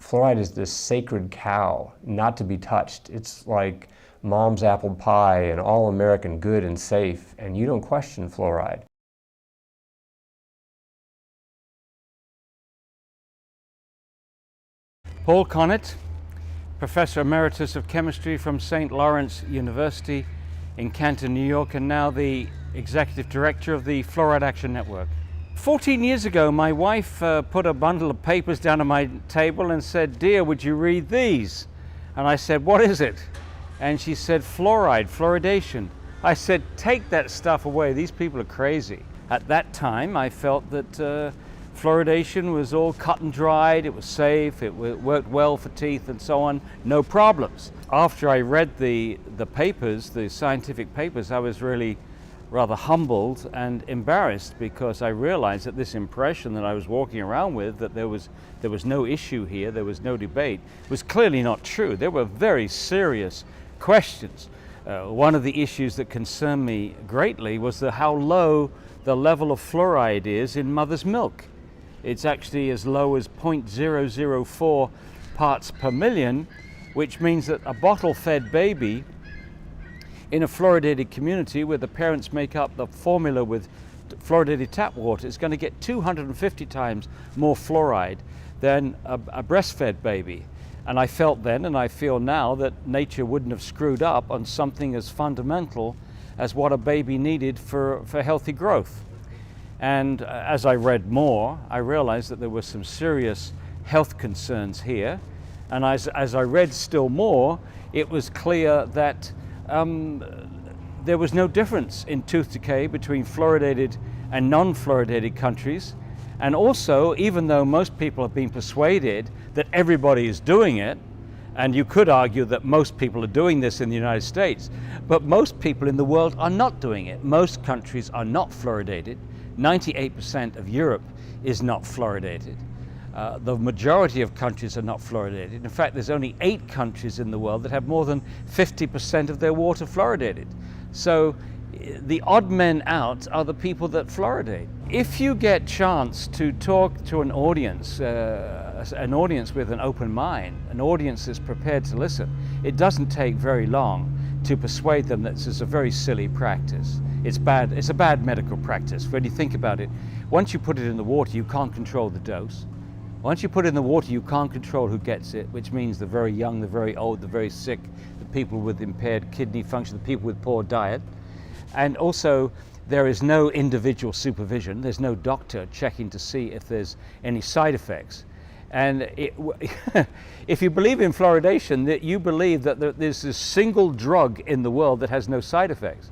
Fluoride is this sacred cow, not to be touched. It's like mom's apple pie and all American good and safe, and you don't question fluoride. Paul Connett, Professor Emeritus of Chemistry from St. Lawrence University in Canton, New York, and now the Executive Director of the Fluoride Action Network. 14 years ago, my wife put a bundle of papers down on my table and said, "Dear, would you read these?" And I said, "What is it?" And she said, "Fluoride, fluoridation." I said, "Take that stuff away, these people are crazy." At that time, I felt that fluoridation was all cut and dried, it was safe, it worked well for teeth and so on, no problems. After I read the papers, the scientific papers, I was really rather humbled and embarrassed, because I realized that this impression that I was walking around with, that there was no issue here, there was no debate, was clearly not true. There were very serious questions. One of the issues that concerned me greatly was how low the level of fluoride is in mother's milk. It's actually as low as 0.004 parts per million, which means that a bottle-fed baby in a fluoridated community where the parents make up the formula with fluoridated tap water is going to get 250 times more fluoride than a breastfed baby. And I felt then, and I feel now, that nature wouldn't have screwed up on something as fundamental as what a baby needed for healthy growth. And as I read more, I realized that there were some serious health concerns here. And as I read still more, it was clear that there was no difference in tooth decay between fluoridated and non-fluoridated countries. And also, even though most people have been persuaded that everybody is doing it, and you could argue that most people are doing this in the United States, but most people in the world are not doing it. Most countries are not fluoridated. 98% of Europe is not fluoridated. The majority of countries are not fluoridated. In fact, there's only 8 countries in the world that have more than 50% of their water fluoridated. So the odd men out are the people that fluoridate. If you get chance to talk to an audience with an open mind, an audience that's prepared to listen, it doesn't take very long to persuade them that this is a very silly practice. It's bad. It's a bad medical practice. When you think about it, once you put it in the water, you can't control the dose. Once you put it in the water, you can't control who gets it, which means the very young, the very old, the very sick, the people with impaired kidney function, the people with poor diet. And also, there is no individual supervision. There's no doctor checking to see if there's any side effects. And if you believe in fluoridation, that you believe that there's this single drug in the world that has no side effects.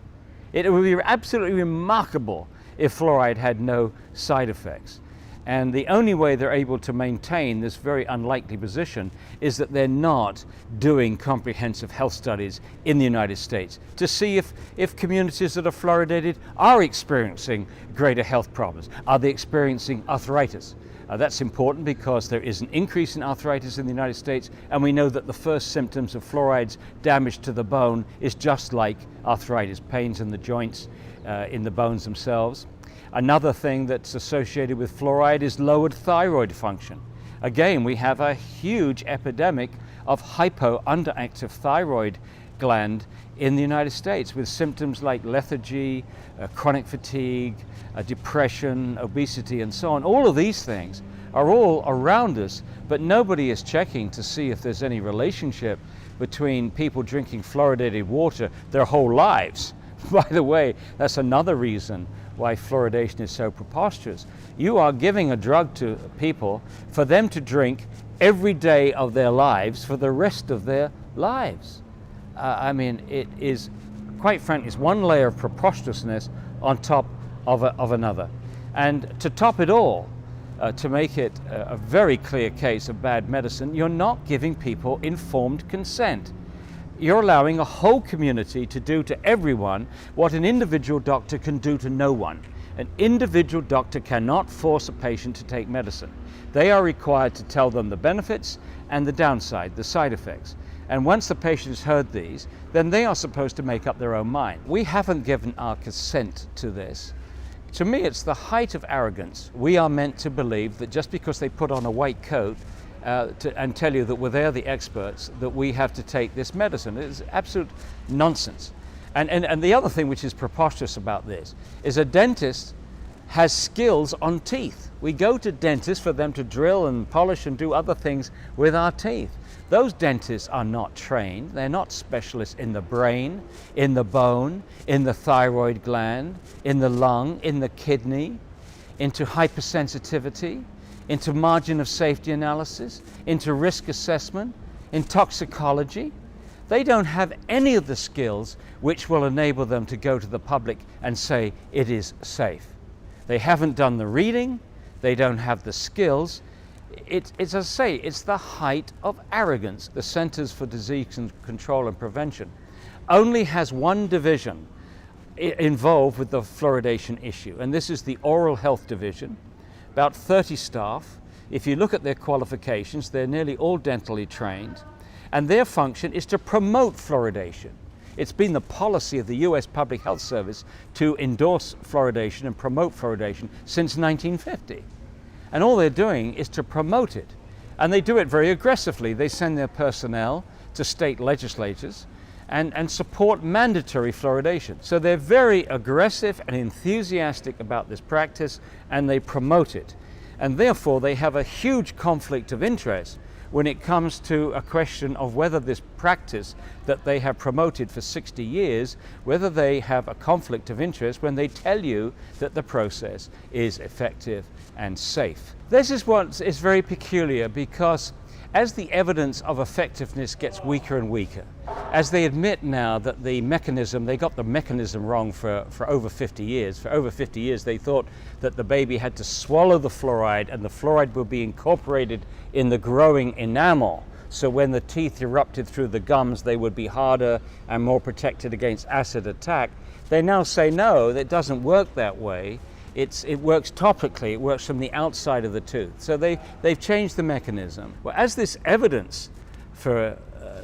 It would be absolutely remarkable if fluoride had no side effects. And the only way they're able to maintain this very unlikely position is that they're not doing comprehensive health studies in the United States to see if communities that are fluoridated are experiencing greater health problems. Are they experiencing arthritis? That's important because there is an increase in arthritis in the United States, and we know that the first symptoms of fluoride's damage to the bone is just like arthritis, pains in the joints, in the bones themselves. Another thing that's associated with fluoride is lowered thyroid function. Again, we have a huge epidemic of hypo-underactive thyroid gland in the United States, with symptoms like lethargy, chronic fatigue, depression, obesity, and so on. All of these things are all around us, but nobody is checking to see if there's any relationship between people drinking fluoridated water their whole lives. By the way, that's another reason why fluoridation is so preposterous. You are giving a drug to people for them to drink every day of their lives for the rest of their lives. I mean, it is, quite frankly, it's one layer of preposterousness on top of another. And to top it all, to make it a very clear case of bad medicine, you're not giving people informed consent. You're allowing a whole community to do to everyone what an individual doctor can do to no one. An individual doctor cannot force a patient to take medicine. They are required to tell them the benefits and the downside, the side effects. And once the patient has heard these, then they are supposed to make up their own mind. We haven't given our consent to this. To me, it's the height of arrogance. We are meant to believe that just because they put on a white coat and tell you that they're the experts, that we have to take this medicine. It's absolute nonsense. And the other thing which is preposterous about this is a dentist has skills on teeth. We go to dentists for them to drill and polish and do other things with our teeth. Those dentists are not trained. They're not specialists in the brain, in the bone, in the thyroid gland, in the lung, in the kidney, into hypersensitivity, into margin of safety analysis, into risk assessment, in toxicology. They don't have any of the skills which will enable them to go to the public and say it is safe. They haven't done the reading, they don't have the skills. It's as I say, it's the height of arrogance. The Centers for Disease Control and Prevention only has one division involved with the fluoridation issue, and this is the Oral Health Division, about 30 staff. If you look at their qualifications, they're nearly all dentally trained, and their function is to promote fluoridation. It's been the policy of the US Public Health Service to endorse fluoridation and promote fluoridation since 1950. And all they're doing is to promote it. And they do it very aggressively. They send their personnel to state legislatures and support mandatory fluoridation. So they're very aggressive and enthusiastic about this practice, and they promote it. And therefore they have a huge conflict of interest when it comes to a question of whether this practice that they have promoted for 60 years, whether they have a conflict of interest when they tell you that the process is effective and safe. This is what is very peculiar, because as the evidence of effectiveness gets weaker and weaker, as they admit now that the mechanism, they got the mechanism wrong for over 50 years. For over 50 years they thought that the baby had to swallow the fluoride and the fluoride would be incorporated in the growing enamel. So when the teeth erupted through the gums, they would be harder and more protected against acid attack. They now say no, that doesn't work that way. It works topically, it works from the outside of the tooth. So they've changed the mechanism. Well, as this evidence for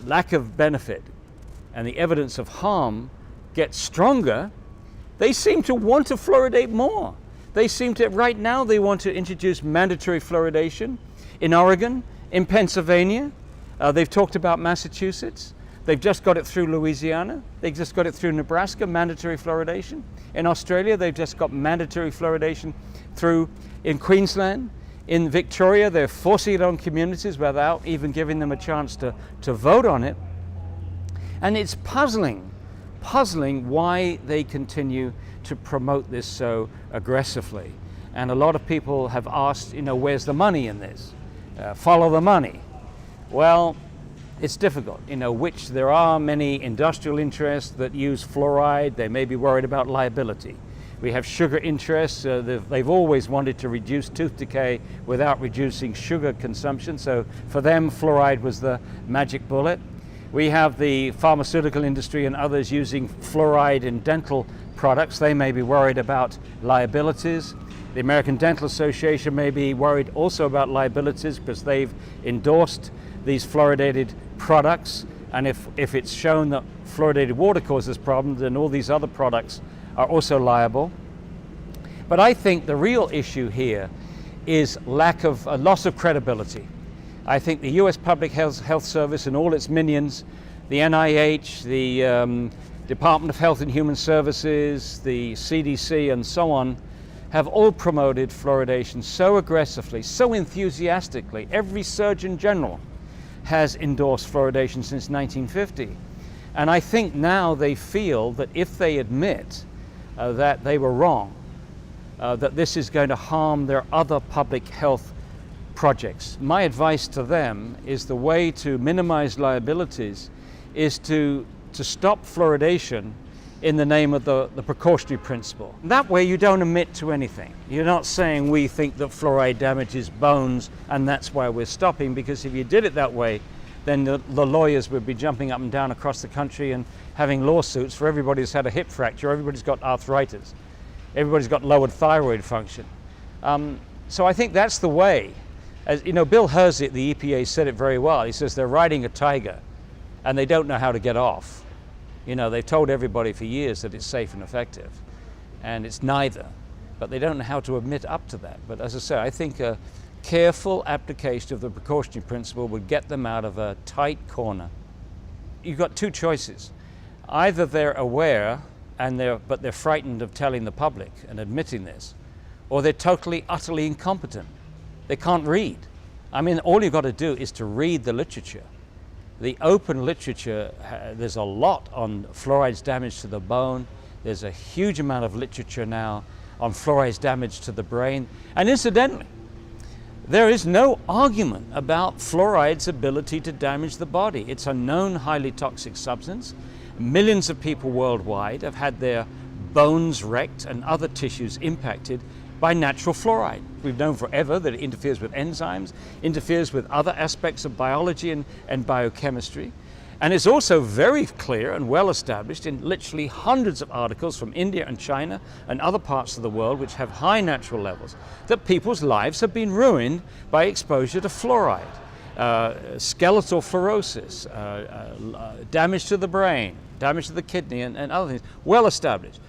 lack of benefit and the evidence of harm gets stronger, they seem to want to fluoridate more. They seem to, right now, they want to introduce mandatory fluoridation in Oregon, in Pennsylvania. They've talked about Massachusetts. They've just got it through Louisiana. They've just got it through Nebraska, mandatory fluoridation. In Australia, they've just got mandatory fluoridation through in Queensland. In Victoria, they're forcing it on communities without even giving them a chance to vote on it. And it's puzzling why they continue to promote this so aggressively. And a lot of people have asked, where's the money in this? Follow the money. Well, it's difficult, which there are many industrial interests that use fluoride. They may be worried about liability. We have sugar interests. They've always wanted to reduce tooth decay without reducing sugar consumption. So for them, fluoride was the magic bullet. We have the pharmaceutical industry and others using fluoride in dental products. They may be worried about liabilities. The American Dental Association may be worried also about liabilities because they've endorsed these fluoridated products, and if it's shown that fluoridated water causes problems, then all these other products are also liable. But I think the real issue here is loss of credibility. I think the US Public Health Service and all its minions, the NIH, the Department of Health and Human Services, the CDC, and so on, have all promoted fluoridation so aggressively, so enthusiastically. Every Surgeon General has endorsed fluoridation since 1950. And I think now they feel that if they admit that they were wrong, that this is going to harm their other public health projects. My advice to them is the way to minimize liabilities is to stop fluoridation in the name of the precautionary principle. That way you don't admit to anything. You're not saying we think that fluoride damages bones and that's why we're stopping, because if you did it that way, then the lawyers would be jumping up and down across the country and having lawsuits for everybody who's had a hip fracture, everybody's got arthritis, everybody's got lowered thyroid function. So I think that's the way. As Bill Hersey at the EPA said it very well. He says they're riding a tiger and they don't know how to get off. They've told everybody for years that it's safe and effective, and it's neither, but they don't know how to admit up to that. But as I say, I think careful application of the precautionary principle would get them out of a tight corner. You've got two choices. Either they're aware but they're frightened of telling the public and admitting this, or they're totally, utterly incompetent. They can't read. I mean, all you've got to do is to read the literature. The open literature, there's a lot on fluoride's damage to the bone. There's a huge amount of literature now on fluoride's damage to the brain. And incidentally, there is no argument about fluoride's ability to damage the body. It's a known highly toxic substance. Millions of people worldwide have had their bones wrecked and other tissues impacted by natural fluoride. We've known forever that it interferes with enzymes, interferes with other aspects of biology and biochemistry. And it's also very clear and well established in literally hundreds of articles from India and China and other parts of the world which have high natural levels that people's lives have been ruined by exposure to fluoride. Skeletal fluorosis, damage to the brain, damage to the kidney and other things, well established.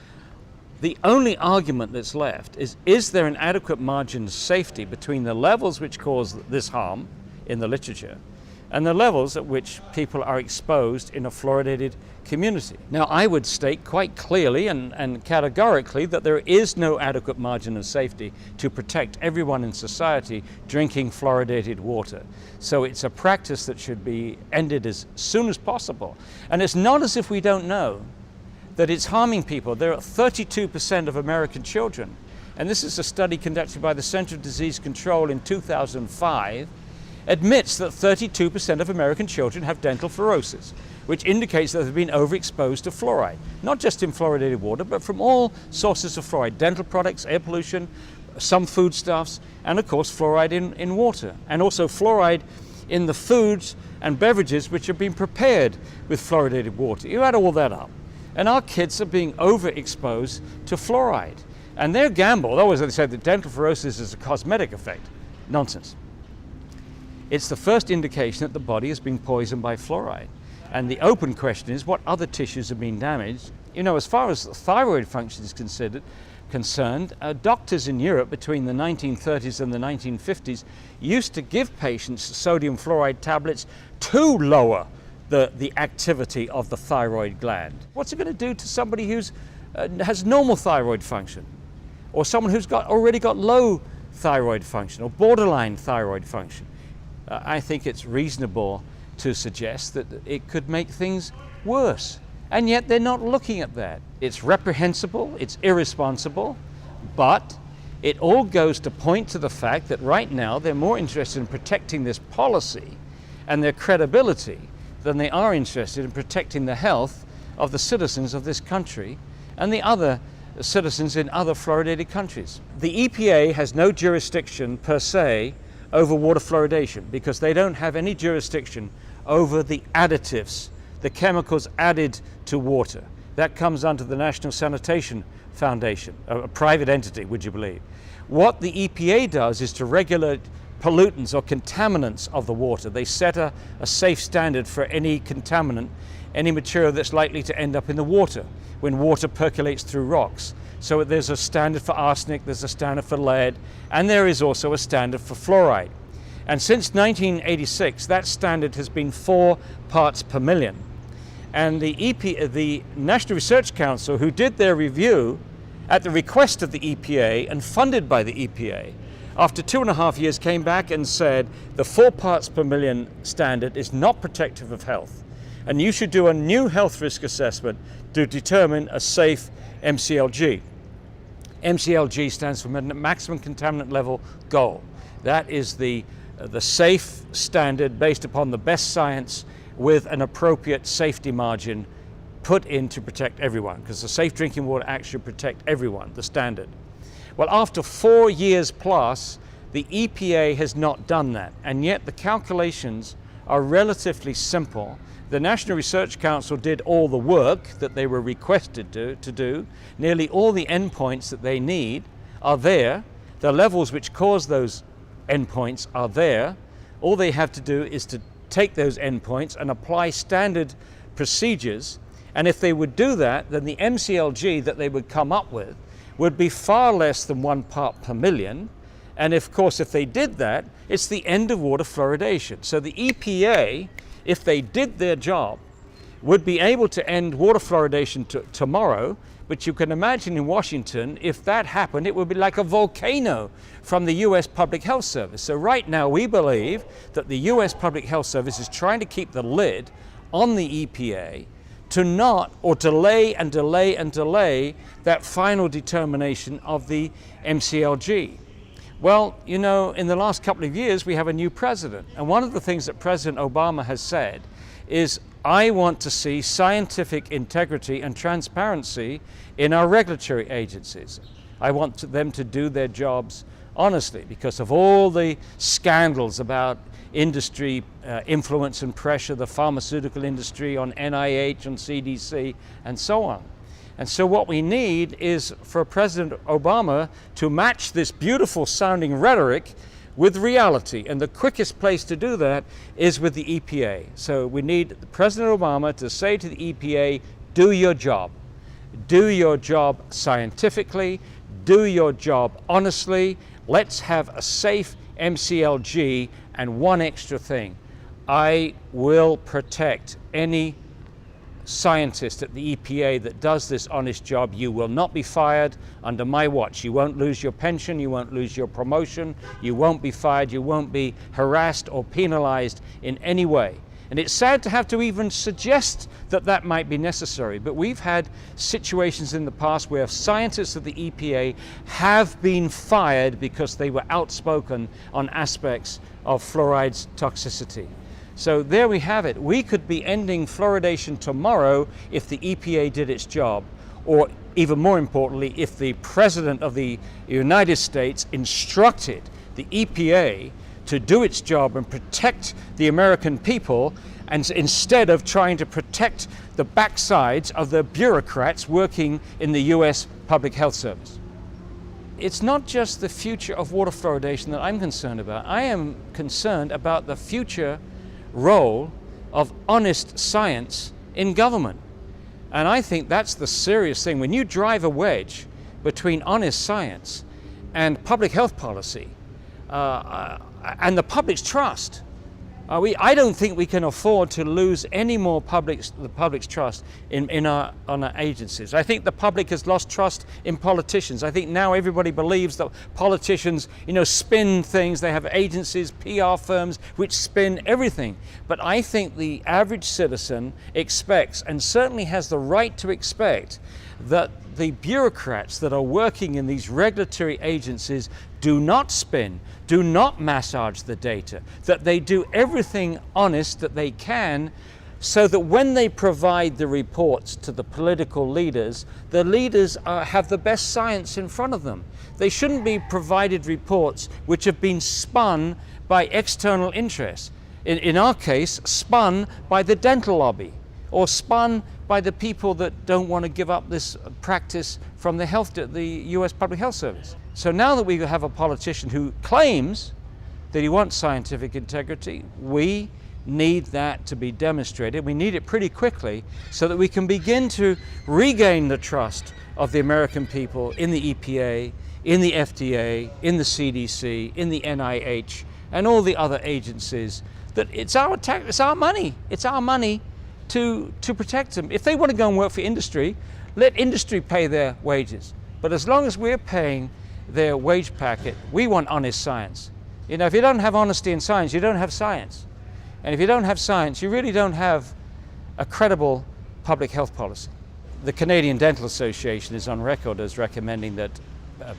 The only argument that's left is there an adequate margin of safety between the levels which cause this harm in the literature and the levels at which people are exposed in a fluoridated community? Now, I would state quite clearly and categorically that there is no adequate margin of safety to protect everyone in society drinking fluoridated water. So it's a practice that should be ended as soon as possible. And it's not as if we don't know that it's harming people. There are 32% of American children, and this is a study conducted by the Center for Disease Control in 2005, admits that 32% of American children have dental fluorosis, which indicates that they've been overexposed to fluoride, not just in fluoridated water, but from all sources of fluoride, dental products, air pollution, some foodstuffs, and of course fluoride in water, and also fluoride in the foods and beverages which are being prepared with fluoridated water. You add all that up, and our kids are being overexposed to fluoride. And their gamble, always they say that dental fluorosis is a cosmetic effect. Nonsense. It's the first indication that the body is being poisoned by fluoride. And the open question is what other tissues are being damaged. You know, as far as thyroid function is concerned, doctors in Europe between the 1930s and the 1950s used to give patients sodium fluoride tablets to lower the activity of the thyroid gland. What's it going to do to somebody who's has normal thyroid function, or someone who's already got low thyroid function or borderline thyroid function? I think it's reasonable to suggest that it could make things worse, and yet they're not looking at that. It's reprehensible, it's irresponsible, but it all goes to point to the fact that right now they're more interested in protecting this policy and their credibility than they are interested in protecting the health of the citizens of this country and the other citizens in other fluoridated countries. The EPA has no jurisdiction per se over water fluoridation because they don't have any jurisdiction over the additives, the chemicals added to water. That comes under the National Sanitation Foundation, a private entity, would you believe. What the EPA does is to regulate pollutants or contaminants of the water. They set a safe standard for any contaminant, any material that's likely to end up in the water when water percolates through rocks. So there's a standard for arsenic, there's a standard for lead, and there is also a standard for fluoride. And since 1986, that standard has been 4 parts per million. And the National Research Council, who did their review at the request of the EPA and funded by the EPA, after 2.5 years came back and said the 4 parts per million standard is not protective of health, and you should do a new health risk assessment to determine a safe MCLG. MCLG stands for maximum contaminant level goal. That is the safe standard based upon the best science with an appropriate safety margin put in to protect everyone, because the Safe Drinking Water Act should protect everyone, the standard. Well, after 4 years plus, the EPA has not done that, and yet the calculations are relatively simple. The National Research Council did all the work that they were requested to do. Nearly all the endpoints that they need are there. The levels which cause those endpoints are there. All they have to do is to take those endpoints and apply standard procedures, and if they would do that, then the MCLG that they would come up with would be far less than 1 part per million, And of course, if they did that, it's the end of water fluoridation. So the EPA, if they did their job, would be able to end water fluoridation tomorrow. But you can imagine in Washington, if that happened, it would be like a volcano from the US Public Health Service. So right now we believe that the US Public Health Service is trying to keep the lid on the EPA to not, or delay and delay and delay that final determination of the MCLG. Well, you know, in the last couple of years, we have a new president. And one of the things that President Obama has said is, I want to see scientific integrity and transparency in our regulatory agencies. I want them to do their jobs honestly because of all the scandals about industry influence and pressure, the pharmaceutical industry on NIH and CDC and so on. And so what we need is for President Obama to match this beautiful sounding rhetoric with reality. And the quickest place to do that is with the EPA. So we need President Obama to say to the EPA, do your job. Do your job scientifically, do your job honestly. Let's have a safe MCLG. And one extra thing, I will protect any scientist at the EPA that does this honest job. You will not be fired under my watch. You won't lose your pension, you won't lose your promotion, you won't be fired, you won't be harassed or penalized in any way. And it's sad to have to even suggest that that might be necessary, but we've had situations in the past where scientists of the EPA have been fired because they were outspoken on aspects of fluoride's toxicity. So there we have it. We could be ending fluoridation tomorrow if the EPA did its job, or even more importantly, if the President of the United States instructed the EPA to do its job and protect the American people, and instead of trying to protect the backsides of the bureaucrats working in the US Public Health Service. It's not just the future of water fluoridation that I'm concerned about. I am concerned about the future role of honest science in government. And I think that's the serious thing. When you drive a wedge between honest science and public health policy, and the public's trust, I don't think we can afford to lose any more the public's trust on our agencies. I think the public has lost trust in politicians. I think now everybody believes that politicians, spin things. They have agencies, PR firms, which spin everything. But I think the average citizen expects, and certainly has the right to expect, that the bureaucrats that are working in these regulatory agencies do not spin, do not massage the data, that they do everything honest that they can, so that when they provide the reports to the political leaders, the leaders have the best science in front of them. They shouldn't be provided reports which have been spun by external interests. In our case, spun by the dental lobby, or spun by the people that don't want to give up this practice from the US Public Health Service. So now that we have a politician who claims that he wants scientific integrity, we need that to be demonstrated. We need it pretty quickly so that we can begin to regain the trust of the American people in the EPA, in the FDA, in the CDC, in the NIH, and all the other agencies. That it's our money. It's our money to protect them. If they want to go and work for industry, let industry pay their wages. But as long as we're paying their wage packet, we want honest science. If you don't have honesty in science, you don't have science. And if you don't have science, you really don't have a credible public health policy. The Canadian Dental Association is on record as recommending that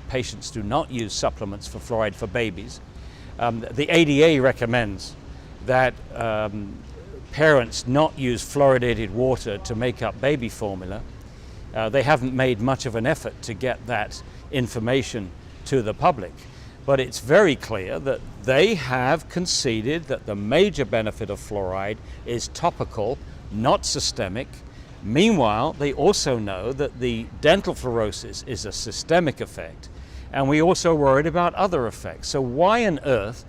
patients do not use supplements for fluoride for babies. The ADA recommends that parents not use fluoridated water to make up baby formula. They haven't made much of an effort to get that information to the public. But it's very clear that they have conceded that the major benefit of fluoride is topical, not systemic. Meanwhile, they also know that the dental fluorosis is a systemic effect, and we also worried about other effects. So why on earth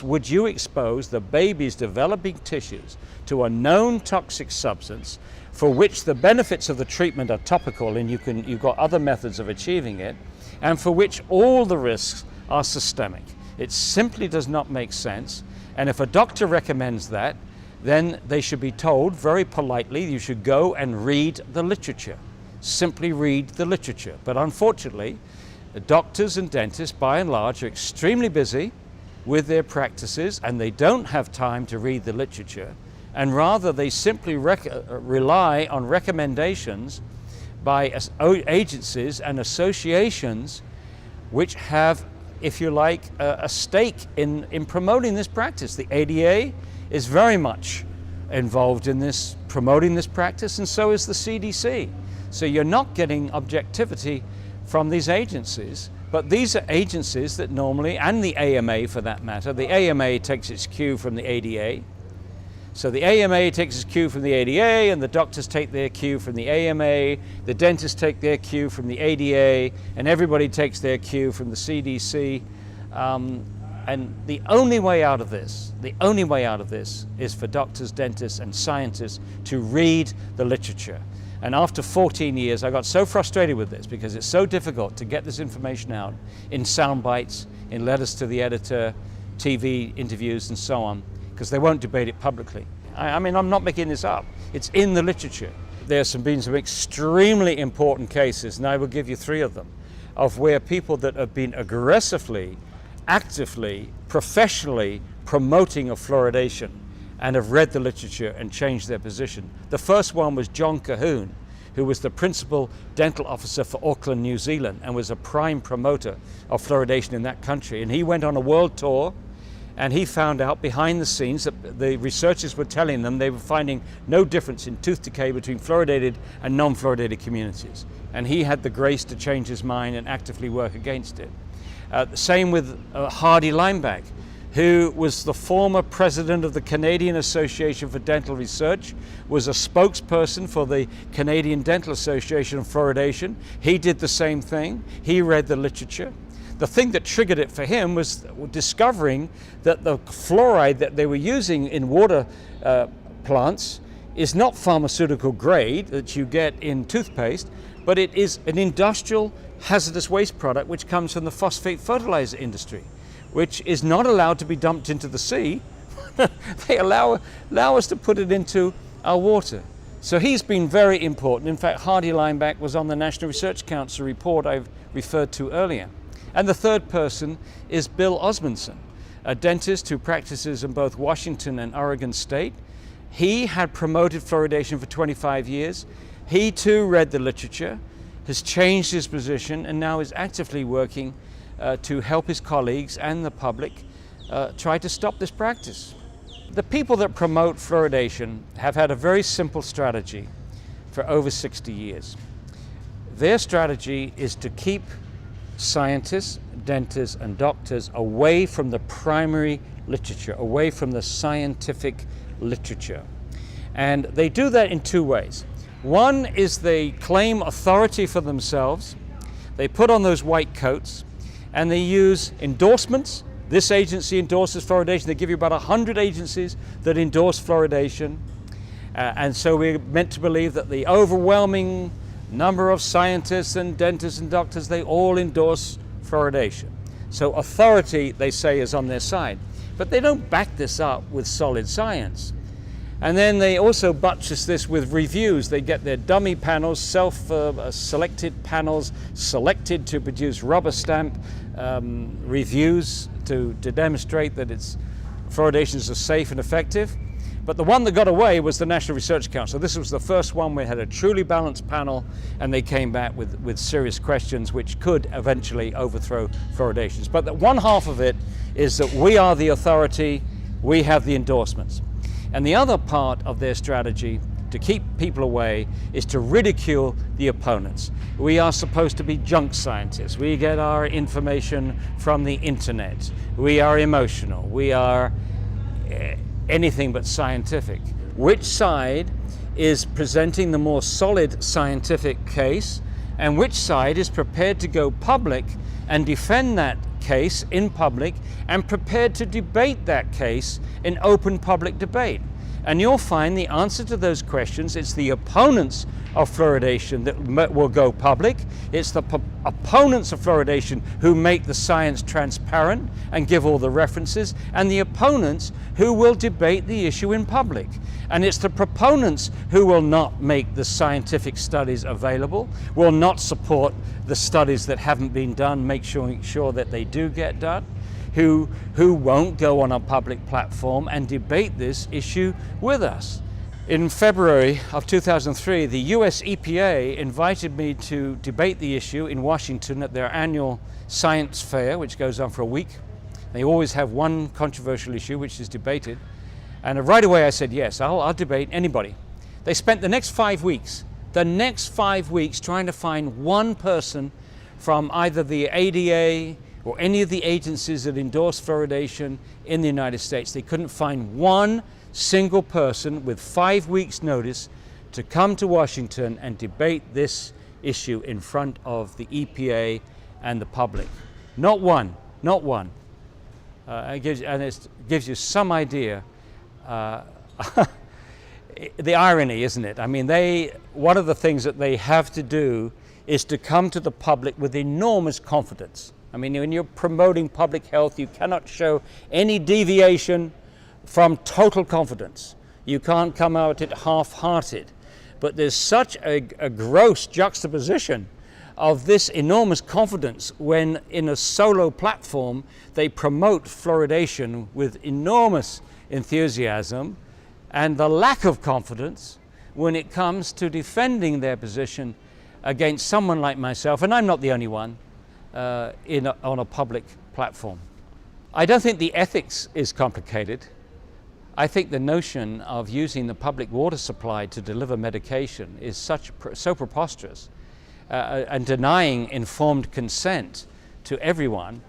would you expose the baby's developing tissues to a known toxic substance for which the benefits of the treatment are topical, and you've got other methods of achieving it, and for which all the risks are systemic. It simply does not make sense. And if a doctor recommends that, then they should be told very politely, you should go and read the literature. Simply read the literature. But unfortunately, the doctors and dentists, by and large, are extremely busy with their practices, and they don't have time to read the literature. And rather, they simply rely on recommendations by agencies and associations which have, if you like, a stake in promoting this practice. The ADA is very much involved in this, promoting this practice, and so is the CDC. So you're not getting objectivity from these agencies, but these are agencies that normally, and the AMA for that matter, the AMA takes its cue from the ADA. So the AMA takes its cue from the ADA, and the doctors take their cue from the AMA, the dentists take their cue from the ADA, and everybody takes their cue from the CDC. And the only way out of this is for doctors, dentists, and scientists to read the literature. And after 14 years, I got so frustrated with this because it's so difficult to get this information out in sound bites, in letters to the editor, TV interviews, and so on, because they won't debate it publicly. I mean, I'm not making this up. It's in the literature. There's been some extremely important cases, and I will give you 3 of them, of where people that have been aggressively, actively, professionally promoting of fluoridation and have read the literature and changed their position. The first one was John Cahoon, who was the principal dental officer for Auckland, New Zealand, and was a prime promoter of fluoridation in that country. And he went on a world tour, and he found out behind the scenes that the researchers were telling them they were finding no difference in tooth decay between fluoridated and non-fluoridated communities. And he had the grace to change his mind and actively work against it. Same with Hardy Lineback, who was the former president of the Canadian Association for Dental Research, was a spokesperson for the Canadian Dental Association of Fluoridation. He did the same thing. He read the literature. The thing that triggered it for him was discovering that the fluoride that they were using in water plants is not pharmaceutical grade that you get in toothpaste, but it is an industrial hazardous waste product which comes from the phosphate fertilizer industry, which is not allowed to be dumped into the sea. They allow us to put it into our water. So he's been very important. In fact, Hardy Lineback was on the National Research Council report I've referred to earlier. And the third person is Bill Osmondson, a dentist who practices in both Washington and Oregon State. He had promoted fluoridation for 25 years. He too read the literature, has changed his position, and now is actively working to help his colleagues and the public try to stop this practice. The people that promote fluoridation have had a very simple strategy for over 60 years. Their strategy is to keep scientists, dentists, and doctors away from the primary literature, away from the scientific literature. And they do that in 2 ways. One is they claim authority for themselves. They put on those white coats, and they use endorsements. This agency endorses fluoridation. They give you about 100 agencies that endorse fluoridation. And so we're meant to believe that the overwhelming number of scientists and dentists and doctors, they all endorse fluoridation. So authority, they say, is on their side. But they don't back this up with solid science. And then they also buttress this with reviews. They get their dummy panels, self-selected panels, selected to produce rubber stamp reviews to demonstrate that fluoridations are safe and effective. But the one that got away was the National Research Council. This was the first one where we had a truly balanced panel, and they came back with serious questions which could eventually overthrow fluoridations. But one half of it is that we are the authority, we have the endorsements. And the other part of their strategy to keep people away is to ridicule the opponents. We are supposed to be junk scientists. We get our information from the internet. We are emotional. We are anything but scientific. Which side is presenting the more solid scientific case, and which side is prepared to go public and defend that case in public and prepared to debate that case in open public debate? And you'll find the answer to those questions. It's the opponents of fluoridation that will go public. It's the opponents of fluoridation who make the science transparent and give all the references, and the opponents who will debate the issue in public. And it's the proponents who will not make the scientific studies available, will not support the studies that haven't been done, make sure that they do get done, who won't go on a public platform and debate this issue with us. In February of 2003, the US EPA invited me to debate the issue in Washington at their annual science fair, which goes on for a week. They always have one controversial issue which is debated. And right away I said, yes, I'll debate anybody. They spent the next 5 weeks trying to find one person from either the ADA or any of the agencies that endorse fluoridation in the United States. They couldn't find one single person with 5 weeks' notice to come to Washington and debate this issue in front of the EPA and the public. Not one, not one. It gives you some idea. The irony, isn't it? I mean, one of the things that they have to do is to come to the public with enormous confidence. I mean, when you're promoting public health, you cannot show any deviation from total confidence. You can't come out it half-hearted. But there's such a gross juxtaposition of this enormous confidence when in a solo platform they promote fluoridation with enormous enthusiasm, and the lack of confidence when it comes to defending their position against someone like myself, and I'm not the only one, on a public platform. I don't think the ethics is complicated. I think the notion of using the public water supply to deliver medication is so preposterous, and denying informed consent to everyone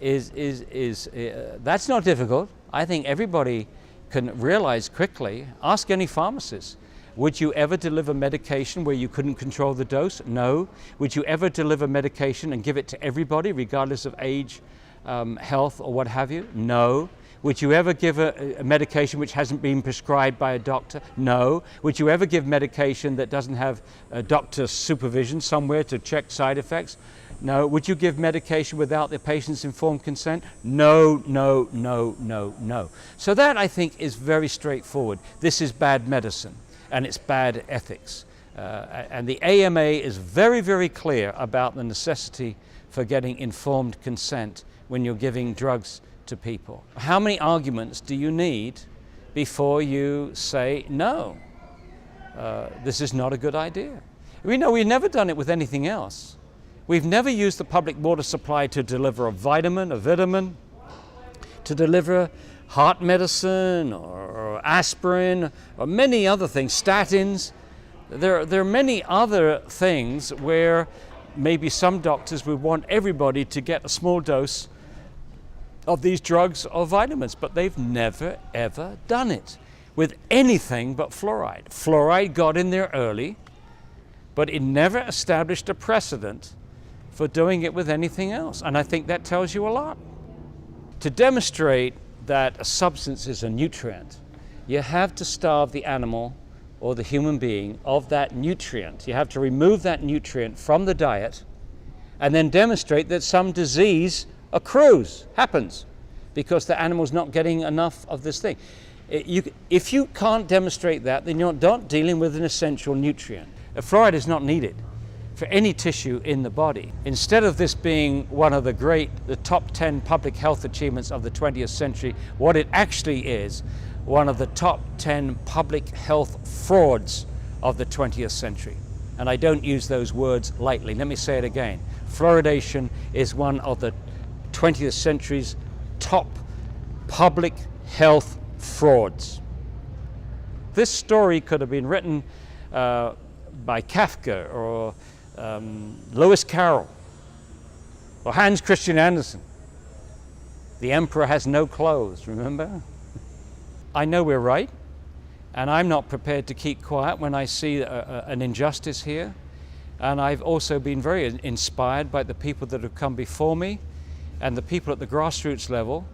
that's not difficult. I think everybody can realize quickly. Ask any pharmacist. Would you ever deliver medication where you couldn't control the dose? No. Would you ever deliver medication and give it to everybody regardless of age, health, or what have you? No. Would you ever give a medication which hasn't been prescribed by a doctor? No. Would you ever give medication that doesn't have a doctor's supervision somewhere to check side effects? No. Would you give medication without the patient's informed consent? No, no, no, no, no. So that, I think, is very straightforward. This is bad medicine, and it's bad ethics. And the AMA is very, very clear about the necessity for getting informed consent when you're giving drugs to people. How many arguments do you need before you say, no, this is not a good idea? We've never done it with anything else. We've never used the public water supply to deliver a vitamin, to deliver heart medicine or aspirin or many other things, statins. There are many other things where maybe some doctors would want everybody to get a small dose of these drugs or vitamins, but they've never ever done it with anything but fluoride. Fluoride got in there early, but it never established a precedent for doing it with anything else. And I think that tells you a lot. To demonstrate that a substance is a nutrient, you have to starve the animal or the human being of that nutrient. You have to remove that nutrient from the diet and then demonstrate that some disease happens because the animal's not getting enough of this thing. If you can't demonstrate that, then you're not dealing with an essential nutrient. Fluoride is not needed for any tissue in the body. Instead of this being one of the top 10 public health achievements of the 20th century, what it actually is, one of the top 10 public health frauds of the 20th century. And I don't use those words lightly. Let me say it again. Fluoridation is one of the 20th century's top public health frauds. This story could have been written by Kafka or Lewis Carroll or Hans Christian Andersen. The emperor has no clothes, remember? I know we're right, and I'm not prepared to keep quiet when I see an injustice here. And I've also been very inspired by the people that have come before me and the people at the grassroots level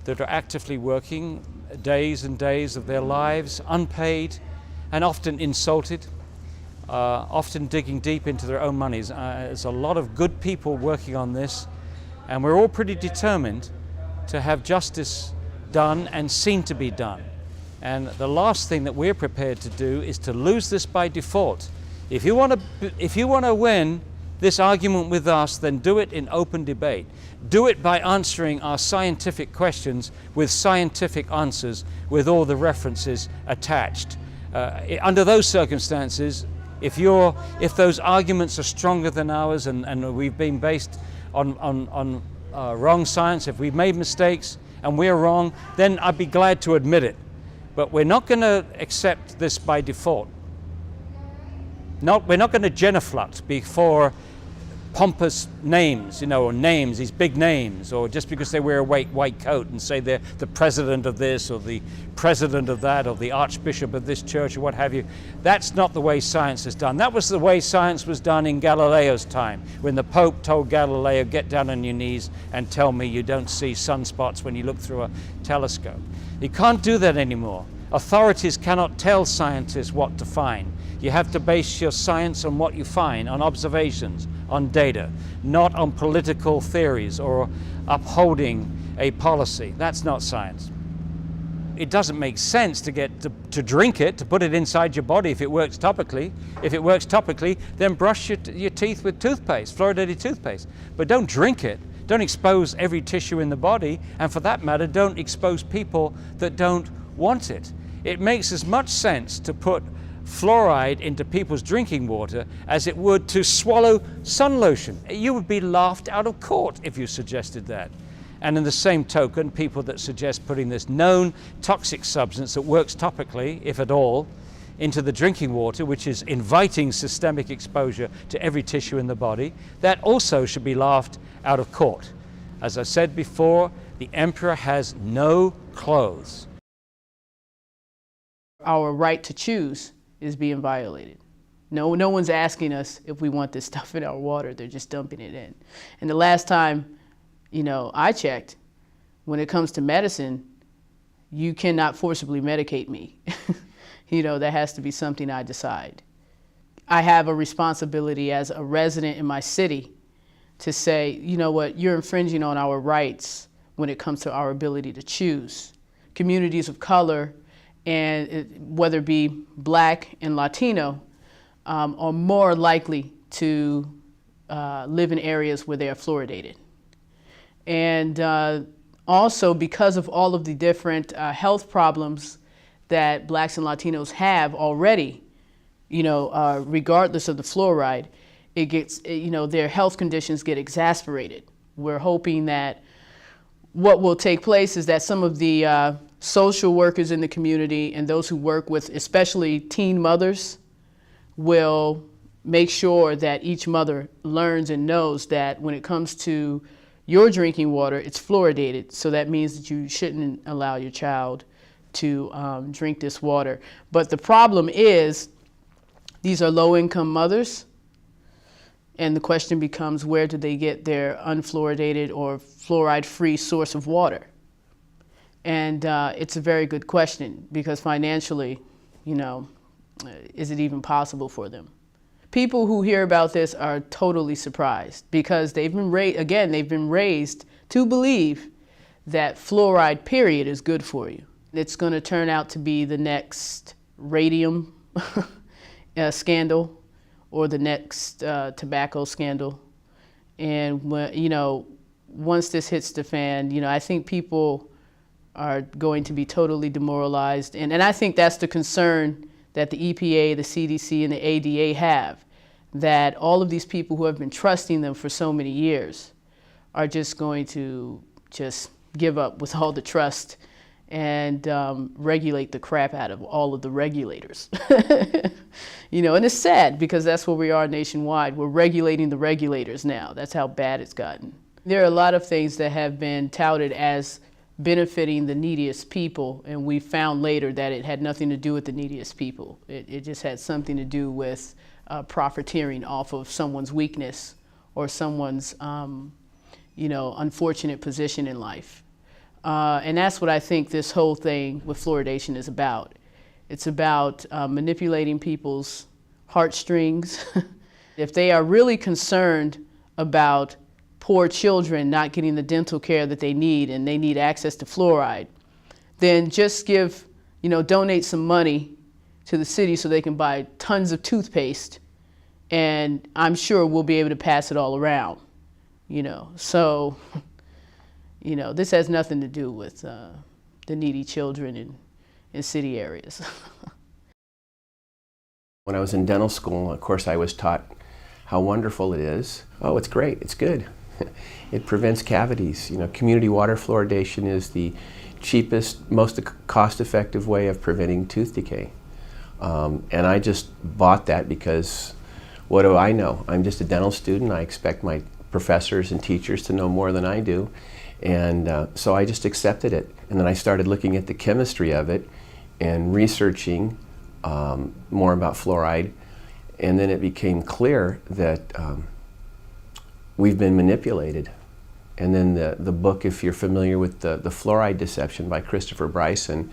that are actively working days and days of their lives, unpaid and often insulted, often digging deep into their own monies. There's a lot of good people working on this, and we're all pretty determined to have justice done and seen to be done. And the last thing that we're prepared to do is to lose this by default. If you want to win this argument with us, then do it in open debate. Do it by answering our scientific questions with scientific answers, with all the references attached. Under those circumstances, if those arguments are stronger than ours and we've been based on wrong science, if we've made mistakes and we're wrong, then I'd be glad to admit it. But we're not going to accept this by default. We're not going to genuflect before pompous names, or names, these big names, or just because they wear a white coat and say they're the president of this or the president of that or the archbishop of this church or what have you. That's not the way science is done. That was the way science was done in Galileo's time, when the Pope told Galileo, get down on your knees and tell me you don't see sunspots when you look through a telescope. You can't do that anymore. Authorities cannot tell scientists what to find. You have to base your science on what you find, on observations, on data, not on political theories or upholding a policy. That's not science. It doesn't make sense to drink it, to put it inside your body if it works topically. If it works topically, then brush your teeth with toothpaste, fluoridated toothpaste. But don't drink it. Don't expose every tissue in the body, and for that matter, don't expose people that don't want it. It makes as much sense to put fluoride into people's drinking water as it would to swallow sun lotion. You would be laughed out of court if you suggested that. And in the same token, people that suggest putting this known toxic substance that works topically, if at all, into the drinking water, which is inviting systemic exposure to every tissue in the body, that also should be laughed out of court. As I said before, the emperor has no clothes. Our right to choose is being violated. No one's asking us if we want this stuff in our water. They're just dumping it in. And the last time, I checked, when it comes to medicine, you cannot forcibly medicate me. That has to be something I decide. I have a responsibility as a resident in my city to say, you know what, you're infringing on our rights when it comes to our ability to choose. Communities of color, and whether it be Black and Latino, are more likely to live in areas where they are fluoridated. And also because of all of the different health problems that Blacks and Latinos have already, regardless of the fluoride, it gets, their health conditions get exacerbated. We're hoping that what will take place is that some of the social workers in the community and those who work with especially teen mothers will make sure that each mother learns and knows that when it comes to your drinking water, it's fluoridated. So that means that you shouldn't allow your child to drink this water. But the problem is these are low-income mothers, and the question becomes, where do they get their unfluoridated or fluoride-free source of water? And it's a very good question, because financially, is it even possible for them? People who hear about this are totally surprised, because they've been raised to believe that fluoride, period, is good for you. It's going to turn out to be the next radium scandal or the next tobacco scandal. And once this hits the fan, I think people are going to be totally demoralized. And I think that's the concern that the EPA, the CDC, and the ADA have, that all of these people who have been trusting them for so many years are just going to just give up with all the trust and regulate the crap out of all of the regulators. And it's sad, because that's where we are nationwide. We're regulating the regulators now. That's how bad it's gotten. There are a lot of things that have been touted as benefiting the neediest people, and we found later that it had nothing to do with the neediest people. It just had something to do with profiteering off of someone's weakness or someone's unfortunate position in life. And that's what I think this whole thing with fluoridation is about. It's about manipulating people's heartstrings. If they are really concerned about poor children not getting the dental care that they need and they need access to fluoride, then just give, donate some money to the city so they can buy tons of toothpaste, and I'm sure we'll be able to pass it all around, So, this has nothing to do with the needy children in city areas. When I was in dental school, of course, I was taught how wonderful it is. Oh, it's great, it's good. It prevents cavities. Community water fluoridation is the cheapest, most cost-effective way of preventing tooth decay. And I just bought that because what do I know? I'm just a dental student. I expect my professors and teachers to know more than I do. And so I just accepted it. And then I started looking at the chemistry of it and researching more about fluoride. And then it became clear that we've been manipulated. And then the book, if you're familiar with the Fluoride Deception by Christopher Bryson,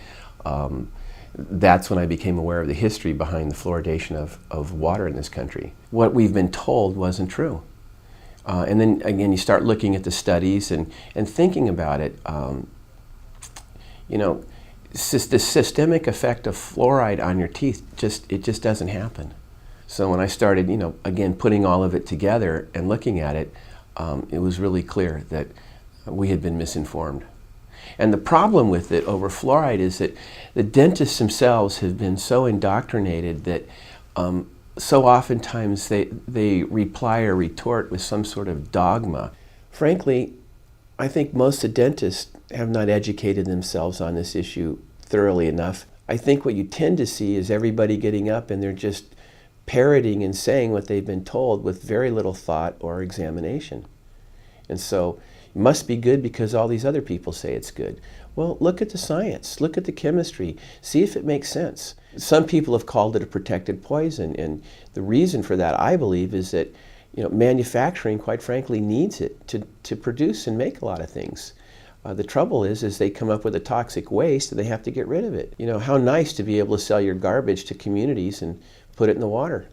that's when I became aware of the history behind the fluoridation of water in this country. What we've been told wasn't true. And then again, you start looking at the studies and thinking about it. The systemic effect of fluoride on your teeth, it just doesn't happen. So when I started, again, putting all of it together and looking at it, it was really clear that we had been misinformed. And the problem with it over fluoride is that the dentists themselves have been so indoctrinated that so oftentimes they reply or retort with some sort of dogma. Frankly, I think most of the dentists have not educated themselves on this issue thoroughly enough. I think what you tend to see is everybody getting up and they're just parroting and saying what they've been told with very little thought or examination. And so it must be good because all these other people say it's good. Well, look at the science, look at the chemistry, see if it makes sense. Some people have called it a protected poison, and the reason for that, I believe, is that manufacturing, quite frankly, needs it to produce and make a lot of things. The trouble is they come up with a toxic waste and they have to get rid of it. How nice to be able to sell your garbage to communities and put it in the water.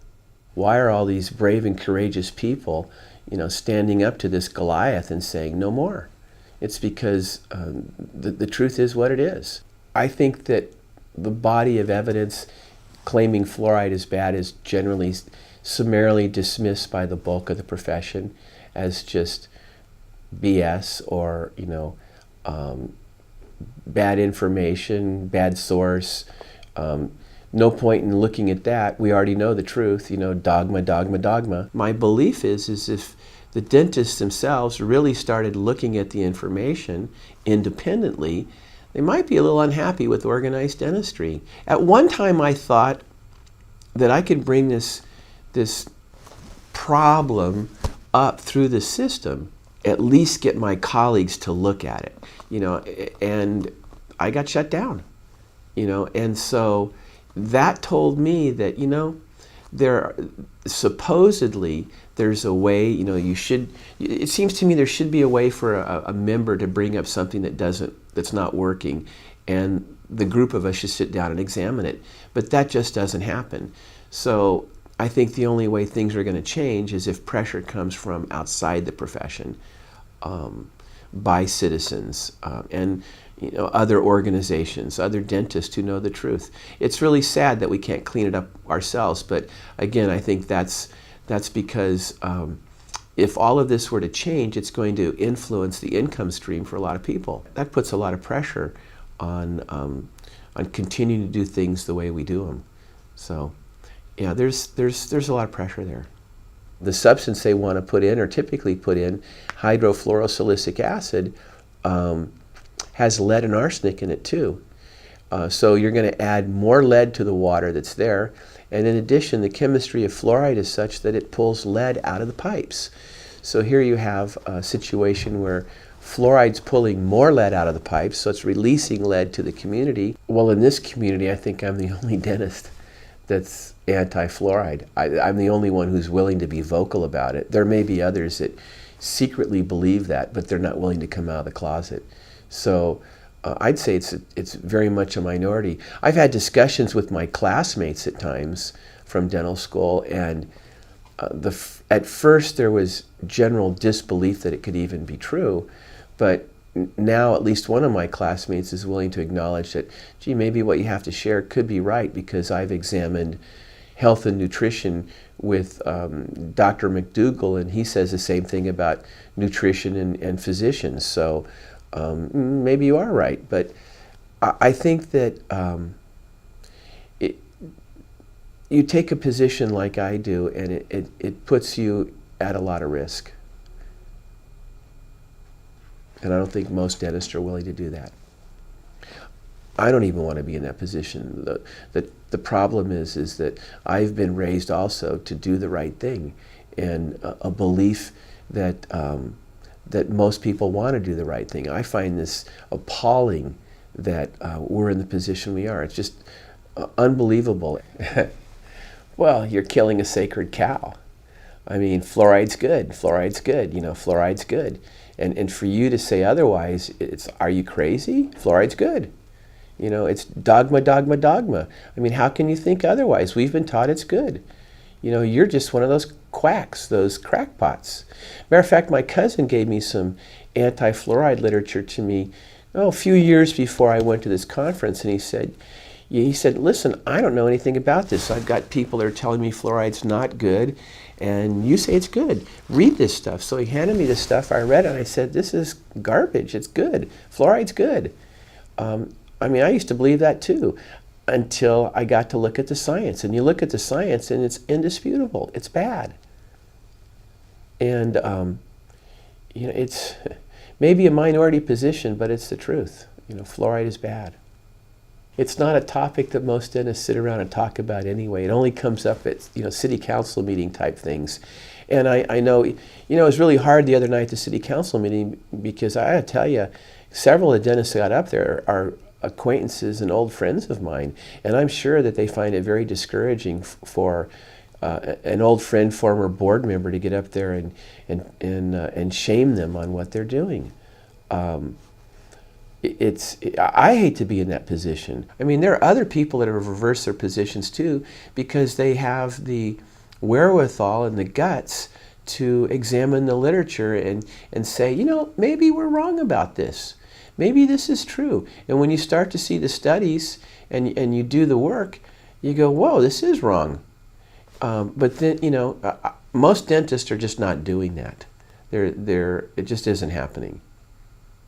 Why are all these brave and courageous people, standing up to this Goliath and saying no more? It's because the truth is what it is. I think that the body of evidence claiming fluoride is bad is generally summarily dismissed by the bulk of the profession as just BS or, bad information, bad source. No point in looking at that. We already know the truth, dogma, dogma, dogma. My belief is if the dentists themselves really started looking at the information independently, they might be a little unhappy with organized dentistry. At one time I thought that I could bring this problem up through the system, at least get my colleagues to look at it, and I got shut down, and so that told me that, supposedly there's a way, it seems to me there should be a way for a member to bring up something that's not working, and the group of us should sit down and examine it. But that just doesn't happen. So I think the only way things are going to change is if pressure comes from outside the profession, by citizens and other organizations, other dentists who know the truth. It's really sad that we can't clean it up ourselves, but again, I think that's because if all of this were to change, it's going to influence the income stream for a lot of people. That puts a lot of pressure on continuing to do things the way we do them. So, yeah, there's a lot of pressure there. The substance they want to put in, or typically put in, hydrofluorosilicic acid, has lead and arsenic in it too. So you're going to add more lead to the water that's there. And in addition, the chemistry of fluoride is such that it pulls lead out of the pipes. So here you have a situation where fluoride's pulling more lead out of the pipes, so it's releasing lead to the community. Well, in this community, I think I'm the only dentist that's anti-fluoride. I'm the only one who's willing to be vocal about it. There may be others that secretly believe that, but they're not willing to come out of the closet. So I'd say it's very much a minority. I've had discussions with my classmates at times from dental school, and at first there was general disbelief that it could even be true, but now at least one of my classmates is willing to acknowledge that, gee, maybe what you have to share could be right, because I've examined health and nutrition with Dr. McDougall, and he says the same thing about nutrition and physicians. So maybe you are right, but I think that you take a position like I do, and it puts you at a lot of risk. And I don't think most dentists are willing to do that. I don't even want to be in that position. The problem is that I've been raised also to do the right thing, and a belief that that most people want to do the right thing. I find this appalling that we're in the position we are. It's just unbelievable. Well, you're killing a sacred cow. I mean, fluoride's good. Fluoride's good. You know, fluoride's good. And for you to say otherwise, are you crazy? Fluoride's good. You know, it's dogma, dogma, dogma. I mean, how can you think otherwise? We've been taught it's good. You know, you're just one of those quacks, those crackpots. Matter of fact, my cousin gave me some anti-fluoride literature to me, a few years before I went to this conference, and he said, listen, I don't know anything about this. I've got people that are telling me fluoride's not good, and you say it's good. Read this stuff. So he handed me this stuff. I read it, and I said, this is garbage. It's good. Fluoride's good. I mean, I used to believe that too, until I got to look at the science. And you look at the science, and it's indisputable. It's bad. And you know, it's maybe a minority position, but it's the truth. You know, fluoride is bad. It's not a topic that most dentists sit around and talk about anyway. It only comes up at, you know, city council meeting type things. And I know, you know, it was really hard the other night at the city council meeting, because I gotta tell you, several of the dentists that got up there are acquaintances and old friends of mine, and I'm sure that they find it very discouraging for an old friend, former board member, to get up there and shame them on what they're doing. I hate to be in that position. I mean, there are other people that have reversed their positions too, because they have the wherewithal and the guts to examine the literature and say, you know, maybe we're wrong about this. Maybe this is true. And when you start to see the studies and you do the work, you go, whoa, this is wrong. But then, you know, most dentists are just not doing that. It just isn't happening.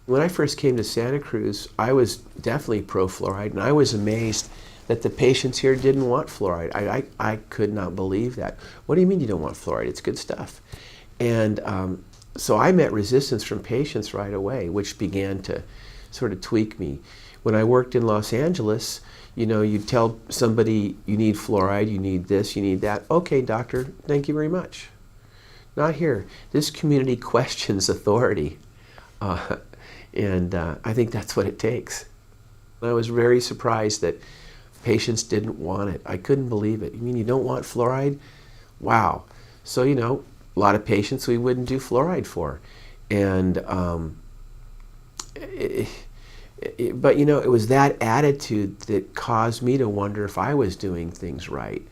When I first came to Santa Cruz, I was definitely pro-fluoride, and I was amazed that the patients here didn't want fluoride. I could not believe that. What do you mean you don't want fluoride? It's good stuff. And so I met resistance from patients right away, which began to sort of tweak me. When I worked in Los Angeles, you know, you tell somebody you need fluoride, you need this, you need that. Okay, doctor, thank you very much. Not here. This community questions authority. And I think that's what it takes. I was very surprised that patients didn't want it. I couldn't believe it. You mean you don't want fluoride? Wow. So, you know, a lot of patients we wouldn't do fluoride for. And but you know, it was that attitude that caused me to wonder if I was doing things right.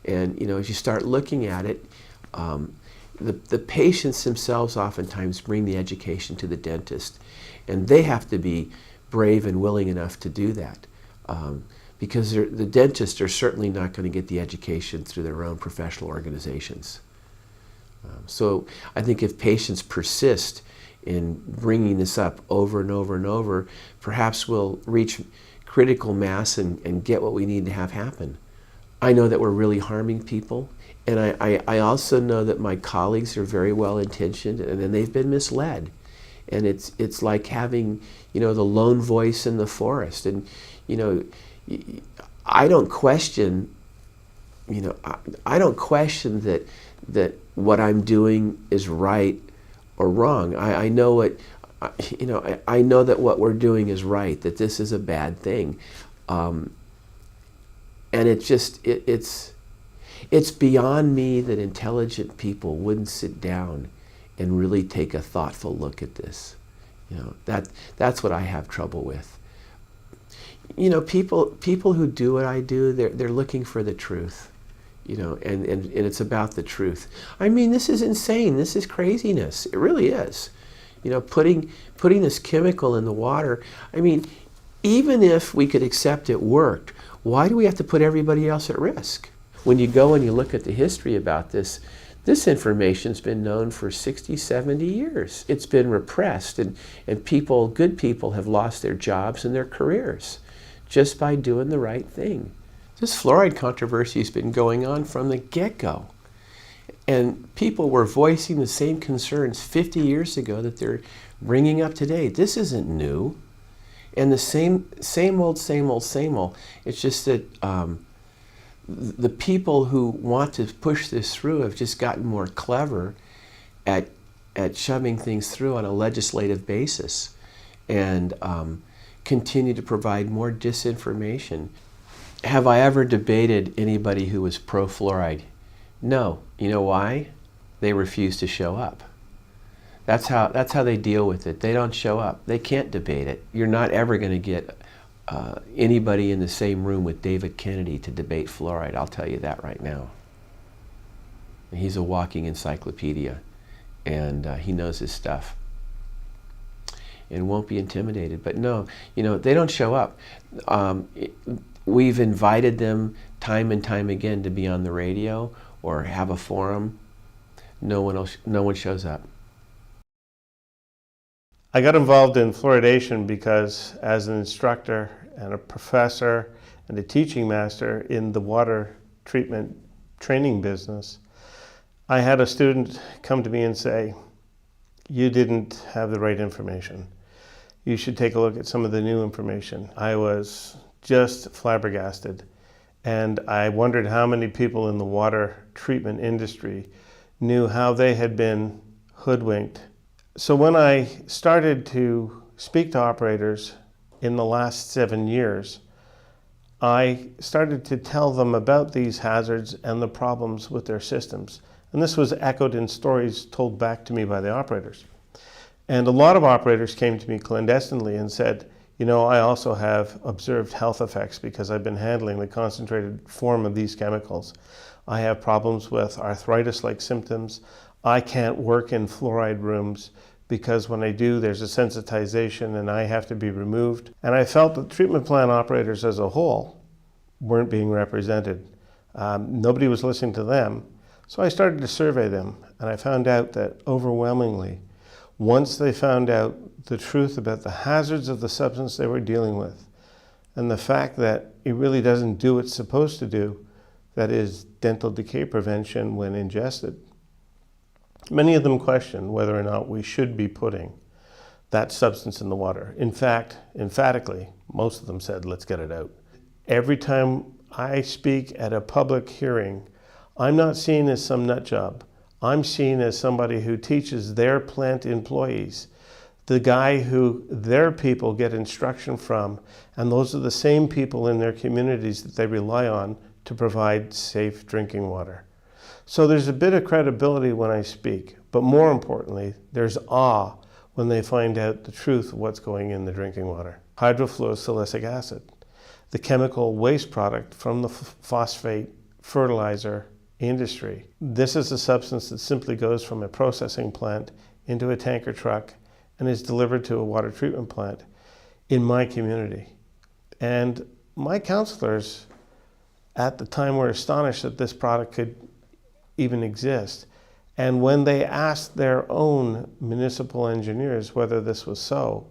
And you know, as you start looking at it, the patients themselves oftentimes bring the education to the dentist, and they have to be brave and willing enough to do that, because the dentists are certainly not going to get the education through their own professional organizations. So I think if patients persist in bringing this up over and over and over, perhaps we'll reach critical mass and get what we need to have happen. I know that we're really harming people, and I also know that my colleagues are very well intentioned, and then they've been misled. And it's like having, you know, the lone voice in the forest. And you know, I don't question, you know, I don't question that what I'm doing is right or wrong. I know what, you know, I know that what we're doing is right, that this is a bad thing. And it's just, it's beyond me that intelligent people wouldn't sit down and really take a thoughtful look at this That's what I have trouble with. People who do what I do, they're looking for the truth, and it's about the truth. I mean, this is insane. This is craziness. It really is. Putting this chemical in the water. I mean, even if we could accept it worked, why do we have to put everybody else at risk? When you go and you look at the history about this information's been known for 60, 70 years. It's been repressed, and good people have lost their jobs and their careers just by doing the right thing. This fluoride controversy has been going on from the get-go. And people were voicing the same concerns 50 years ago that they're bringing up today. This isn't new. And the same old. It's just that the people who want to push this through have just gotten more clever at shoving things through on a legislative basis, and continue to provide more disinformation. Have I ever debated anybody who was pro-fluoride? No. You know why? They refuse to show up. That's how they deal with it. They don't show up. They can't debate it. You're not ever going to get anybody in the same room with David Kennedy to debate fluoride. I'll tell you that right now. He's a walking encyclopedia, and he knows his stuff and won't be intimidated. But no, they don't show up. We've invited them time and time again to be on the radio or have a forum. No one shows up. I got involved in fluoridation because as an instructor and a professor and a teaching master in the water treatment training business, I had a student come to me and say, "You didn't have the right information. You should take a look at some of the new information." I was just flabbergasted, and I wondered how many people in the water treatment industry knew how they had been hoodwinked. So when I started to speak to operators in the last 7 years, I started to tell them about these hazards and the problems with their systems. And this was echoed in stories told back to me by the operators. And a lot of operators came to me clandestinely and said, I also have observed health effects because I've been handling the concentrated form of these chemicals. I have problems with arthritis-like symptoms. I can't work in fluoride rooms because when I do, there's a sensitization and I have to be removed. And I felt that treatment plant operators as a whole weren't being represented. Nobody was listening to them. So I started to survey them, and I found out that overwhelmingly, once they found out the truth about the hazards of the substance they were dealing with, and the fact that it really doesn't do what it's supposed to do, that is dental decay prevention when ingested, many of them questioned whether or not we should be putting that substance in the water. In fact, emphatically, most of them said, let's get it out. Every time I speak at a public hearing, I'm not seen as some nut job. I'm seen as somebody who teaches their plant employees, the guy who their people get instruction from, and those are the same people in their communities that they rely on to provide safe drinking water. So there's a bit of credibility when I speak, but more importantly, there's awe when they find out the truth of what's going in the drinking water. Hydrofluorosilicic acid, the chemical waste product from the phosphate fertilizer industry. This is a substance that simply goes from a processing plant into a tanker truck and is delivered to a water treatment plant in my community. And my counselors at the time were astonished that this product could even exist. And when they asked their own municipal engineers whether this was so,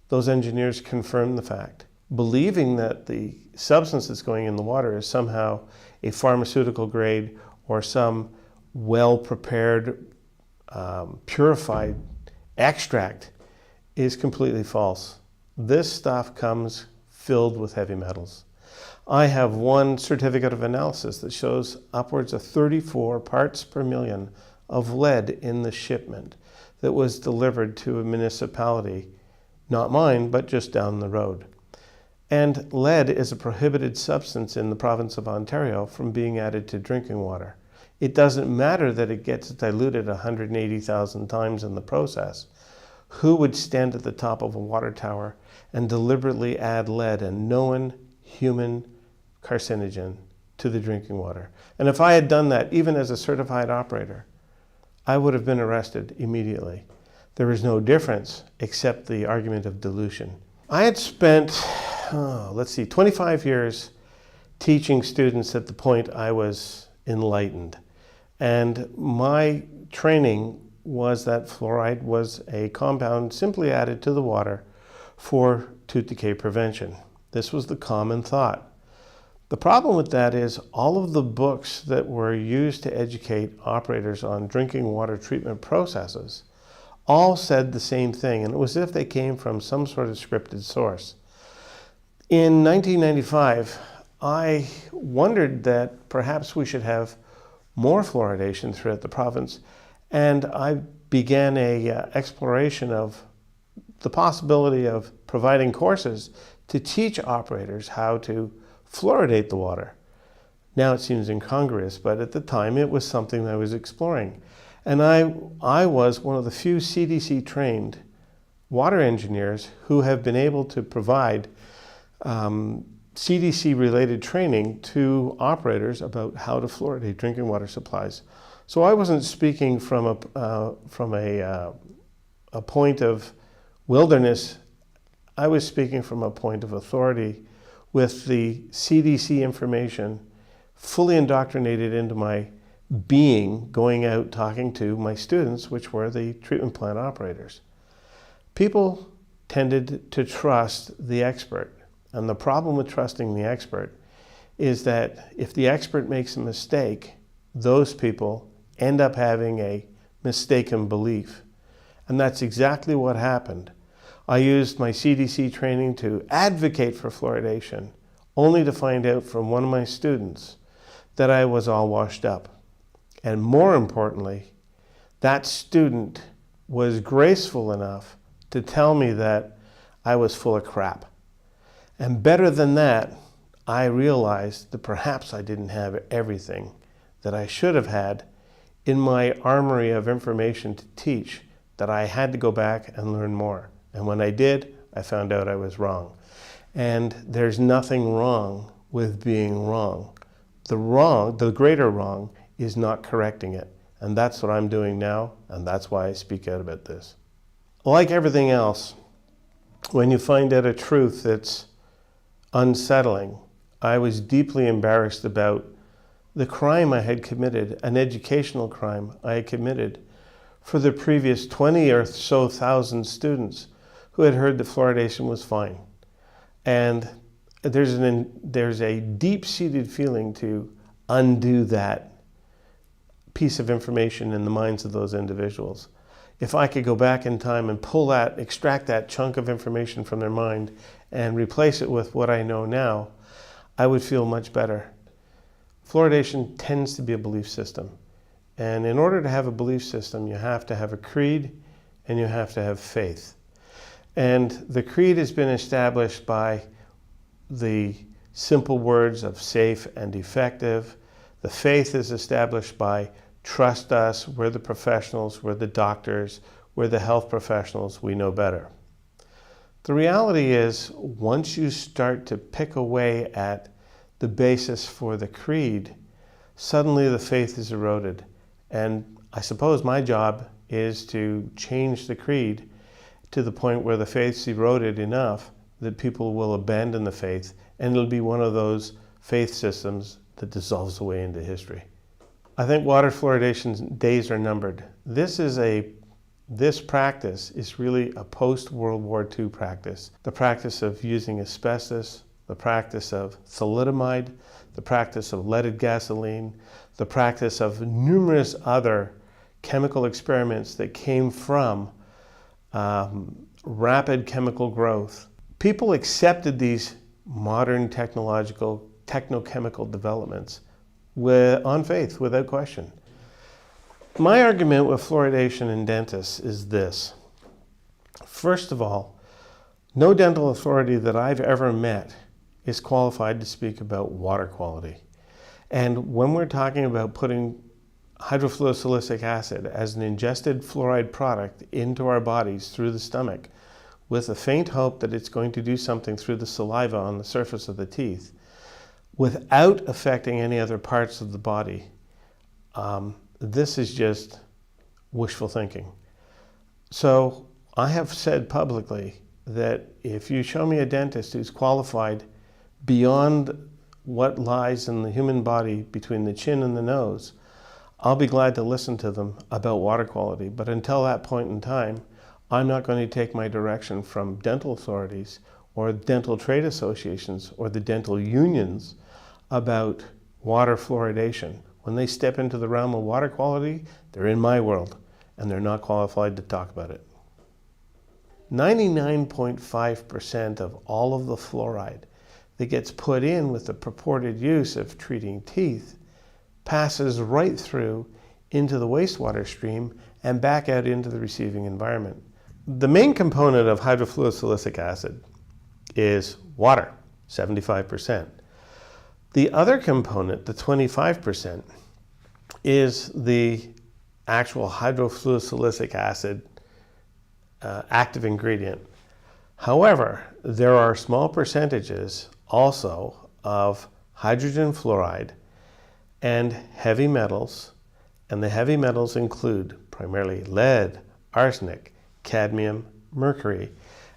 those engineers confirmed the fact, believing that the substance that's going in the water is somehow a pharmaceutical grade or some well-prepared, purified extract is completely false. This stuff comes filled with heavy metals. I have one certificate of analysis that shows upwards of 34 parts per million of lead in the shipment that was delivered to a municipality, not mine, but just down the road. And lead is a prohibited substance in the province of Ontario from being added to drinking water. It doesn't matter that it gets diluted 180,000 times in the process. Who would stand at the top of a water tower and deliberately add lead, a known human carcinogen, to the drinking water? And if I had done that, even as a certified operator, I would have been arrested immediately. There was no difference except the argument of dilution. I had spent, 25 years teaching students at the point I was enlightened. And my training was that fluoride was a compound simply added to the water for tooth decay prevention. This was the common thought. The problem with that is all of the books that were used to educate operators on drinking water treatment processes all said the same thing, and it was as if they came from some sort of scripted source. In 1995, I wondered that perhaps we should have more fluoridation throughout the province, and I began an exploration of the possibility of providing courses to teach operators how to fluoridate the water. Now it seems incongruous, but at the time it was something I was exploring. And I was one of the few CDC trained water engineers who have been able to provide CDC related training to operators about how to fluoridate drinking water supplies. So I wasn't speaking from a point of wilderness. I was speaking from a point of authority with the CDC information fully indoctrinated into my being, going out talking to my students, which were the treatment plant operators. People tended to trust the expert. And the problem with trusting the expert is that if the expert makes a mistake, those people end up having a mistaken belief. And that's exactly what happened. I used my CDC training to advocate for fluoridation, only to find out from one of my students that I was all washed up. And more importantly, that student was graceful enough to tell me that I was full of crap. And better than that, I realized that perhaps I didn't have everything that I should have had in my armory of information to teach, that I had to go back and learn more. And when I did, I found out I was wrong. And there's nothing wrong with being wrong. The greater wrong is not correcting it. And that's what I'm doing now, and that's why I speak out about this. Like everything else, when you find out a truth that's unsettling, I was deeply embarrassed about the crime I had committed, an educational crime I had committed for the previous 20 or so thousand students who had heard that fluoridation was fine. And there's a deep-seated feeling to undo that piece of information in the minds of those individuals. If I could go back in time and extract that chunk of information from their mind and replace it with what I know now, I would feel much better. Fluoridation tends to be a belief system. And in order to have a belief system, you have to have a creed and you have to have faith. And the creed has been established by the simple words of safe and effective. The faith is established by trust us, we're the professionals, we're the doctors, we're the health professionals, we know better. The reality is, once you start to pick away at the basis for the creed, suddenly the faith is eroded. And I suppose my job is to change the creed to the point where the faith's eroded enough that people will abandon the faith, and it'll be one of those faith systems that dissolves away into history. I think water fluoridation's days are numbered. This practice is really a post-World War II practice. The practice of using asbestos, the practice of thalidomide, the practice of leaded gasoline, the practice of numerous other chemical experiments that came from rapid chemical growth. People accepted these modern technochemical developments on faith, without question. My argument with fluoridation in dentists is this. First of all, no dental authority that I've ever met is qualified to speak about water quality. And when we're talking about putting hydrofluorosilicic acid as an ingested fluoride product into our bodies through the stomach with a faint hope that it's going to do something through the saliva on the surface of the teeth without affecting any other parts of the body, this is just wishful thinking. So I have said publicly that if you show me a dentist who's qualified beyond what lies in the human body between the chin and the nose, I'll be glad to listen to them about water quality. But until that point in time, I'm not going to take my direction from dental authorities or dental trade associations or the dental unions about water fluoridation. When they step into the realm of water quality, they're in my world and they're not qualified to talk about it. 99.5% of all of the fluoride that gets put in with the purported use of treating teeth passes right through into the wastewater stream and back out into the receiving environment. The main component of hydrofluorosilicic acid is water, 75%. The other component, the 25%, is the actual hydrofluorosilicic acid active ingredient. However, there are small percentages also of hydrogen fluoride and heavy metals, and the heavy metals include primarily lead, arsenic, cadmium, mercury,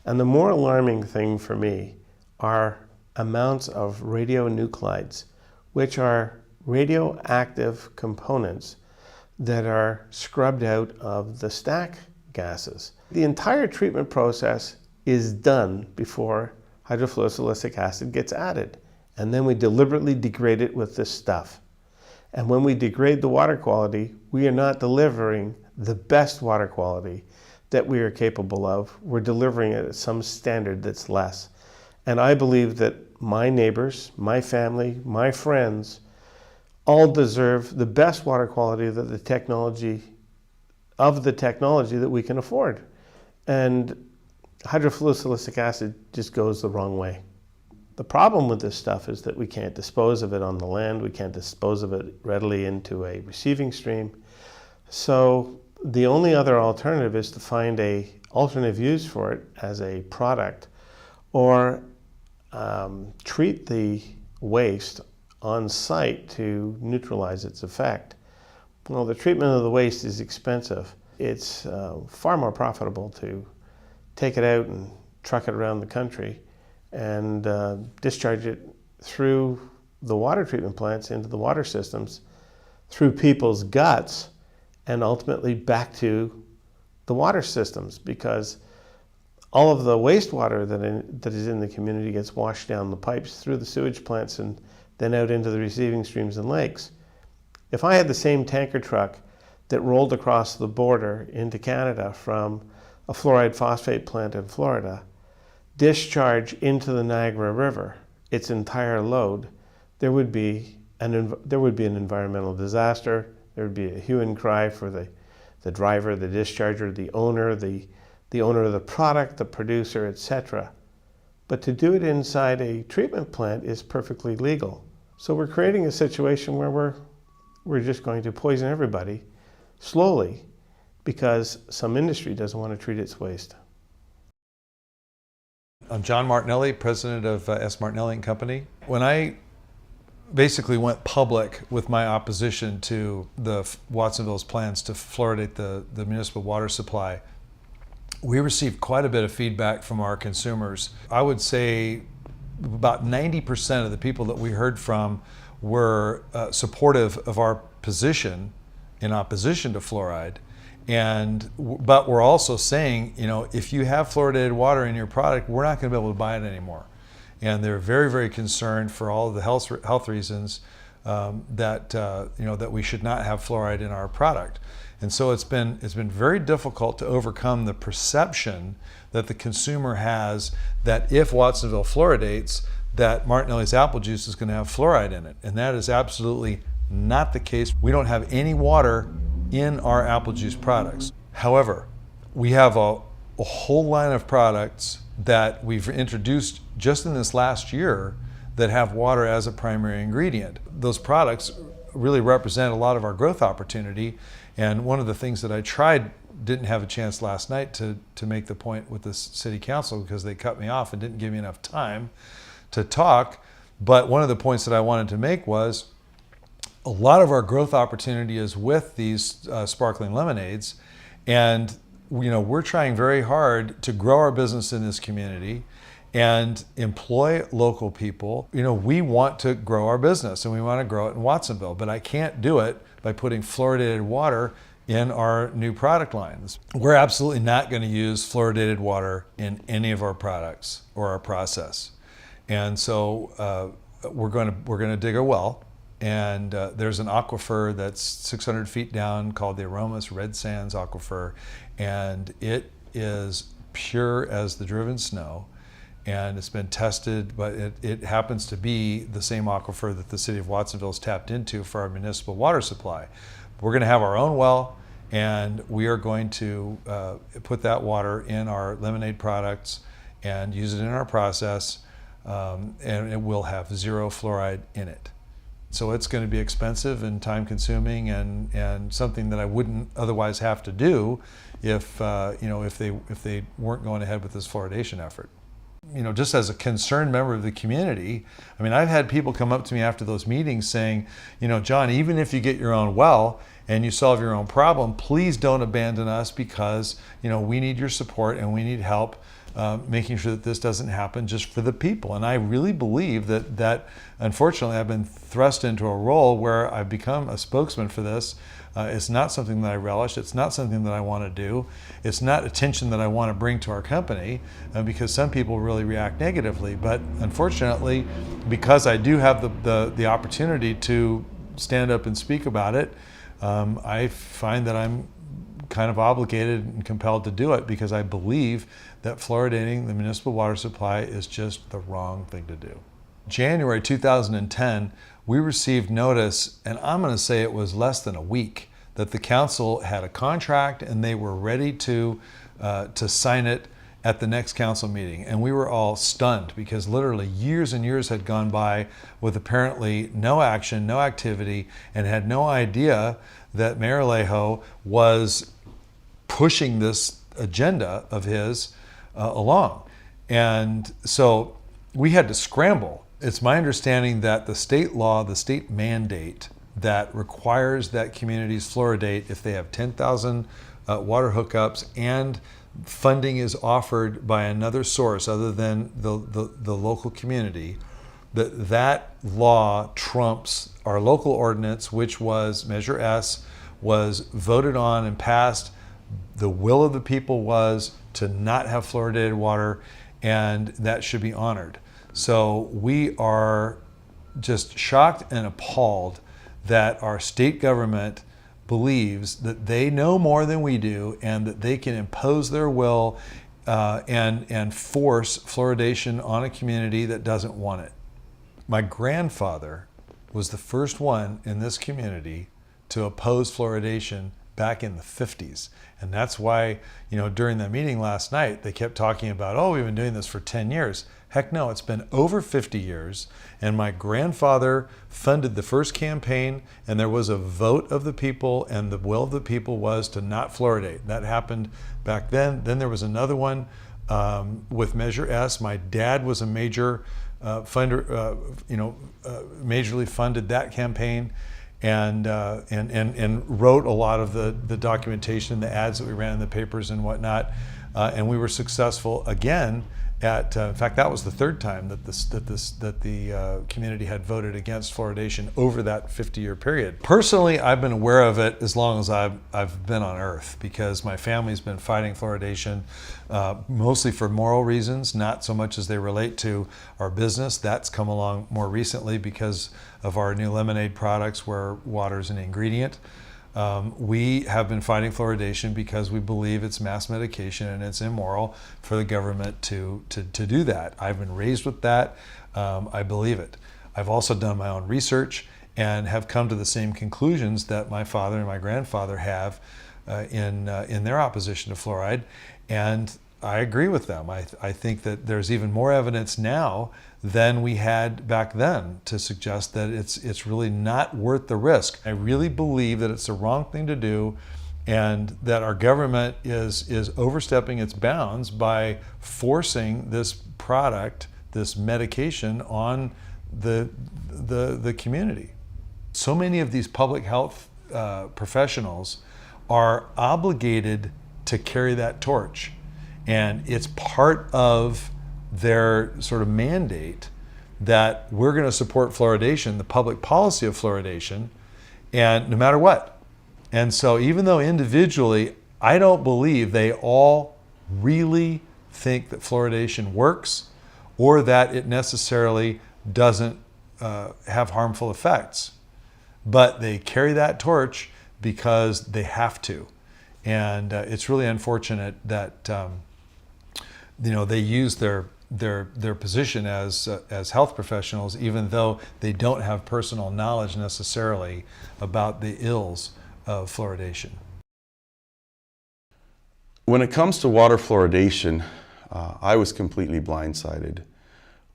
and the more alarming thing for me are amounts of radionuclides, which are radioactive components that are scrubbed out of the stack gases. The entire treatment process is done before hydrofluorosilicic acid gets added, and then we deliberately degrade it with this stuff. And when we degrade the water quality, we are not delivering the best water quality that we are capable of. We're delivering it at some standard that's less. And I believe that my neighbors, my family, my friends, all deserve the best water quality that the technology that we can afford. And hydrofluorosilicic acid just goes the wrong way. The problem with this stuff is that we can't dispose of it on the land. We can't dispose of it readily into a receiving stream. So the only other alternative is to find a alternative use for it as a product, or treat the waste on site to neutralize its effect. Well, the treatment of the waste is expensive. It's far more profitable to take it out and truck it around the country and discharge it through the water treatment plants into the water systems, through people's guts, and ultimately back to the water systems, because all of the wastewater that is in the community gets washed down the pipes through the sewage plants and then out into the receiving streams and lakes. If I had the same tanker truck that rolled across the border into Canada from a fluoride phosphate plant in Florida, discharge into the Niagara River its entire load, there would be an environmental disaster. There would be a hue and cry for the driver, the discharger, the owner of the product, the producer, etc. But to do it inside a treatment plant is perfectly legal. So we're creating a situation where we're just going to poison everybody slowly because some industry doesn't want to treat its waste. I'm John Martinelli, president of S. Martinelli & Company. When I basically went public with my opposition to the Watsonville's plans to fluoridate the municipal water supply, we received quite a bit of feedback from our consumers. I would say about 90% of the people that we heard from were supportive of our position in opposition to fluoride. But we're also saying, if you have fluoridated water in your product, we're not going to be able to buy it anymore. And they're very, very concerned for all of the health reasons that we should not have fluoride in our product. And so it's been very difficult to overcome the perception that the consumer has that if Watsonville fluoridates, that Martinelli's apple juice is going to have fluoride in it. And that is absolutely not the case. We don't have any water in our apple juice products. However, we have a whole line of products that we've introduced just in this last year that have water as a primary ingredient. Those products really represent a lot of our growth opportunity. And one of the things that I didn't have a chance last night to make the point with the city council because they cut me off and didn't give me enough time to talk. But one of the points that I wanted to make was a lot of our growth opportunity is with these sparkling lemonades. And we're trying very hard to grow our business in this community and employ local people. We want to grow our business and we want to grow it in Watsonville, but I can't do it by putting fluoridated water in our new product lines. We're absolutely not going to use fluoridated water in any of our products or our process. And so we're going to dig a well, and there's an aquifer that's 600 feet down called the Aromas Red Sands Aquifer, and it is pure as the driven snow. And it's been tested, but it happens to be the same aquifer that the city of Watsonville has tapped into for our municipal water supply. We're going to have our own well, and we are going to put that water in our lemonade products and use it in our process, and it will have 0 fluoride in it. So it's going to be expensive and time consuming and something that I wouldn't otherwise have to do if they weren't going ahead with this fluoridation effort. Just as a concerned member of the community, I've had people come up to me after those meetings saying, John, even if you get your own well and you solve your own problem, please don't abandon us because, we need your support and we need help making sure that this doesn't happen just for the people. And I really believe that unfortunately I've been thrust into a role where I've become a spokesman for this. It's not something that I relish. It's not something that I want to do. It's not attention that I want to bring to our company because some people really react negatively. But unfortunately, because I do have the opportunity to stand up and speak about it, I find that I'm kind of obligated and compelled to do it because I believe that fluoridating the municipal water supply is just the wrong thing to do. January 2010, we received notice, and I'm going to say it was less than a week, that the council had a contract and they were ready to sign it at the next council meeting. And we were all stunned because literally years and years had gone by with apparently no action, no activity, and had no idea that Mayor Alejo was pushing this agenda of his along. And so we had to scramble. It's my understanding that the state law, the state mandate that requires that communities fluoridate if they have 10,000 water hookups and funding is offered by another source other than the local community, that law trumps our local ordinance, which was Measure S, was voted on and passed. The will of the people was to not have fluoridated water, and that should be honored. So we are just shocked and appalled that our state government believes that they know more than we do and that they can impose their will and force fluoridation on a community that doesn't want it. My grandfather was the first one in this community to oppose fluoridation back in the 50s. And that's why, during that meeting last night, they kept talking about, oh, we've been doing this for 10 years. Heck no, it's been over 50 years. And my grandfather funded the first campaign, and there was a vote of the people, and the will of the people was to not fluoridate. That happened back then. Then there was another one with Measure S. My dad was a major funder, majorly funded that campaign. And wrote a lot of the documentation, the ads that we ran in the papers and whatnot, and we were successful again at. In fact, that was the third time that the community had voted against fluoridation over that 50-year period. Personally, I've been aware of it as long as I've been on Earth because my family's been fighting fluoridation mostly for moral reasons, not so much as they relate to our business. That's come along more recently because of our new lemonade products where water is an ingredient. We have been fighting fluoridation because we believe it's mass medication and it's immoral for the government to do that. I've been raised with that. I believe it. I've also done my own research and have come to the same conclusions that my father and my grandfather have in their opposition to fluoride. And I agree with them. I think that there's even more evidence now than we had back then to suggest that it's really not worth the risk. I really believe that it's the wrong thing to do, and that our government is overstepping its bounds by forcing this product, this medication, on the community. So many of these public health professionals are obligated to carry that torch, and it's part of their sort of mandate that we're going to support fluoridation, the public policy of fluoridation, and no matter what. And so even though individually, I don't believe they all really think that fluoridation works or that it necessarily doesn't have harmful effects, but they carry that torch because they have to. And it's really unfortunate that they use their position as health professionals, even though they don't have personal knowledge necessarily about the ills of fluoridation. When it comes to water fluoridation, I was completely blindsided.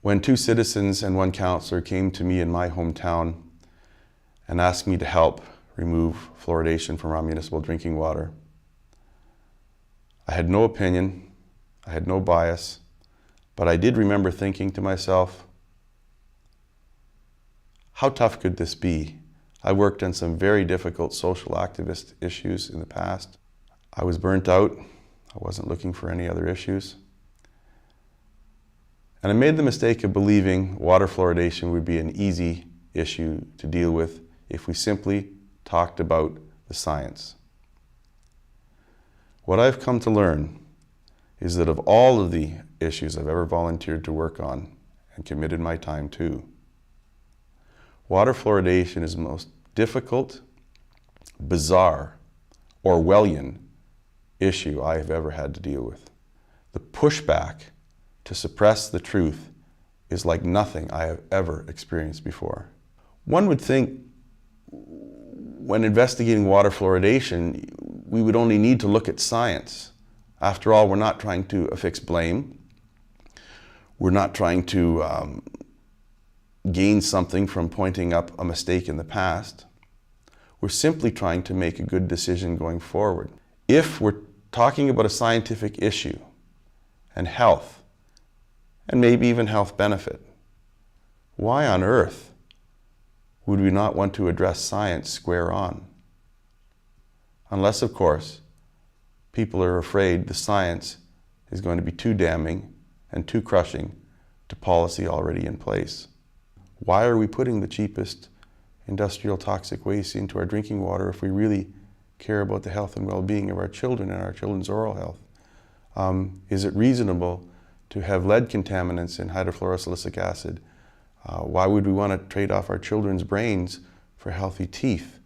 When 2 citizens and 1 counselor came to me in my hometown and asked me to help remove fluoridation from our municipal drinking water, I had no opinion, I had no bias, but I did remember thinking to myself, how tough could this be? I worked on some very difficult social activist issues in the past. I was burnt out. I wasn't looking for any other issues. And I made the mistake of believing water fluoridation would be an easy issue to deal with if we simply talked about the science. What I've come to learn is that of all of the issues I've ever volunteered to work on and committed my time to, water fluoridation is the most difficult, bizarre, Orwellian issue I have ever had to deal with. The pushback to suppress the truth is like nothing I have ever experienced before. One would think when investigating water fluoridation, we would only need to look at science. After all, we're not trying to affix blame. We're not trying to gain something from pointing up a mistake in the past. We're simply trying to make a good decision going forward. If we're talking about a scientific issue and health, and maybe even health benefit, why on earth would we not want to address science square on? Unless, of course, people are afraid the science is going to be too damning and too crushing to policy already in place. Why are we putting the cheapest industrial toxic waste into our drinking water if we really care about the health and well-being of our children and our children's oral health? Is it reasonable to have lead contaminants in hydrofluorosilicic acid? Why would we want to trade off our children's brains for healthy teeth?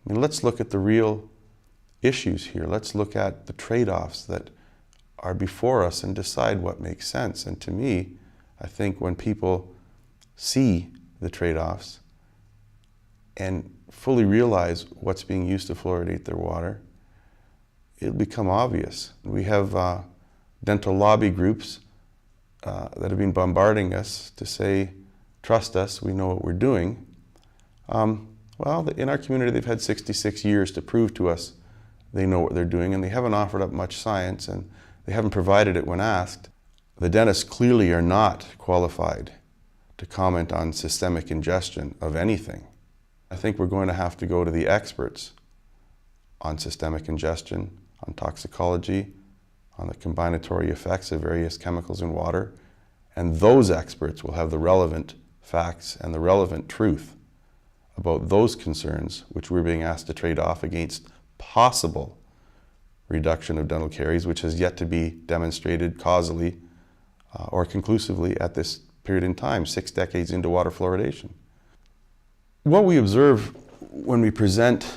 I mean, let's look at the real issues here. Let's look at the trade-offs that are before us and decide what makes sense. And to me, I think when people see the trade-offs and fully realize what's being used to fluoridate their water, it'll become obvious. We have dental lobby groups that have been bombarding us to say, trust us, we know what we're doing. Well, in our community, they've had 66 years to prove to us they know what they're doing, and they haven't offered up much science, and they haven't provided it when asked. The dentists clearly are not qualified to comment on systemic ingestion of anything. I think we're going to have to go to the experts on systemic ingestion, on toxicology, on the combinatory effects of various chemicals in water, and those experts will have the relevant facts and the relevant truth about those concerns which we're being asked to trade off against possible reduction of dental caries, which has yet to be demonstrated causally or conclusively at this period in time, 6 decades into water fluoridation. What we observe when we present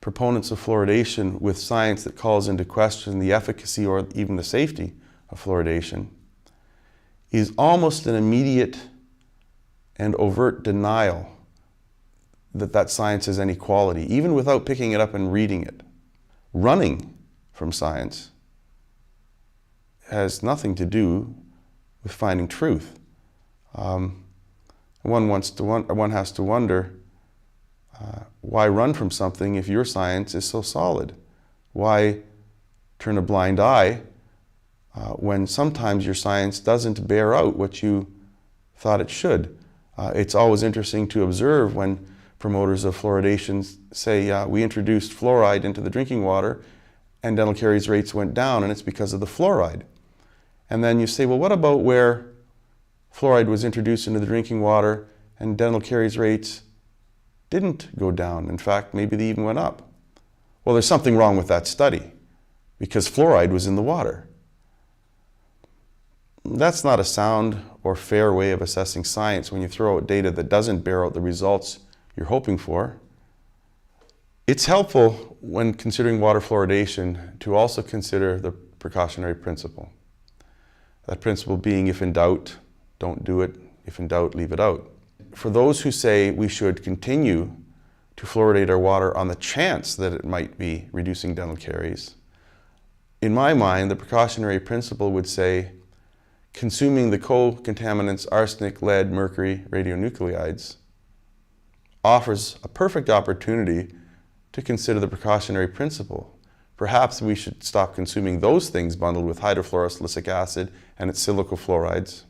proponents of fluoridation with science that calls into question the efficacy or even the safety of fluoridation is almost an immediate and overt denial that that science has any quality, even without picking it up and reading it. Running from science has nothing to do with finding truth. One has to wonder, why run from something if your science is so solid? Why turn a blind eye when sometimes your science doesn't bear out what you thought it should? It's always interesting to observe when promoters of fluoridation say, we introduced fluoride into the drinking water and dental caries rates went down, and it's because of the fluoride. And then you say, well, what about where fluoride was introduced into the drinking water and dental caries rates didn't go down? In fact, maybe they even went up. Well, there's something wrong with that study because fluoride was in the water. That's not a sound or fair way of assessing science when you throw out data that doesn't bear out the results you're hoping for. It's helpful when considering water fluoridation to also consider the precautionary principle. That principle being, if in doubt, don't do it. If in doubt, leave it out. For those who say we should continue to fluoridate our water on the chance that it might be reducing dental caries, in my mind, the precautionary principle would say consuming the co-contaminants arsenic, lead, mercury, radionuclides offers a perfect opportunity to consider the precautionary principle. Perhaps we should stop consuming those things bundled with hydrofluorosilicic acid and its silicofluorides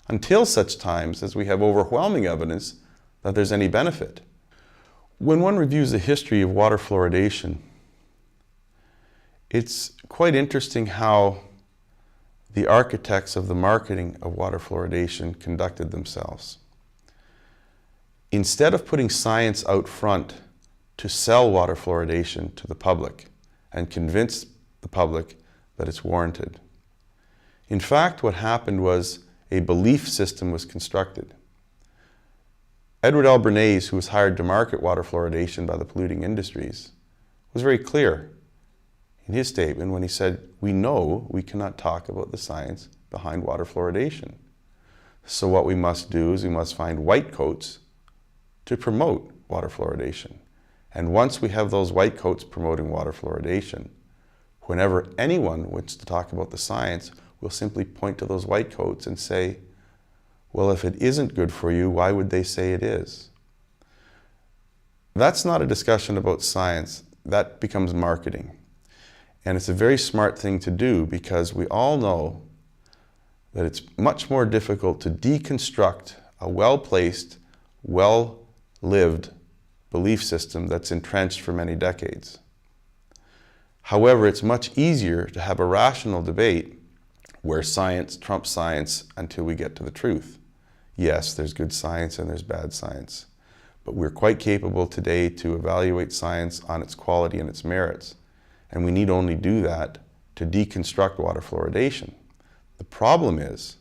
until such times as we have overwhelming evidence that there's any benefit. When one reviews the history of water fluoridation, it's quite interesting how the architects of the marketing of water fluoridation conducted themselves. Instead of putting science out front to sell water fluoridation to the public and convince the public that it's warranted, in fact, what happened was a belief system was constructed. Edward L. Bernays, who was hired to market water fluoridation by the polluting industries, was very clear in his statement when he said, we know we cannot talk about the science behind water fluoridation. So what we must do is we must find white coats to promote water fluoridation. And once we have those white coats promoting water fluoridation, whenever anyone wants to talk about the science, we'll simply point to those white coats and say, well, if it isn't good for you, why would they say it is? That's not a discussion about science. That becomes marketing. And it's a very smart thing to do because we all know that it's much more difficult to deconstruct a well-placed, well-lived belief system that's entrenched for many decades. However, it's much easier to have a rational debate where science trumps science until we get to the truth. Yes, there's good science and there's bad science, but we're quite capable today to evaluate science on its quality and its merits, and we need only do that to deconstruct water fluoridation. The problem is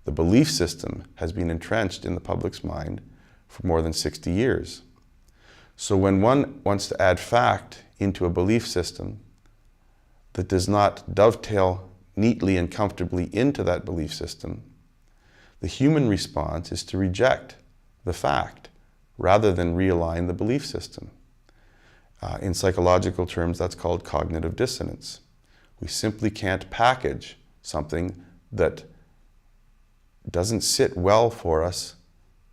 the belief system has been entrenched in the public's mind for more than 60 years. So when one wants to add fact into a belief system that does not dovetail neatly and comfortably into that belief system, the human response is to reject the fact rather than realign the belief system. In psychological terms, that's called cognitive dissonance. We simply can't package something that doesn't sit well for us,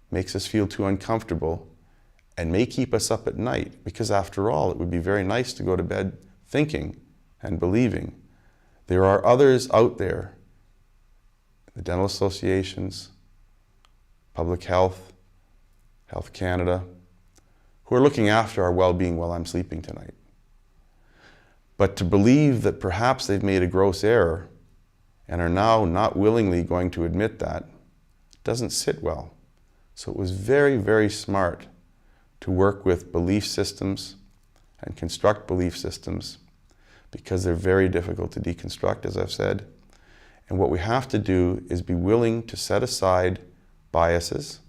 makes us feel too uncomfortable, and may keep us up at night, because after all, it would be very nice to go to bed thinking and believing. There are others out there, the dental associations, public health, Health Canada, who are looking after our well-being while I'm sleeping tonight. But to believe that perhaps they've made a gross error and are now not willingly going to admit that doesn't sit well. So it was very, very smart to work with belief systems and construct belief systems because they're very difficult to deconstruct, as I've said. And what we have to do is be willing to set aside biases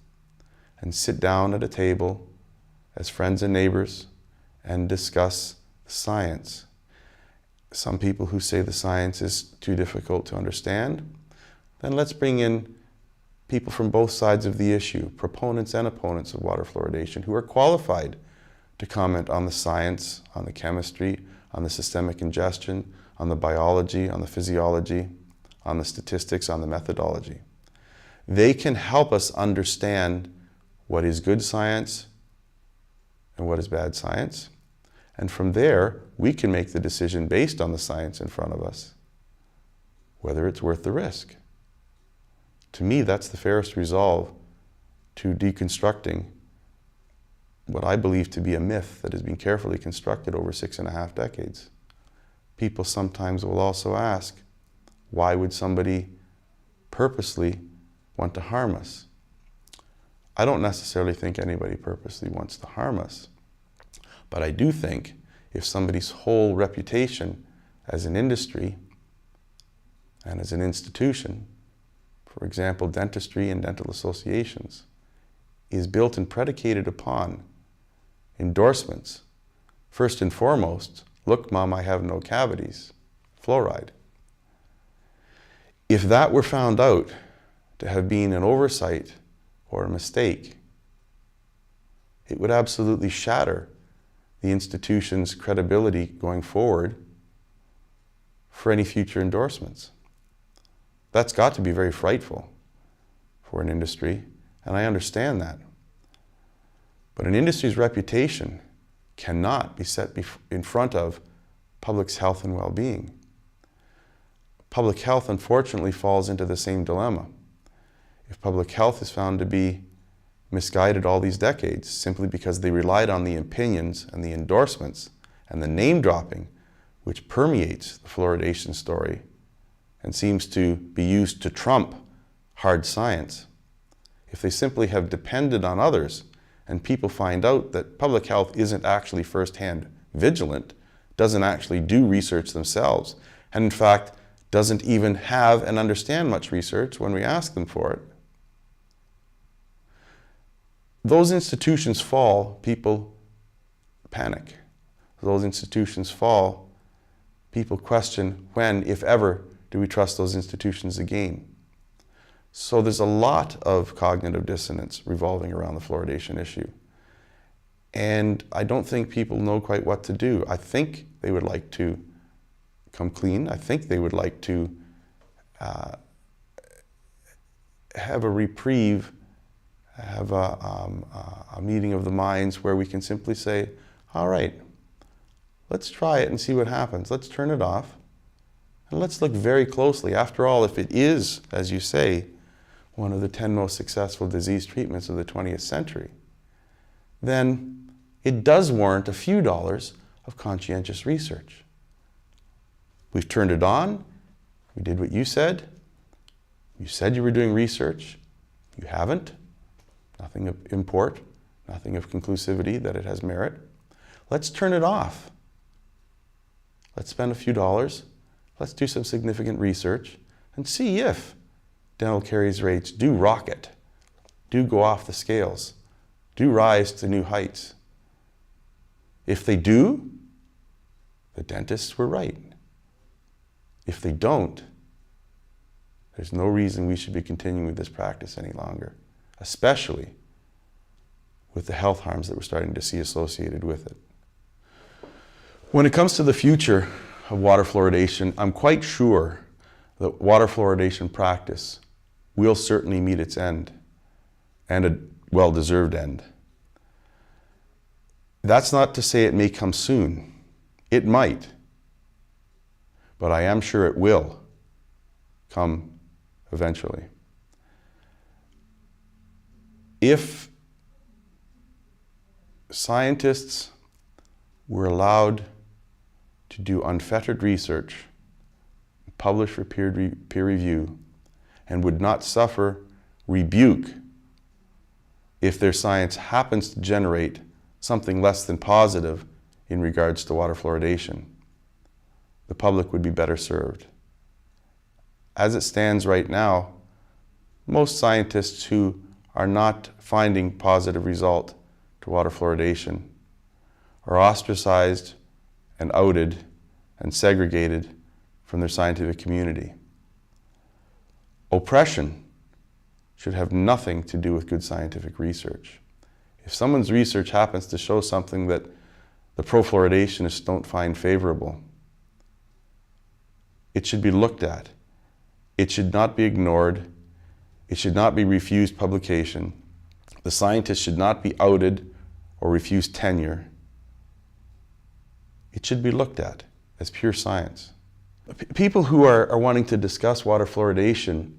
and sit down at a table as friends and neighbors and discuss science. Some people who say the science is too difficult to understand, then let's bring in people from both sides of the issue, proponents and opponents of water fluoridation, who are qualified to comment on the science, on the chemistry, on the systemic ingestion, on the biology, on the physiology. on the statistics, on the methodology. They can help us understand what is good science and what is bad science. And from there, we can make the decision based on the science in front of us, whether it's worth the risk. To me, that's the fairest resolve to deconstructing what I believe to be a myth that has been carefully constructed over 6.5 decades. People sometimes will also ask, why would somebody purposely want to harm us? I don't necessarily think anybody purposely wants to harm us, but I do think if somebody's whole reputation as an industry and as an institution, for example, dentistry and dental associations, is built and predicated upon endorsements. First and foremost, look, Mom, I have no cavities, fluoride. If that were found out to have been an oversight or a mistake, it would absolutely shatter the institution's credibility going forward for any future endorsements. That's got to be very frightful for an industry, and I understand that. But an industry's reputation cannot be set in front of public's health and well-being. Public health, unfortunately, falls into the same dilemma. If public health is found to be misguided all these decades simply because they relied on the opinions and the endorsements and the name dropping which permeates the fluoridation story and seems to be used to trump hard science, if they simply have depended on others and people find out that public health isn't actually firsthand vigilant, doesn't actually do research themselves, and in fact doesn't even have and understand much research when we ask them for it, those institutions fall, people panic. Those institutions fall, people question when, if ever, do we trust those institutions again. So there's a lot of cognitive dissonance revolving around the fluoridation issue. And I don't think people know quite what to do. I think they would like to come clean. I think they would like to have a reprieve, have a meeting of the minds where we can simply say, all right, let's try it and see what happens. Let's turn it off and let's look very closely. After all, if it is, as you say, one of the 10 most successful disease treatments of the 20th century, then it does warrant a few dollars of conscientious research. We've turned it on. We did what you said. You said you were doing research. You haven't. Nothing of import, nothing of conclusivity that it has merit. Let's turn it off. Let's spend a few dollars. Let's do some significant research and see if dental caries rates do rocket, do go off the scales, do rise to new heights. If they do, the dentists were right. If they don't, there's no reason we should be continuing with this practice any longer, especially with the health harms that we're starting to see associated with it. When it comes to the future of water fluoridation, I'm quite sure that water fluoridation practice will certainly meet its end, and a well-deserved end. That's not to say it may come soon. It might. But I am sure it will come eventually. If scientists were allowed to do unfettered research, publish for peer review, and would not suffer rebuke if their science happens to generate something less than positive in regards to water fluoridation, the public would be better served. As it stands right now, most scientists who are not finding positive result to water fluoridation are ostracized and outed and segregated from their scientific community. Oppression should have nothing to do with good scientific research. If someone's research happens to show something that the pro-fluoridationists don't find favorable, it should be looked at. It should not be ignored. It should not be refused publication. The scientists should not be outed or refused tenure. It should be looked at as pure science. People who are wanting to discuss water fluoridation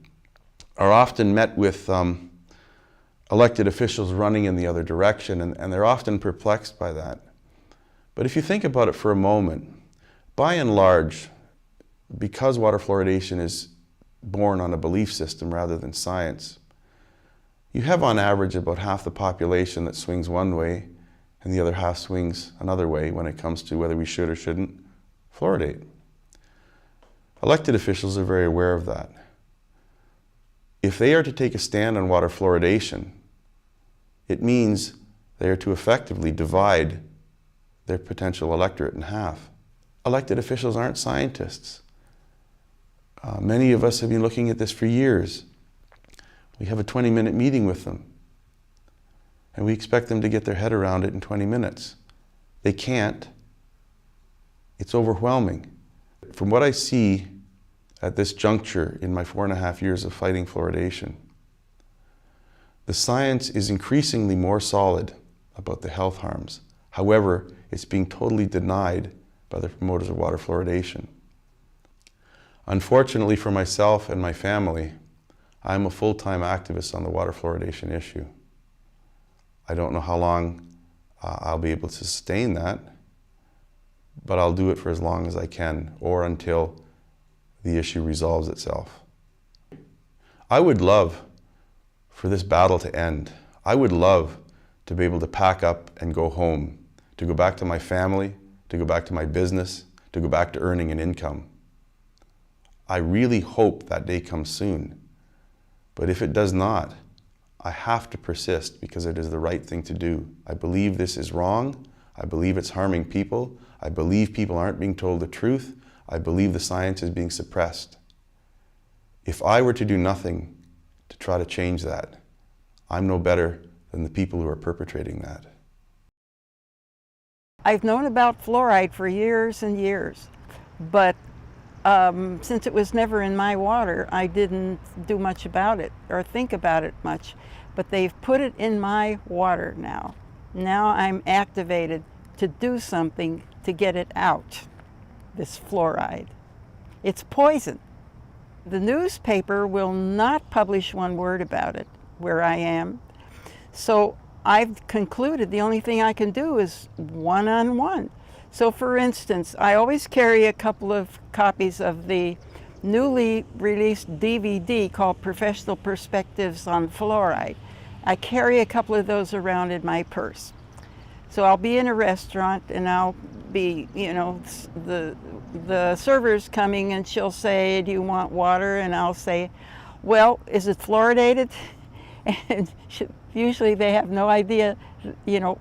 are often met with elected officials running in the other direction, and they're often perplexed by that. But if you think about it for a moment, by and large, because water fluoridation is born on a belief system rather than science, you have on average about half the population that swings one way and the other half swings another way when it comes to whether we should or shouldn't fluoridate. Elected officials are very aware of that. If they are to take a stand on water fluoridation, it means they are to effectively divide their potential electorate in half. Elected officials aren't scientists. Many of us have been looking at this for years. We have a 20-minute meeting with them, and we expect them to get their head around it in 20 minutes. They can't. It's overwhelming. From what I see at this juncture in my 4.5 years of fighting fluoridation, the science is increasingly more solid about the health harms. However, it's being totally denied by the promoters of water fluoridation. Unfortunately for myself and my family, I'm a full-time activist on the water fluoridation issue. I don't know how long I'll be able to sustain that, but I'll do it for as long as I can, or until the issue resolves itself. I would love for this battle to end. I would love to be able to pack up and go home, to go back to my family, to go back to my business, to go back to earning an income. I really hope that day comes soon. But if it does not, I have to persist because it is the right thing to do. I believe this is wrong. I believe it's harming people. I believe people aren't being told the truth. I believe the science is being suppressed. If I were to do nothing to try to change that, I'm no better than the people who are perpetrating that. I've known about fluoride for years and years, but since it was never in my water, I didn't do much about it or think about it much. But they've put it in my water now. Now I'm activated to do something to get it out, this fluoride. It's poison. The newspaper will not publish one word about it where I am. So I've concluded the only thing I can do is one-on-one. So for instance, I always carry a couple of copies of the newly released DVD called Professional Perspectives on Fluoride. I carry a couple of those around in my purse. So I'll be in a restaurant and I'll be, the server's coming and she'll say, "Do you want water?" And I'll say, "Well, is it fluoridated?" And usually they have no idea,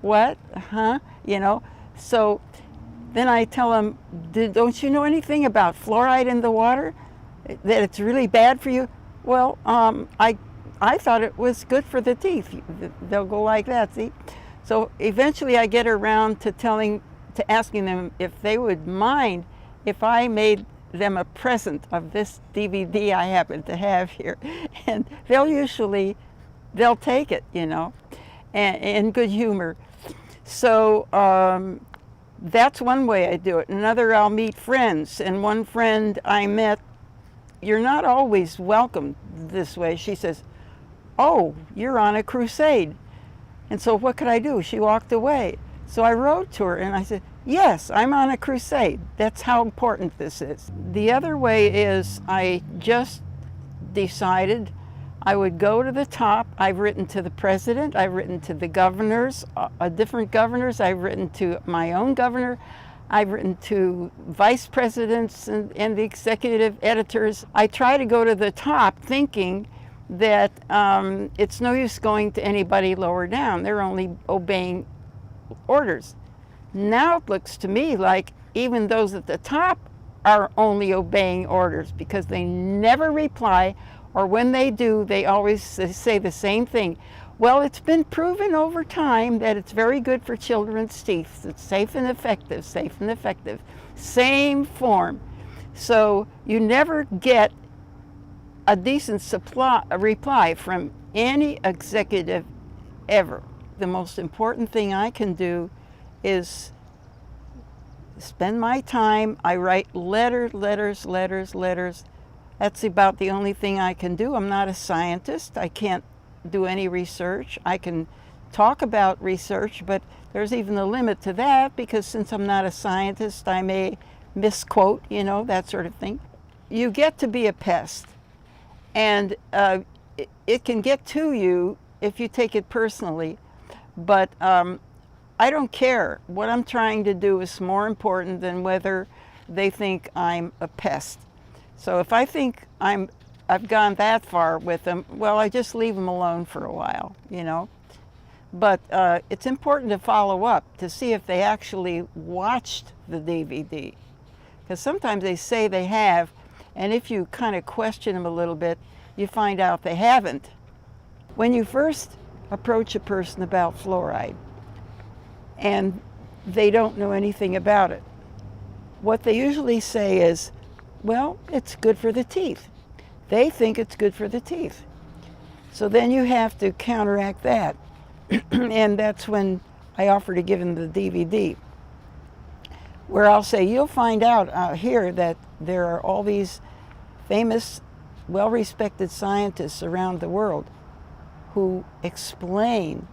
what, huh? So then I tell them, "Don't you know anything about fluoride in the water? That it's really bad for you?" "Well, I thought it was good for the teeth." They'll go like that, see? So eventually I get around to asking them if they would mind if I made them a present of this DVD I happen to have here. And they'll take it, and in good humor. So that's one way I do it. Another, I'll meet friends. And one friend I met, "You're not always welcome this way." She says, "Oh, you're on a crusade." And so what could I do? She walked away. So I wrote to her and I said, "Yes, I'm on a crusade. That's how important this is." The other way is I just decided I would go to the top. I've written to the president, I've written to the governors, different governors, I've written to my own governor, I've written to vice presidents and the executive editors. I try to go to the top thinking that it's no use going to anybody lower down. They're only obeying orders. Now it looks to me like even those at the top are only obeying orders because they never reply, or when they do, they always say the same thing. "Well, it's been proven over time that it's very good for children's teeth. It's safe and effective, safe and effective." Same form. So you never get a decent a reply from any executive ever. The most important thing I can do is spend my time. I write letters. That's about the only thing I can do. I'm not a scientist. I can't do any research. I can talk about research, but there's even a limit to that, because since I'm not a scientist, I may misquote, you know, that sort of thing. You get to be a pest, and it can get to you if you take it personally, but I don't care. What I'm trying to do is more important than whether they think I'm a pest. So if I think I've gone that far with them, well, I just leave them alone for a while, you know. But it's important to follow up to see if they actually watched the DVD. Because sometimes they say they have, and if you kind of question them a little bit, you find out they haven't. When you first approach a person about fluoride and they don't know anything about it, what they usually say is, well, it's good for the teeth. They think it's good for the teeth. So then you have to counteract that. And that's when I offer to give them the DVD, where I'll say, you'll find out here that there are all these famous, well-respected scientists around the world who explain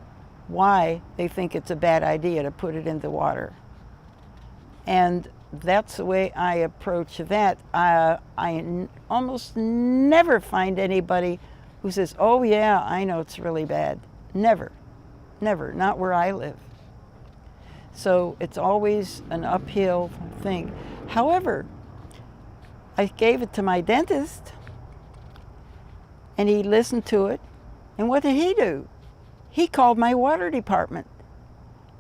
why they think it's a bad idea to put it in the water. And that's the way I approach that. I almost never find anybody who says, oh yeah, I know it's really bad. Never, not where I live. So it's always an uphill thing. However, I gave it to my dentist and he listened to it. And what did he do? He called my water department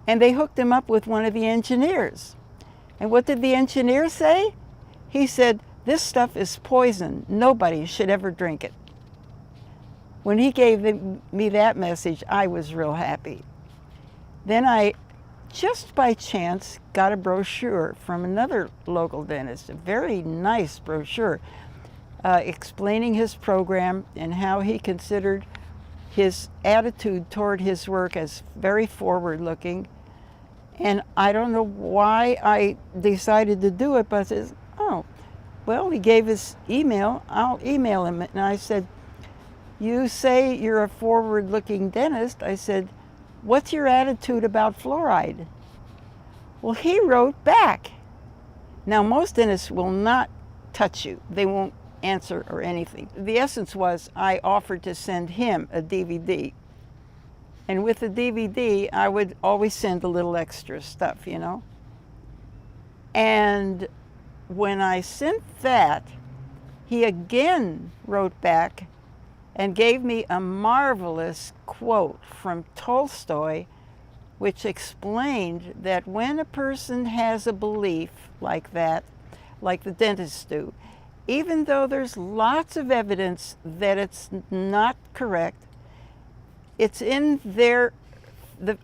and they hooked him up with one of the engineers. And what did the engineer say? He said, this stuff is poison. Nobody should ever drink it. When he gave me that message, I was real happy. Then I, just by chance, got a brochure from another local dentist, a very nice brochure, explaining his program and how he considered his attitude toward his work as very forward-looking. And I don't know why I decided to do it, but I said, oh, well, he gave his email. I'll email him. And I said, you say you're a forward-looking dentist. I said, what's your attitude about fluoride? Well, he wrote back. Now, most dentists will not touch you. They won't answer or anything. The essence was I offered to send him a DVD. And with the DVD, I would always send a little extra stuff, you know. And when I sent that, he again wrote back and gave me a marvelous quote from Tolstoy, which explained that when a person has a belief like that, like the dentists do, even though there's lots of evidence that it's not correct, it's in their,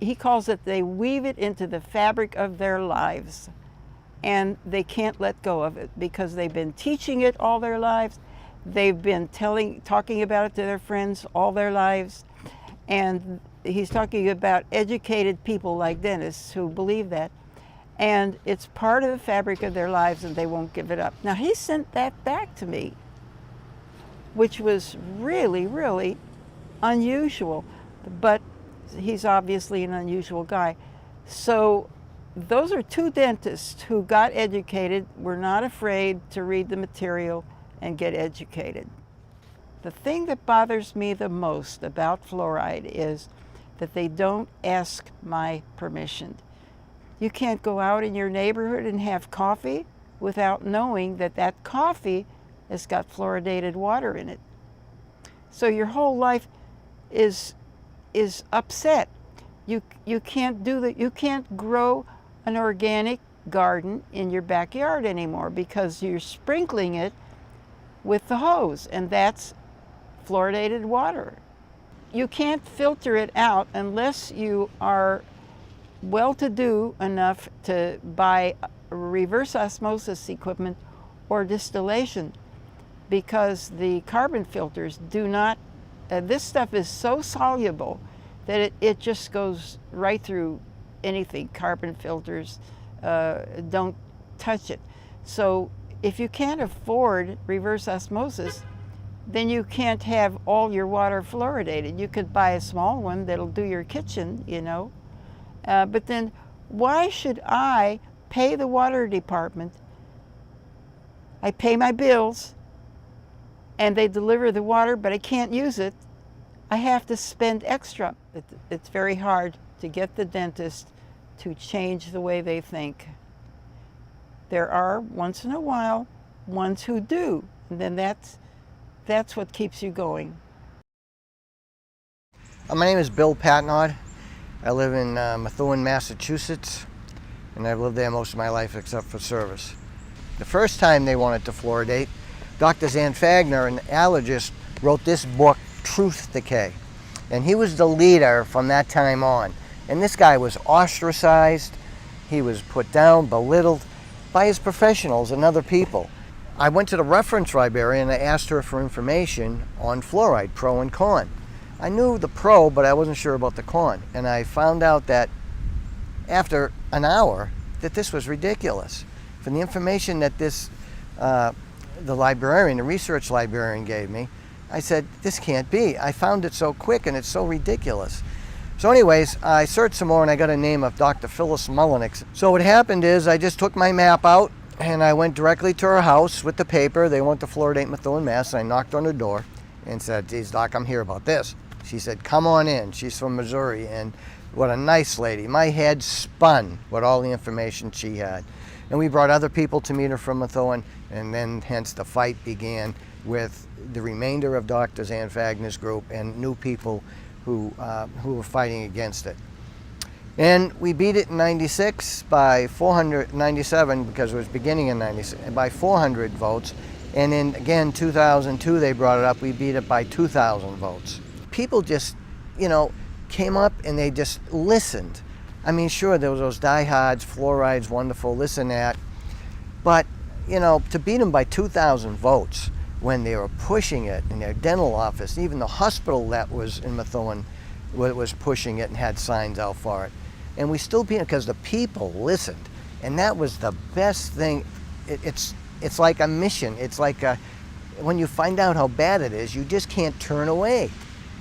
he calls it, they weave it into the fabric of their lives. And they can't let go of it because they've been teaching it all their lives. They've been talking about it to their friends all their lives. And he's talking about educated people like dentists who believe that. And it's part of the fabric of their lives and they won't give it up. Now, he sent that back to me, which was really, really unusual. But he's obviously an unusual guy. So those are two dentists who got educated, were not afraid to read the material and get educated. The thing that bothers me the most about fluoride is that they don't ask my permission. You can't go out in your neighborhood and have coffee without knowing that that coffee has got fluoridated water in it. So your whole life is upset. You can't do that. You can't grow an organic garden in your backyard anymore because you're sprinkling it with the hose, and that's fluoridated water. You can't filter it out unless you are well-to-do enough to buy reverse osmosis equipment or distillation. because the carbon filters do not, this stuff is so soluble that it just goes right through anything. Carbon filters don't touch it. So if you can't afford reverse osmosis, then you can't have all your water fluoridated. You could buy a small one that'll do your kitchen, you know. But then why should I pay the water department? I pay my bills and they deliver the water, but I can't use it. I have to spend extra. It's very hard to get the dentist to change the way they think. There are, once in a while, ones who do, and then that's what keeps you going. My name is Bill Patnod. I live in Methuen, Massachusetts, and I've lived there most of my life except for service. The first time they wanted to fluoridate, Dr. Zan Fagner, an allergist, wrote this book, Truth Decay, and he was the leader from that time on. And this guy was ostracized, he was put down, belittled by his professionals and other people. I went to the reference library and I asked her for information on fluoride, pro and con. I knew the pro, but I wasn't sure about the con. And I found out that after an hour that this was ridiculous. From the information that the librarian, the research librarian gave me, I said, this can't be. I found it so quick and it's so ridiculous. So anyways, I searched some more and I got a name of Dr. Phyllis Mullenix. So what happened is I just took my map out and I went directly to her house with the paper. They want to fluoridate Methuen, Mass. And I knocked on her door and said, geez, Doc, I'm here about this. She said, come on in. She's from Missouri, and what a nice lady. My head spun with all the information she had. And we brought other people to meet her from Methuen, and then hence the fight began with the remainder of Dr. Zan Fagner's group and new people who were fighting against it. And we beat it in 96 by 497, because it was beginning in 96, by 400 votes. And in, again, 2002, they brought it up, we beat it by 2,000 votes. People just, you know, came up and they just listened. I mean, sure, there was those diehards, fluoride's wonderful, this and that. But, you know, to beat them by 2,000 votes when they were pushing it in their dental office, even the hospital that was in Methuen was pushing it and had signs out for it. And we still beat it because the people listened. And that was the best thing. It's like a mission. It's like when you find out how bad it is, you just can't turn away.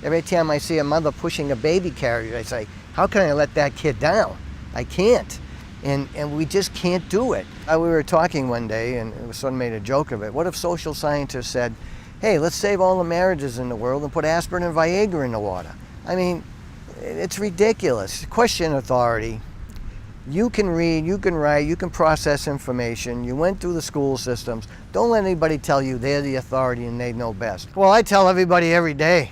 Every time I see a mother pushing a baby carriage, I say, how can I let that kid down? I can't. And we just can't do it. We were talking one day, and someone made a joke of it. What if social scientists said, hey, let's save all the marriages in the world and put aspirin and Viagra in the water? I mean, it's ridiculous. Question authority. You can read, you can write, you can process information. You went through the school systems. Don't let anybody tell you they're the authority and they know best. Well, I tell everybody every day.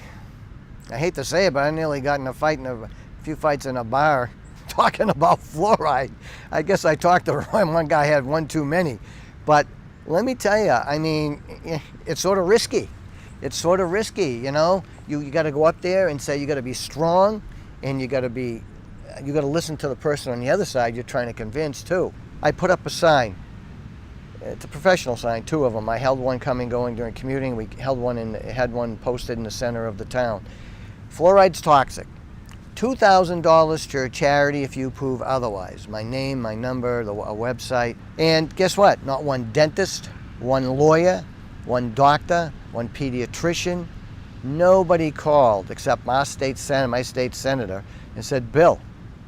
I hate to say it, but I nearly got in a few fights in a bar talking about fluoride. I guess I talked to one guy had one too many. But let me tell you, I mean, it's sort of risky. It's sort of risky, you know. You got to go up there and say you got to be strong, and you got to listen to the person on the other side you're trying to convince too. I put up a sign. It's a professional sign, 2 of them. I held one coming, going during commuting. We held one had one posted in the center of the town. Fluoride's toxic. $2,000 to your charity if you prove otherwise. My name, my number, a website. And guess what? Not one dentist, one lawyer, one doctor, one pediatrician. Nobody called except my state senator, and said, Bill,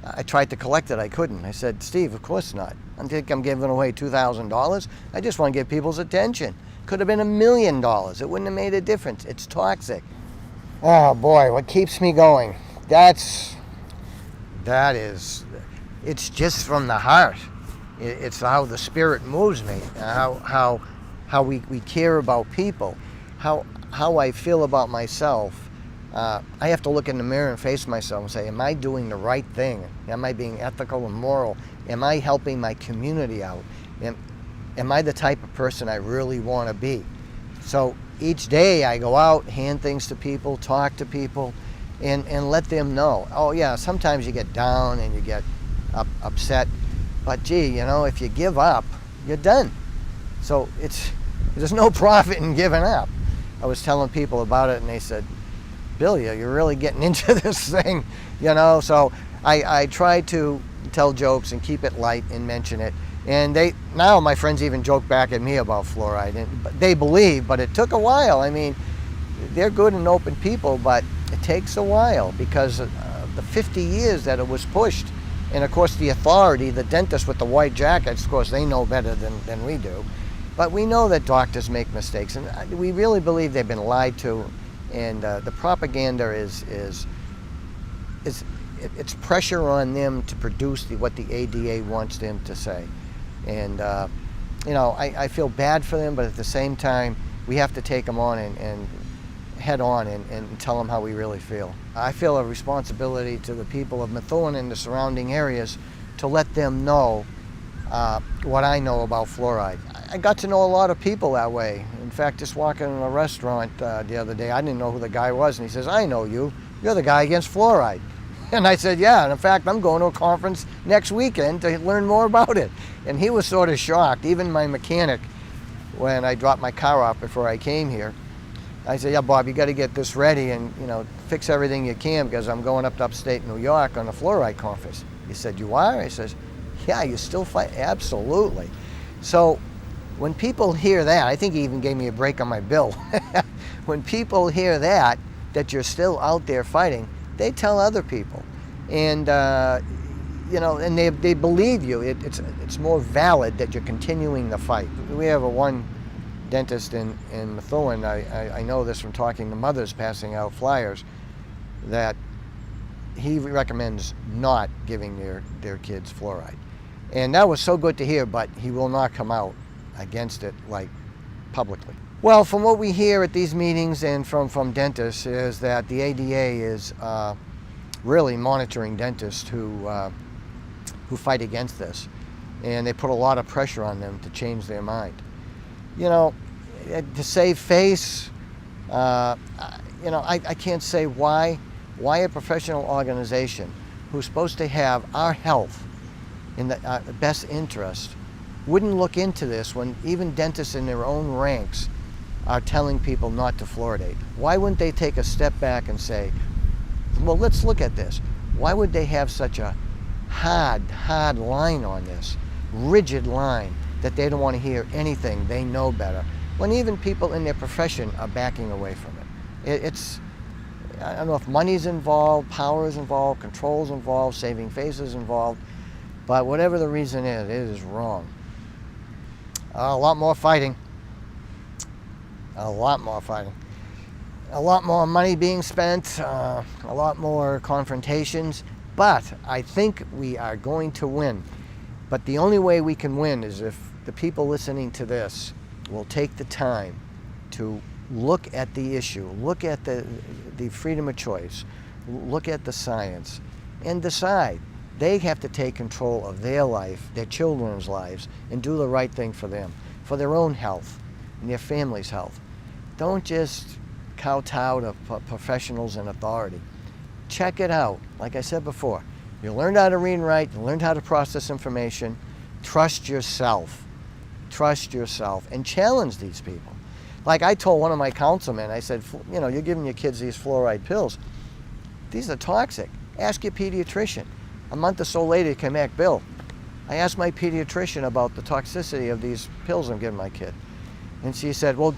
I tried to collect it, I couldn't. I said, Steve, of course not. I think I'm giving away $2,000. I just want to get people's attention. Could have been $1 million. It wouldn't have made a difference. It's toxic. Oh boy, what keeps me going? It's just from the heart. It's how the spirit moves me, how we care about people, how I feel about myself. I have to look in the mirror and face myself and say, am I doing the right thing? Am I being ethical and moral? Am I helping my community out? Am I the type of person I really want to be? So each day I go out, hand things to people, talk to people, and let them know. Oh yeah, sometimes you get down and you get upset, but gee, you know, if you give up, you're done. So There's no profit in giving up. I was telling people about it, and they said, Bill, you're really getting into this thing, you know? So I try to tell jokes and keep it light and mention it. And now my friends even joke back at me about fluoride. And they believe, but it took a while. I mean, they're good and open people, but it takes a while because the 50 years that it was pushed. And of course the authority, the dentists with the white jackets, of course they know better than we do. But we know that doctors make mistakes, and we really believe they've been lied to. And the propaganda it's pressure on them to produce what the ADA wants them to say. And you know, I feel bad for them, but at the same time, we have to take them on and head on and tell them how we really feel. I feel a responsibility to the people of Methuen and the surrounding areas to let them know what I know about fluoride. I got to know a lot of people that way. In fact, just walking in a restaurant the other day, I didn't know who the guy was, and he says, I know you. You're the guy against fluoride. And I said, yeah, and in fact, I'm going to a conference next weekend to learn more about it. And he was sort of shocked. Even my mechanic, when I dropped my car off before I came here, I said, yeah, Bob, you got to get this ready and, you know, fix everything you can because I'm going up to upstate New York on a fluoride conference. He said, you are? I says, yeah, you still fight? Absolutely. So when people hear that, I think he even gave me a break on my bill. When people hear that you're still out there fighting, they tell other people. And, you know, and they believe you. It's more valid that you're continuing the fight. We have one dentist in Methuen, I know this from talking to mothers passing out flyers, that he recommends not giving their kids fluoride. And that was so good to hear, but he will not come out against it, like, publicly. Well, from what we hear at these meetings and from dentists is that the ADA is really monitoring dentists who fight against this. And they put a lot of pressure on them to change their mind. You know, to save face, you know, I can't say why a professional organization who's supposed to have our health in the best interest wouldn't look into this when even dentists in their own ranks are telling people not to fluoridate. Why wouldn't they take a step back and say, well, let's look at this. Why would they have such a hard line on this, rigid line, that they don't want to hear anything, they know better, when even people in their profession are backing away from it. It's, I don't know if money's involved, power is involved, control's involved, saving face is involved, but whatever the reason is, it is wrong. A lot more fighting. A lot more fighting. A lot more money being spent, a lot more confrontations, but I think we are going to win. But the only way we can win is if the people listening to this will take the time to look at the issue, look at the freedom of choice, look at the science, and decide. They have to take control of their life, their children's lives, and do the right thing for them, for their own health and their family's health. Don't just kowtow to professionals and authority. Check it out. Like I said before, you learned how to read and write, you learned how to process information. Trust yourself. Trust yourself and challenge these people. Like I told one of my councilmen, I said, you know, you're giving your kids these fluoride pills. These are toxic. Ask your pediatrician. A month or so later, he came back, Bill, I asked my pediatrician about the toxicity of these pills I'm giving my kid. And she said, well,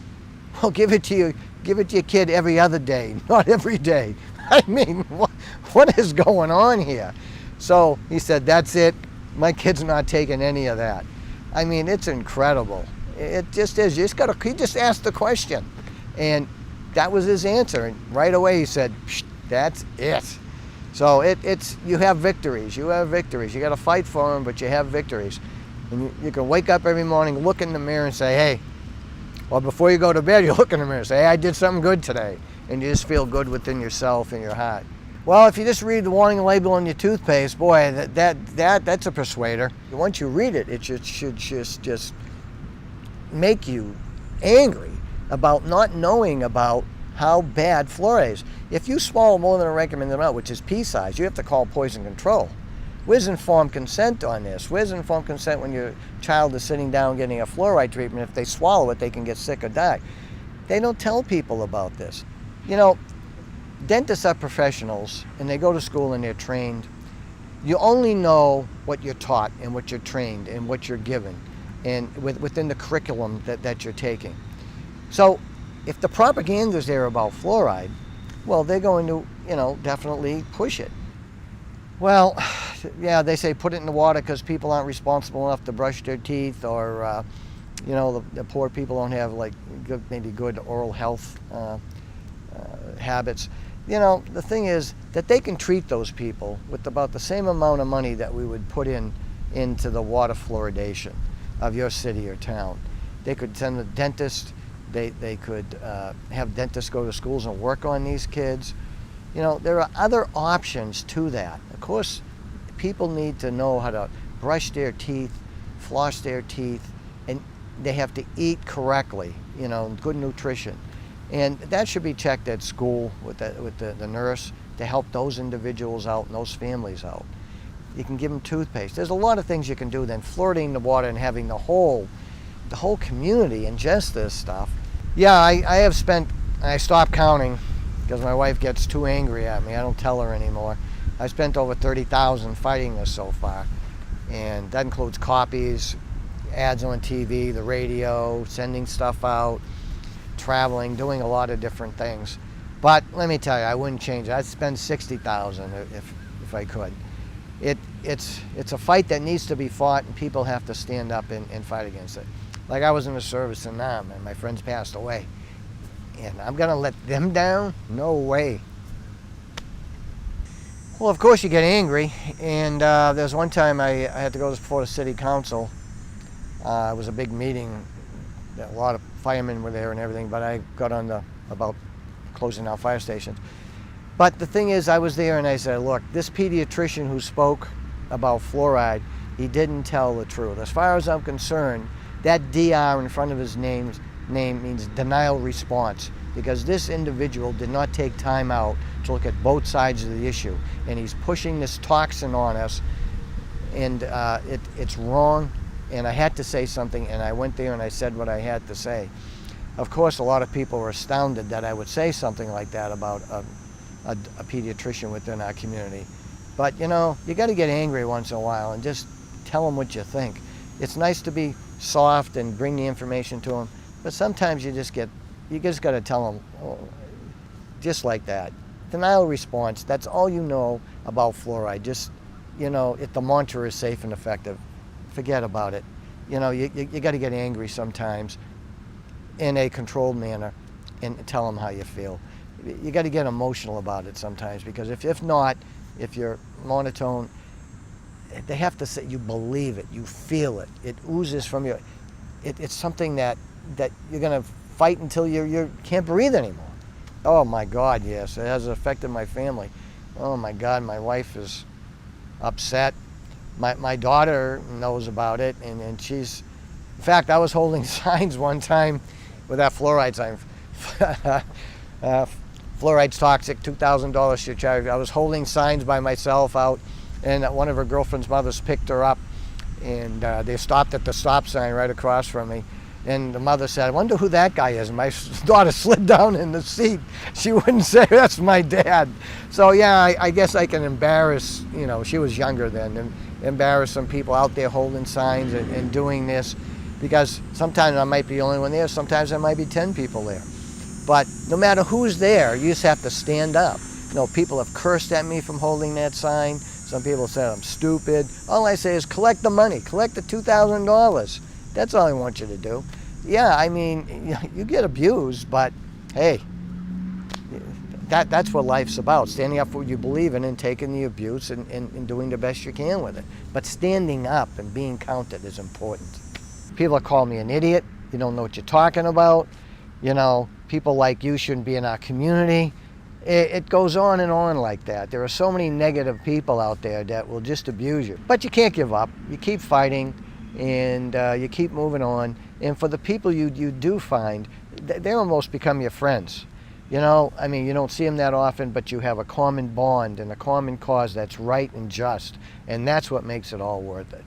give it to your kid every other day, not every day. I mean, what is going on here? So he said, that's it. My kid's not taking any of that. I mean, it's incredible. It just is. He just asked the question. And that was his answer. And right away he said, that's it. So you have victories. You have victories. You got to fight for them, but you have victories. And you can wake up every morning, look in the mirror and say, hey, well, before you go to bed, you look in the mirror and say, hey, I did something good today. And you just feel good within yourself and your heart. Well, if you just read the warning label on your toothpaste, boy, that's a persuader. Once you read it, it should just make you angry about not knowing about how bad fluoride is. If you swallow more than a recommended amount, which is pea size, you have to call poison control. Where's informed consent on this? Where's informed consent when your child is sitting down getting a fluoride treatment? If they swallow it, they can get sick or die. They don't tell people about this. You know, dentists are professionals, and they go to school and they're trained. You only know what you're taught and what you're trained and what you're given, and within the curriculum that you're taking. So if the propaganda is there about fluoride, well, they're going to, you know, definitely push it. Well, yeah, they say put it in the water because people aren't responsible enough to brush their teeth, or you know, the poor people don't have like maybe good oral health habits. You know, the thing is that they can treat those people with about the same amount of money that we would put into the water fluoridation of your city or town. They could send a dentist. They could have dentists go to schools and work on these kids. You know, there are other options to that. Of course, people need to know how to brush their teeth, floss their teeth, and they have to eat correctly, you know, good nutrition. And that should be checked at school with the nurse to help those individuals out and those families out. You can give them toothpaste. There's a lot of things you can do than fluoridating the water and having the whole community ingest this stuff. Yeah, I stopped counting because my wife gets too angry at me. I don't tell her anymore. I spent over $30,000 fighting this so far. And that includes copies, ads on TV, the radio, sending stuff out, traveling, doing a lot of different things. But let me tell you, I wouldn't change it. I'd spend $60,000 if I could. It's a fight that needs to be fought, and people have to stand up and fight against it. Like, I was in the service in Nam, and my friends passed away. And I'm gonna let them down? No way. Well, of course you get angry, and there's one time I had to go before the city council. It was a big meeting. A lot of firemen were there and everything, but I got on about closing down fire stations. But the thing is, I was there and I said, look, this pediatrician who spoke about fluoride, he didn't tell the truth. As far as I'm concerned, that DR in front of his name means denial response, because this individual did not take time out to look at both sides of the issue, and he's pushing this toxin on us, and it's wrong, and I had to say something, and I went there and I said what I had to say. Of course, a lot of people were astounded that I would say something like that about a pediatrician within our community. But you know, you got to get angry once in a while and just tell them what you think. It's nice to be soft and bring the information to them, but sometimes you just got to tell them, oh, just like that. Denial response, that's all you know about fluoride. Just, you know, if the mantra is safe and effective, forget about it. You know, you got to get angry sometimes in a controlled manner and tell them how you feel. You got to get emotional about it sometimes, because if not, if you're monotone, they have to say you believe it, you feel it, it oozes from you. It's something that you're going to fight until you can't breathe anymore. Oh my God, yes, it has affected my family. Oh my God, my wife is upset. My daughter knows about it, and she's, in fact, I was holding signs one time with that fluoride sign. Fluoride's toxic, $2,000 to charge. I was holding signs by myself out, and one of her girlfriend's mothers picked her up, and they stopped at the stop sign right across from me. And the mother said, I wonder who that guy is. And my daughter slid down in the seat. She wouldn't say, that's my dad. So yeah, I guess I can embarrass, you know, she was younger then, and embarrass some people out there holding signs and doing this, because sometimes I might be the only one there, sometimes there might be 10 people there. But no matter who's there, you just have to stand up. You know, people have cursed at me from holding that sign. Some people said I'm stupid. All I say is collect the money, collect the $2,000. That's all I want you to do. Yeah, I mean, you get abused, but hey, that's what life's about, standing up for what you believe in and taking the abuse and doing the best you can with it. But standing up and being counted is important. People call me an idiot. You don't know what you're talking about. You know, people like you shouldn't be in our community. It goes on and on like that. There are so many negative people out there that will just abuse you. But you can't give up. You keep fighting, and you keep moving on. And for the people you do find, they almost become your friends. You know, I mean, you don't see them that often, but you have a common bond and a common cause that's right and just, and that's what makes it all worth it.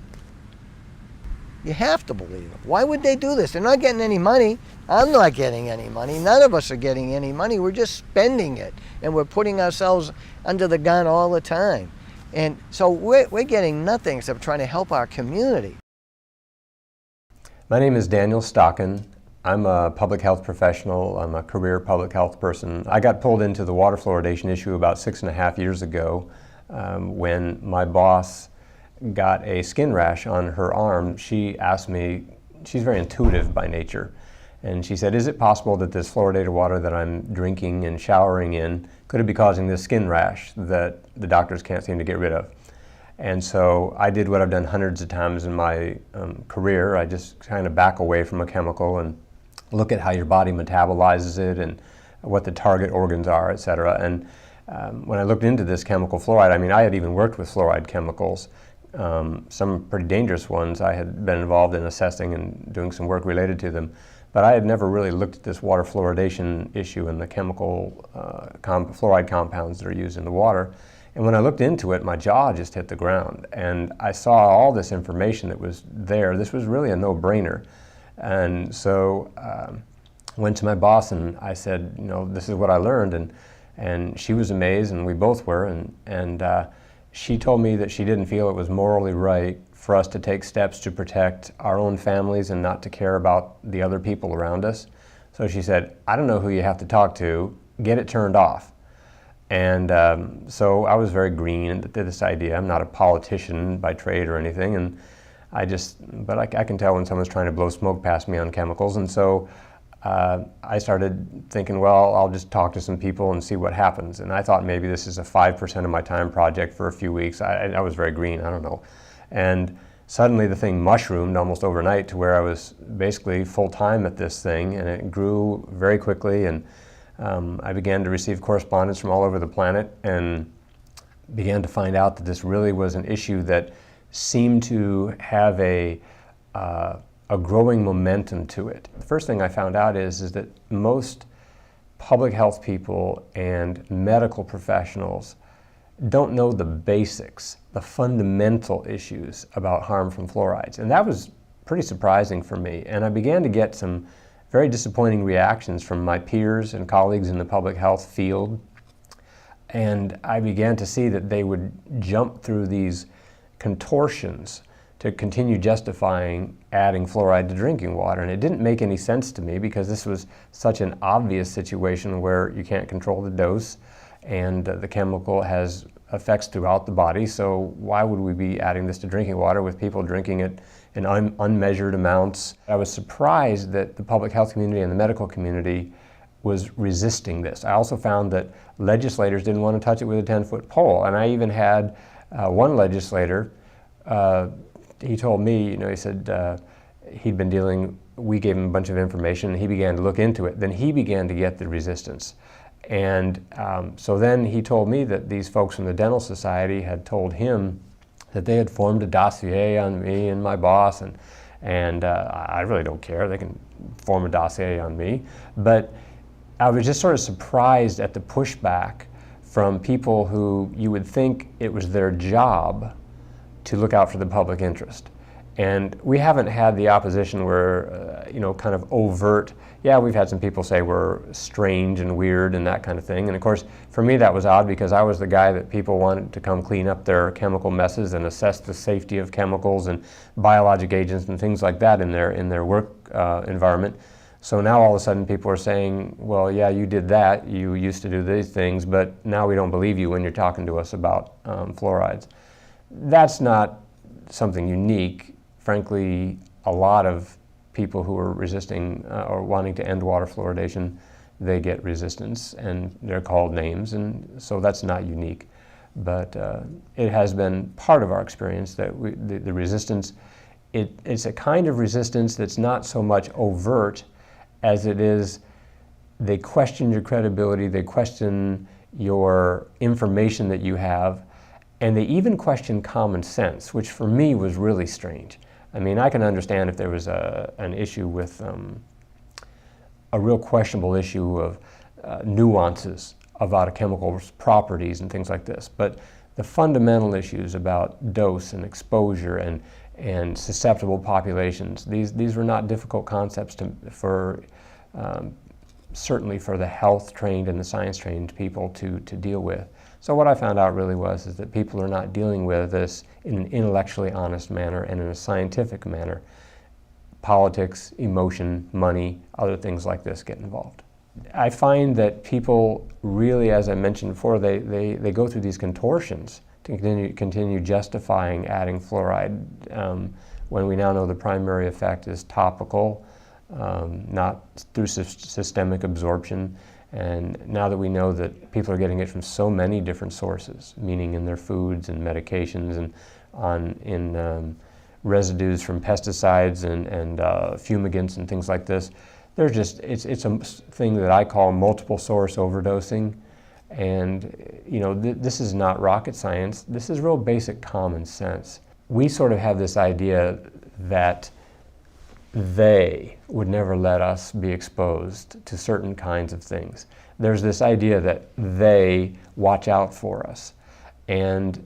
You have to believe them. Why would they do this? They're not getting any money. I'm not getting any money. None of us are getting any money. We're just spending it, and we're putting ourselves under the gun all the time. And so we're getting nothing except trying to help our community. My name is Daniel Stockin. I'm a public health professional. I'm a career public health person. I got pulled into the water fluoridation issue about 6.5 years ago when my boss got a skin rash on her arm. She asked me, she's very intuitive by nature, and she said, is it possible that this fluoridated water that I'm drinking and showering in could it be causing this skin rash that the doctors can't seem to get rid of? And so I did what I've done hundreds of times in my career. I just kind of back away from a chemical and look at how your body metabolizes it and what the target organs are, et cetera. And when I looked into this chemical fluoride, I mean, I had even worked with fluoride chemicals, some pretty dangerous ones. I had been involved in assessing and doing some work related to them. But I had never really looked at this water fluoridation issue and the chemical fluoride compounds that are used in the water. And when I looked into it, my jaw just hit the ground. And I saw all this information that was there. This was really a no-brainer. And so I went to my boss and I said, you know, this is what I learned. And she was amazed, and we both were. And she told me that she didn't feel it was morally right for us to take steps to protect our own families and not to care about the other people around us. So she said, I don't know who you have to talk to, get it turned off. And so I was very green to this idea. I'm not a politician by trade or anything, and but I can tell when someone's trying to blow smoke past me on chemicals. And so I started thinking, well, I'll just talk to some people and see what happens. And I thought maybe this is a 5% of my time project for a few weeks. I was very green, I don't know. And suddenly the thing mushroomed almost overnight to where I was basically full-time at this thing, and it grew very quickly. And I began to receive correspondence from all over the planet and began to find out that this really was an issue that seemed to have a growing momentum to it. The first thing I found out is that most public health people and medical professionals don't know the basics, the fundamental issues about harm from fluorides. And that was pretty surprising for me. And I began to get some very disappointing reactions from my peers and colleagues in the public health field. And I began to see that they would jump through these contortions to continue justifying adding fluoride to drinking water. And it didn't make any sense to me because this was such an obvious situation where you can't control the dose and the chemical has effects throughout the body. So why would we be adding this to drinking water with people drinking it in unmeasured amounts? I was surprised that the public health community and the medical community was resisting this. I also found that legislators didn't want to touch it with a 10-foot pole. And I even had one legislator, he told me, you know, he said he'd been dealing, we gave him a bunch of information, and he began to look into it. Then he began to get the resistance. And so then he told me that these folks from the Dental Society had told him that they had formed a dossier on me and my boss, and I really don't care, they can form a dossier on me. But I was just sort of surprised at the pushback from people who you would think it was their job to look out for the public interest. And we haven't had the opposition where, you know, kind of overt, yeah, we've had some people say we're strange and weird and that kind of thing. And of course, for me that was odd because I was the guy that people wanted to come clean up their chemical messes and assess the safety of chemicals and biologic agents and things like that in their work environment. So now all of a sudden people are saying, well, yeah, you did that, you used to do these things, but now we don't believe you when you're talking to us about fluorides. That's not something unique. Frankly, a lot of people who are resisting or wanting to end water fluoridation, they get resistance and they're called names, and so that's not unique. But it has been part of our experience that the resistance, it's a kind of resistance that's not so much overt as it is they question your credibility, they question your information that you have, and they even question common sense, which for me was really strange. I mean, I can understand if there was an issue with a real questionable issue of nuances about a chemical's properties and things like this. But the fundamental issues about dose and exposure and susceptible populations, these were not difficult concepts certainly for the health-trained and the science-trained people to deal with. So what I found out really is that people are not dealing with this in an intellectually honest manner and in a scientific manner. Politics, emotion, money, other things like this get involved. I find that people really, as I mentioned before, they go through these contortions to continue justifying adding fluoride when we now know the primary effect is topical, not through systemic absorption. And now that we know that people are getting it from so many different sources, meaning in their foods and medications and in residues from pesticides and fumigants and things like this, it's a thing that I call multiple source overdosing. And this is not rocket science. This is real basic common sense. We sort of have this idea that they would never let us be exposed to certain kinds of things. There's this idea that they watch out for us. And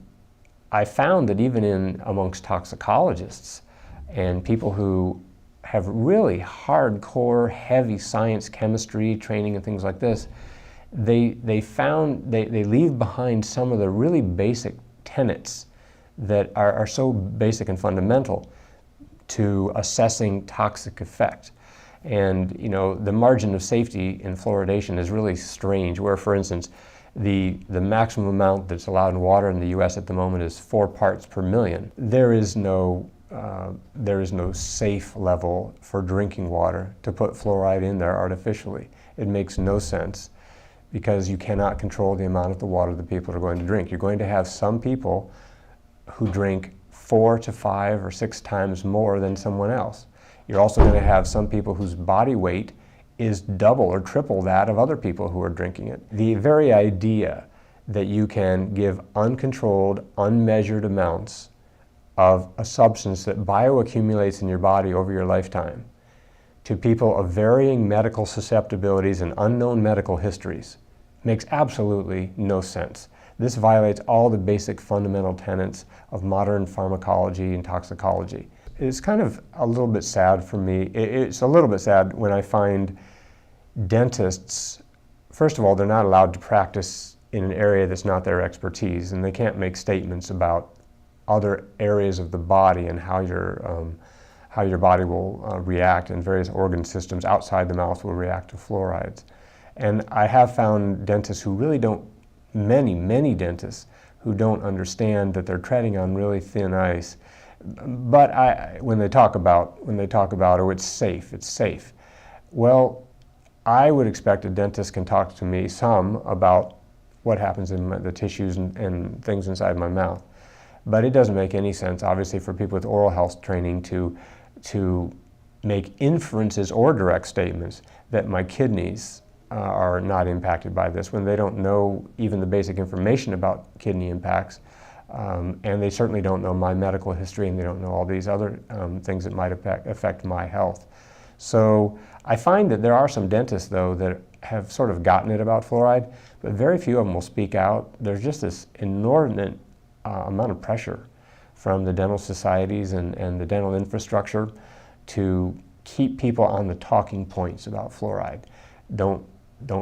I found that even amongst toxicologists and people who have really hardcore, heavy science, chemistry training and things like this, they leave behind some of the really basic tenets that are so basic and fundamental to assessing toxic effect. And the margin of safety in fluoridation is really strange, where, for instance, the maximum amount that's allowed in water in the US at the moment is 4 parts per million. There is no safe level for drinking water to put fluoride in there artificially. It makes no sense, because you cannot control the amount of the water that people are going to drink. You're going to have some people who drink 4 to 5 or 6 times more than someone else. You're also going to have some people whose body weight is double or triple that of other people who are drinking it. The very idea that you can give uncontrolled, unmeasured amounts of a substance that bioaccumulates in your body over your lifetime to people of varying medical susceptibilities and unknown medical histories makes absolutely no sense. This violates all the basic fundamental tenets of modern pharmacology and toxicology. It's kind of a little bit sad for me. It's a little bit sad when I find dentists, first of all, they're not allowed to practice in an area that's not their expertise, and they can't make statements about other areas of the body and how your body will react, and various organ systems outside the mouth will react to fluorides. And I have found dentists who really don't, many dentists who don't understand that they're treading on really thin ice. But when they talk about, oh, it's safe. Well, I would expect a dentist can talk to me some about what happens in the tissues and things inside my mouth. But it doesn't make any sense, obviously, for people with oral health training to make inferences or direct statements that my kidneys are not impacted by this, when they don't know even the basic information about kidney impacts. And they certainly don't know my medical history, and they don't know all these other things that might affect my health. So I find that there are some dentists, though, that have sort of gotten it about fluoride, but very few of them will speak out. There's just this inordinate amount of pressure from the dental societies and the dental infrastructure to keep people on the talking points about fluoride. Don't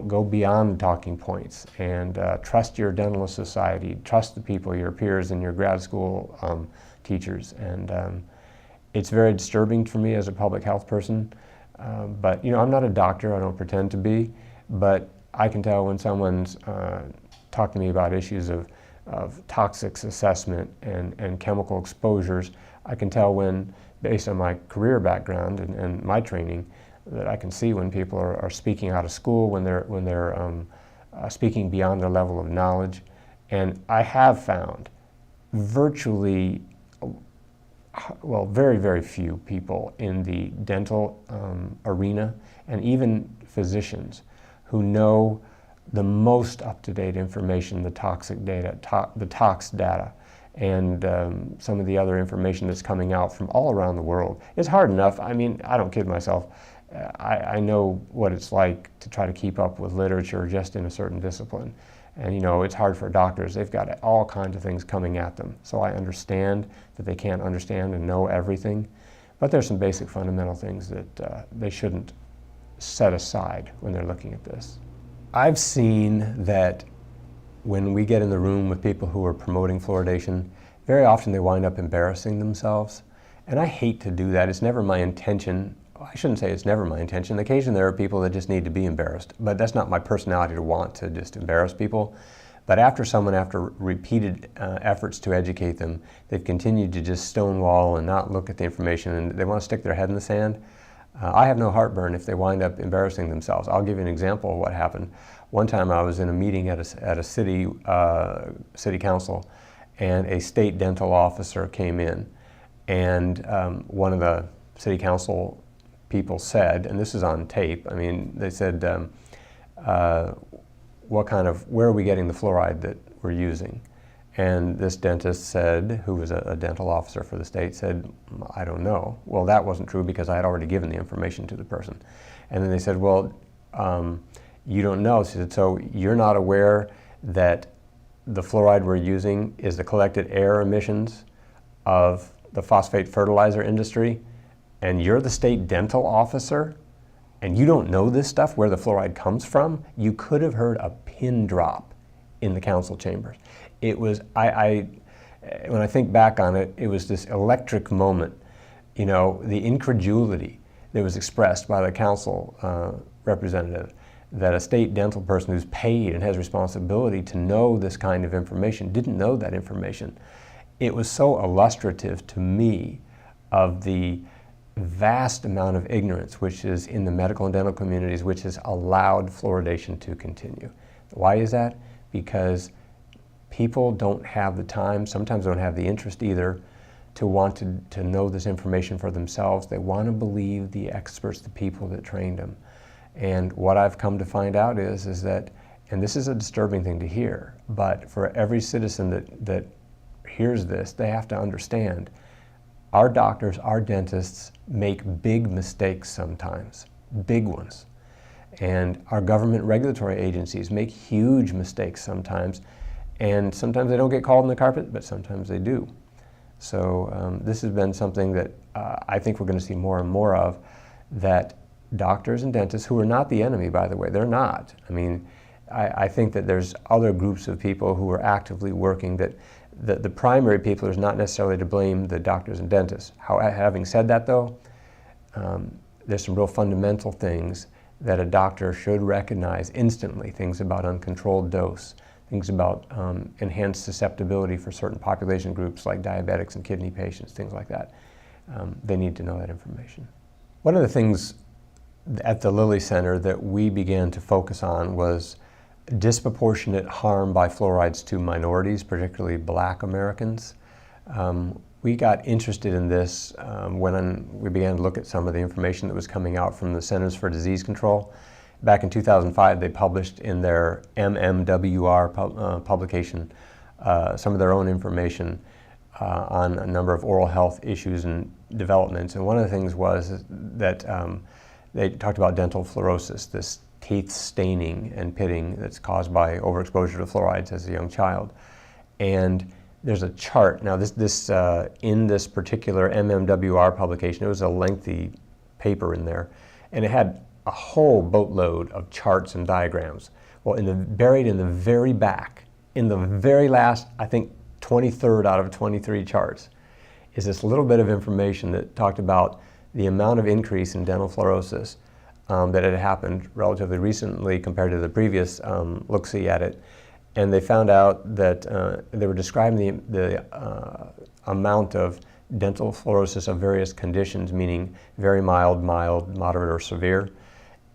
go beyond the talking points, and trust your dental society, trust the people, your peers and your grad school teachers. And it's very disturbing for me as a public health person, but I'm not a doctor, I don't pretend to be, but I can tell when someone's talked to me about issues of toxics assessment and chemical exposures. I can tell when, based on my career background and my training, that I can see when people are speaking out of school, when they're speaking beyond their level of knowledge. And I have found virtually, very, very few people in the dental arena, and even physicians, who know the most up-to-date information, the toxic data, the tox data, and some of the other information that's coming out from all around the world. It's hard enough. I mean, I don't kid myself. I know what it's like to try to keep up with literature just in a certain discipline. And you know, it's hard for doctors. They've got all kinds of things coming at them. So I understand that they can't understand and know everything, but there's some basic fundamental things that they shouldn't set aside when they're looking at this. I've seen that when we get in the room with people who are promoting fluoridation, very often they wind up embarrassing themselves. And I hate to do that. It's never my intention. I shouldn't say it's never my intention. Occasionally there are people that just need to be embarrassed, but that's not my personality to want to just embarrass people. But after repeated efforts to educate them, they've continued to just stonewall and not look at the information, and they want to stick their head in the sand. I have no heartburn if they wind up embarrassing themselves. I'll give you an example of what happened. One time I was in a meeting at a city council, and a state dental officer came in, and one of the city council people said, and this is on tape, I mean, they said, where are we getting the fluoride that we're using? And this dentist said, who was a dental officer for the state, said, I don't know. Well, that wasn't true because I had already given the information to the person. And then they said, well, you don't know. She said, so you're not aware that the fluoride we're using is the collected air emissions of the phosphate fertilizer industry, and you're the state dental officer, and you don't know this stuff, where the fluoride comes from? You could have heard a pin drop in the council chambers. It was, when I think back on it, it was this electric moment. You know, the incredulity that was expressed by the council representative that a state dental person who's paid and has responsibility to know this kind of information didn't know that information. It was so illustrative to me of the vast amount of ignorance which is in the medical and dental communities, which has allowed fluoridation to continue. Why is that? Because people don't have the time, sometimes don't have the interest either, to want to know this information for themselves. They want to believe the experts, the people that trained them. And what I've come to find out is that, and this is a disturbing thing to hear, but for every citizen that hears this, they have to understand our doctors, our dentists make big mistakes sometimes, big ones. And our government regulatory agencies make huge mistakes sometimes, and sometimes they don't get called on the carpet, but sometimes they do. So this has been something that I think we're going to see more and more of, that doctors and dentists, who are not the enemy, by the way, they're not. I mean, I think that there's other groups of people who are actively working that the primary people is not necessarily to blame the doctors and dentists. Having said that though, there's some real fundamental things that a doctor should recognize instantly, things about uncontrolled dose, things about enhanced susceptibility for certain population groups like diabetics and kidney patients, things like that. They need to know that information. One of the things at the Lilly Center that we began to focus on was disproportionate harm by fluorides to minorities, particularly Black Americans. We got interested in this when we began to look at some of the information that was coming out from the Centers for Disease Control. Back in 2005, they published in their MMWR publication some of their own information on a number of oral health issues and developments. And one of the things was that they talked about dental fluorosis, this teeth staining and pitting that's caused by overexposure to fluorides as a young child. And there's a chart. Now in this particular MMWR publication, it was a lengthy paper in there, and it had a whole boatload of charts and diagrams. Well, buried in the very back, in the very last, I think 23rd out of 23 charts, is this little bit of information that talked about the amount of increase in dental fluorosis that had happened relatively recently compared to the previous look-see at it. And they found out that they were describing the amount of dental fluorosis of various conditions, meaning very mild, moderate, or severe,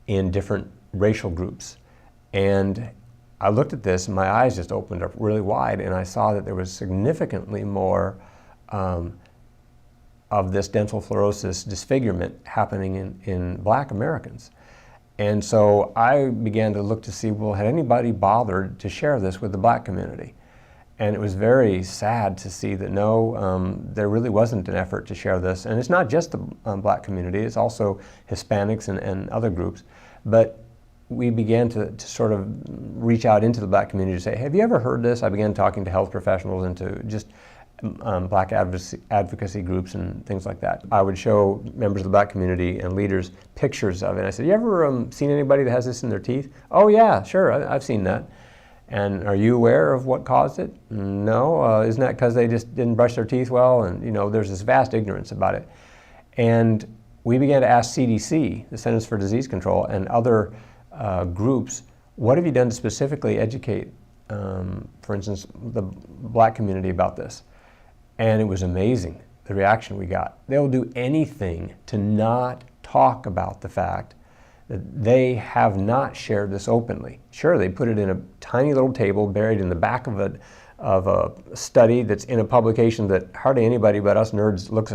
in different racial groups. And I looked at this and my eyes just opened up really wide, and I saw that there was significantly more of this dental fluorosis disfigurement happening in Black Americans. And so I began to look to see, well, had anybody bothered to share this with the Black community? And it was very sad to see that no, there really wasn't an effort to share this. And it's not just the black community, it's also Hispanics and other groups. But we began to sort of reach out into the black community to say, have you ever heard this? I began talking to health professionals and to just black advocacy groups and things like that. I would show members of the black community and leaders pictures of it. I said, you ever seen anybody that has this in their teeth? Oh yeah, sure, I've seen that. And are you aware of what caused it? No, isn't that because they just didn't brush their teeth well? And there's this vast ignorance about it. And we began to ask CDC, the Centers for Disease Control, and other groups, what have you done to specifically educate, for instance, the black community about this? And it was amazing, the reaction we got. They'll do anything to not talk about the fact that they have not shared this openly. Sure, they put it in a tiny little table buried in the back of a study that's in a publication that hardly anybody but us nerds look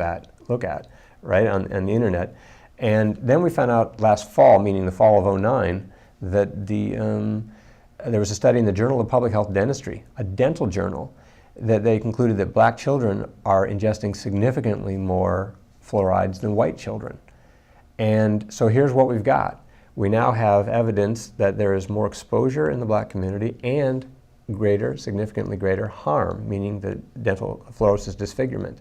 at, right, on the internet. And then we found out last fall, meaning the fall of '09, that there was a study in the Journal of Public Health Dentistry, a dental journal, that they concluded that black children are ingesting significantly more fluorides than white children. And so here's what we've got. We now have evidence that there is more exposure in the black community and significantly greater harm, meaning the dental fluorosis disfigurement.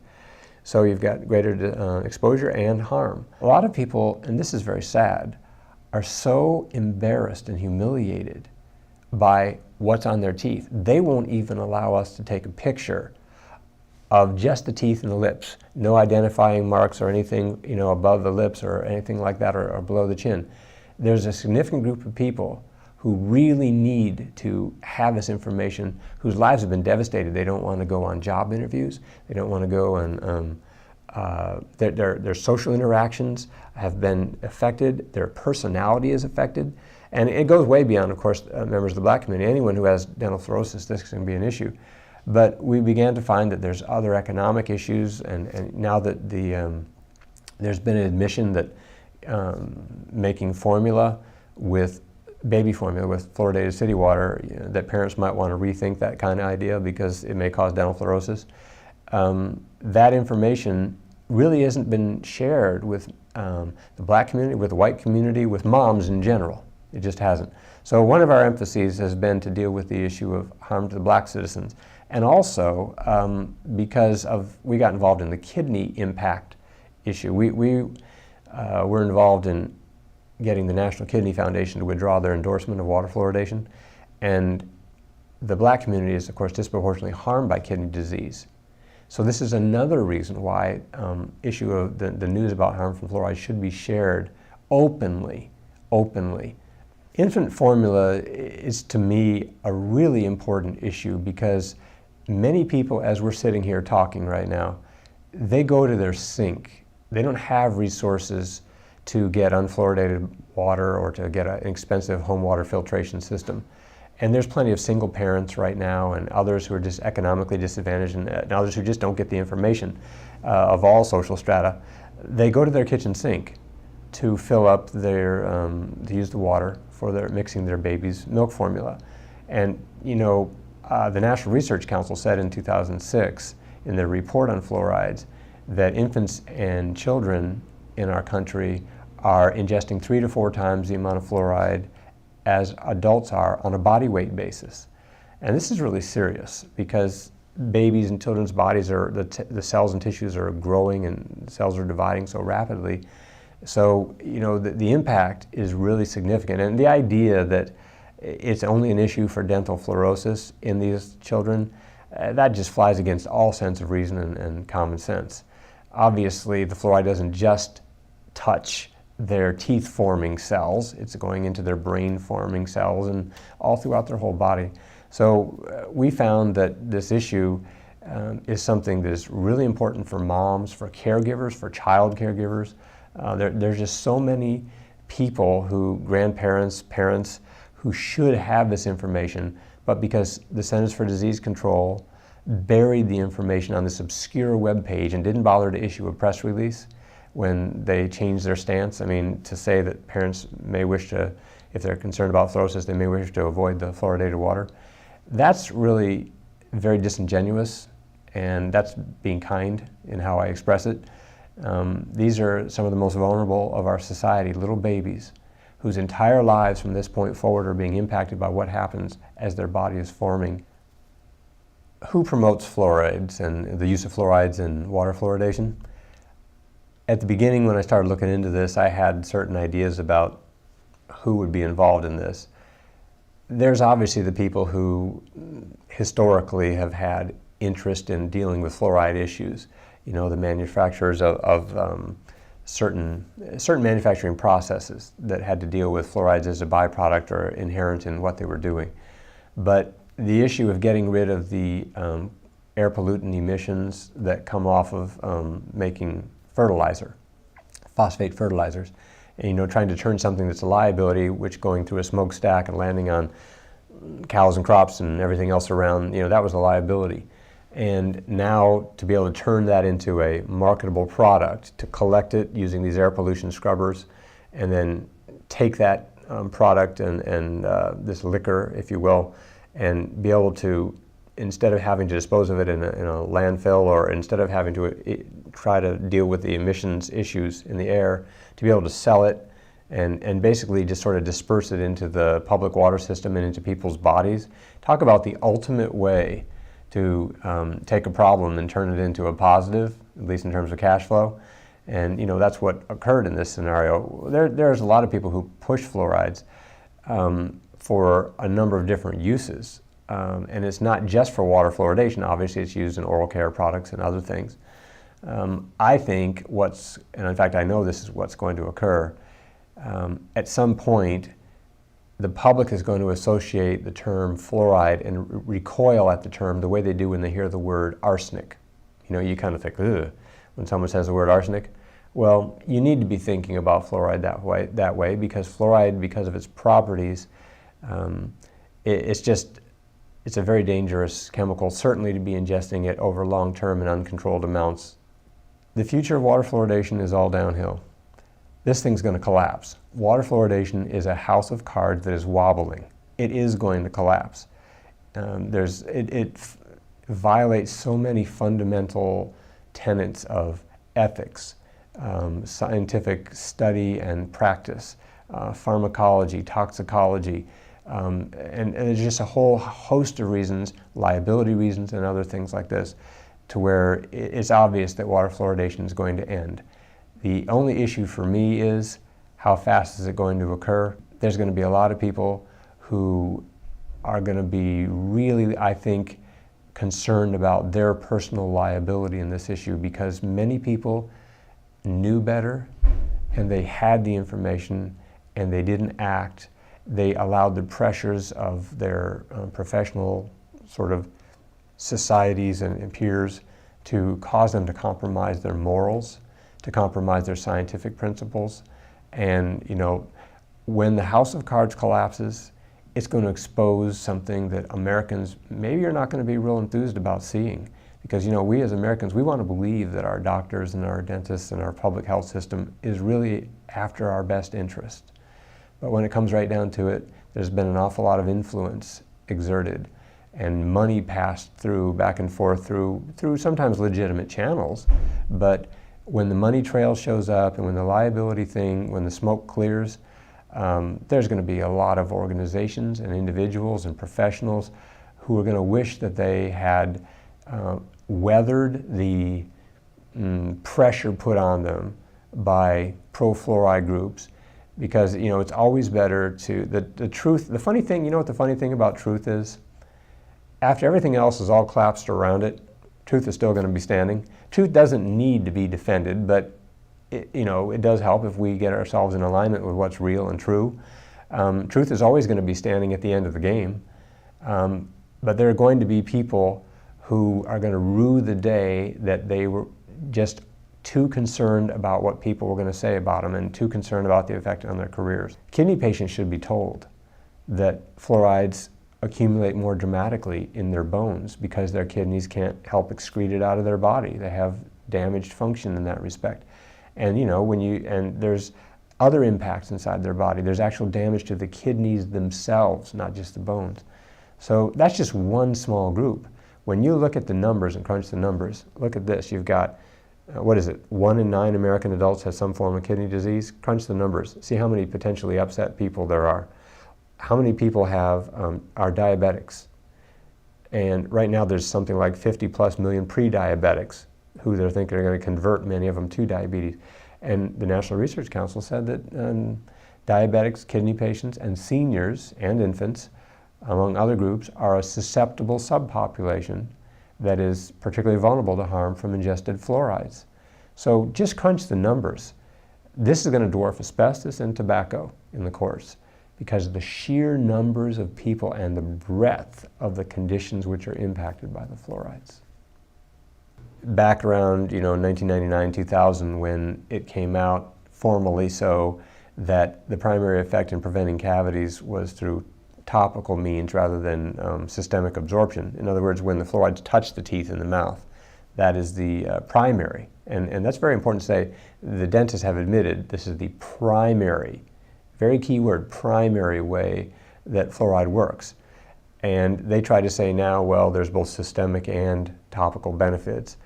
So you've got greater exposure and harm. A lot of people, and this is very sad, are so embarrassed and humiliated by what's on their teeth. They won't even allow us to take a picture of just the teeth and the lips. No identifying marks or anything above the lips or anything like that or below the chin. There's a significant group of people who really need to have this information, whose lives have been devastated. They don't want to go on job interviews. They don't want to go on, their social interactions have been affected. Their personality is affected. And it goes way beyond, of course, members of the black community. Anyone who has dental fluorosis, this can be an issue. But we began to find that there's other economic issues, and now that there's been an admission that making baby formula with fluoridated city water, that parents might want to rethink that kind of idea because it may cause dental fluorosis. That information really hasn't been shared with the black community, with the white community, with moms in general. It just hasn't. So one of our emphases has been to deal with the issue of harm to the black citizens. And also because we got involved in the kidney impact issue. We were involved in getting the National Kidney Foundation to withdraw their endorsement of water fluoridation. And the black community is, of course, disproportionately harmed by kidney disease. So this is another reason why issue of the news about harm from fluoride should be shared openly. Infant formula is, to me, a really important issue because many people, as we're sitting here talking right now, they go to their sink. They don't have resources to get unfluoridated water or to get an expensive home water filtration system. And there's plenty of single parents right now and others who are just economically disadvantaged and others who just don't get the information of all social strata. They go to their kitchen sink to fill up to use the water for mixing their baby's milk formula. And the National Research Council said in 2006 in their report on fluorides that infants and children in our country are ingesting 3 to 4 times the amount of fluoride as adults are on a body weight basis. And this is really serious because babies and children's bodies the cells and tissues are growing and cells are dividing so rapidly. So, the impact is really significant. And the idea that it's only an issue for dental fluorosis in these children, that just flies against all sense of reason and common sense. Obviously, the fluoride doesn't just touch their teeth-forming cells. It's going into their brain-forming cells and all throughout their whole body. So we found that this issue is something that is really important for moms, for caregivers, for child caregivers. There's just so many people grandparents, parents, who should have this information, but because the Centers for Disease Control buried the information on this obscure web page and didn't bother to issue a press release when they changed their stance. I mean, to say that parents may wish to, if they're concerned about fluorosis, they may wish to avoid the fluoridated water. That's really very disingenuous, and that's being kind in how I express it. These are some of the most vulnerable of our society, little babies, whose entire lives from this point forward are being impacted by what happens as their body is forming. Who promotes fluorides and the use of fluorides in water fluoridation? At the beginning, when I started looking into this, I had certain ideas about who would be involved in this. There's obviously the people who historically have had interest in dealing with fluoride issues. You know, the manufacturers of certain manufacturing processes that had to deal with fluorides as a byproduct or inherent in what they were doing. But the issue of getting rid of the air pollutant emissions that come off of making fertilizer, phosphate fertilizers, and, you know, trying to turn something that's a liability, which going through a smokestack and landing on cows and crops and everything else around, you know, that was a liability. And now to be able to turn that into a marketable product, to collect it using these air pollution scrubbers, and then take that product and this liquor, if you will, and be able to, instead of having to dispose of it in a landfill, or instead of having to try to deal with the emissions issues in the air, to be able to sell it and basically just sort of disperse it into the public water system and into people's bodies. Talk about the ultimate way to take a problem and turn it into a positive, at least in terms of cash flow. And, you know, that's what occurred in this scenario. There's a lot of people who push fluorides for a number of different uses. And it's not just for water fluoridation. Obviously, it's used in oral care products and other things. I think and in fact I know this is what's going to occur, at some point the public is going to associate the term fluoride and recoil at the term the way they do when they hear the word arsenic. You know, you kind of think, ugh, when someone says the word arsenic. Well, you need to be thinking about fluoride that way because fluoride, because of its properties, it's a very dangerous chemical, certainly to be ingesting it over long-term and uncontrolled amounts. The future of water fluoridation is all downhill. This thing's going to collapse. Water fluoridation is a house of cards that is wobbling. It is going to collapse. It violates so many fundamental tenets of ethics, scientific study and practice, pharmacology, toxicology, and there's just a whole host of reasons, liability reasons and other things like this, to where it's obvious that water fluoridation is going to end. The only issue for me is how fast is it going to occur? There's going to be a lot of people who are going to be really, I think, concerned about their personal liability in this issue because many people knew better and they had the information and they didn't act. They allowed the pressures of their professional sort of societies and peers to cause them to compromise their morals, to compromise their scientific principles. And, you know, when the house of cards collapses, it's going to expose something that Americans maybe are not going to be real enthused about seeing. Because, you know, we as Americans, we want to believe that our doctors and our dentists and our public health system is really after our best interest. But when it comes right down to it, there's been an awful lot of influence exerted and money passed through, back and forth through sometimes legitimate channels. But when the money trail shows up and when the liability thing, when the smoke clears, there's going to be a lot of organizations and individuals and professionals who are going to wish that they had weathered the pressure put on them by pro-fluoride groups, because, you know, it's always better to, the truth, the funny thing, you know what the funny thing about truth is? After everything else is all collapsed around it, truth is still going to be standing. Truth doesn't need to be defended, but it does help if we get ourselves in alignment with what's real and true. Truth is always going to be standing at the end of the game, but there are going to be people who are going to rue the day that they were just too concerned about what people were going to say about them and too concerned about the effect on their careers. Kidney patients should be told that fluorides accumulate more dramatically in their bones because their kidneys can't help excrete it out of their body. They have damaged function in that respect. And, you know, and there's other impacts inside their body. There's actual damage to the kidneys themselves, not just the bones. So that's just one small group. When you look at the numbers and crunch the numbers, look at this. You've got, what is it, 1 in 9 American adults has some form of kidney disease. Crunch the numbers. See how many potentially upset people there are. How many people are diabetics? And right now there's something like 50+ million pre-diabetics who they're thinking are going to convert many of them to diabetes. And the National Research Council said that diabetics, kidney patients, and seniors and infants, among other groups, are a susceptible subpopulation that is particularly vulnerable to harm from ingested fluorides. So just crunch the numbers. This is going to dwarf asbestos and tobacco in the course because of the sheer numbers of people and the breadth of the conditions which are impacted by the fluorides. Back around 1999-2000, when it came out formally so that the primary effect in preventing cavities was through topical means rather than systemic absorption. In other words, when the fluorides touch the teeth in the mouth, that is the primary. And that's very important to say. The dentists have admitted this is the primary, very key word, primary way that fluoride works. And they try to say now, well, there's both systemic and topical benefits.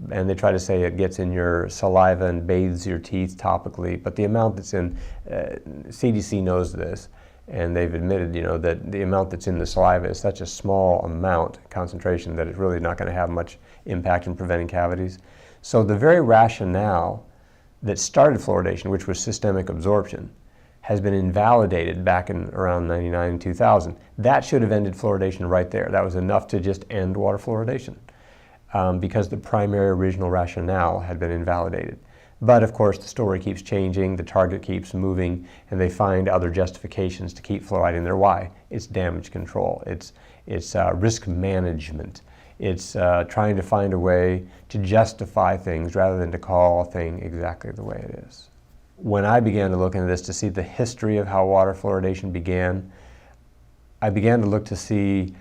And they try to say it gets in your saliva and bathes your teeth topically, but the amount that's in, CDC knows this, and they've admitted, that the amount that's in the saliva is such a small amount, concentration, that it's really not going to have much impact in preventing cavities. So the very rationale that started fluoridation, which was systemic absorption, has been invalidated back in around 99 and 2000. That should have ended fluoridation right there. That was enough to just end water fluoridation. Because the primary original rationale had been invalidated. But of course the story keeps changing, the target keeps moving, and they find other justifications to keep fluoride in there. Why? It's damage control, it's risk management, it's trying to find a way to justify things rather than to call a thing exactly the way it is. When I began to look into this to see the history of how water fluoridation began, I began to look to see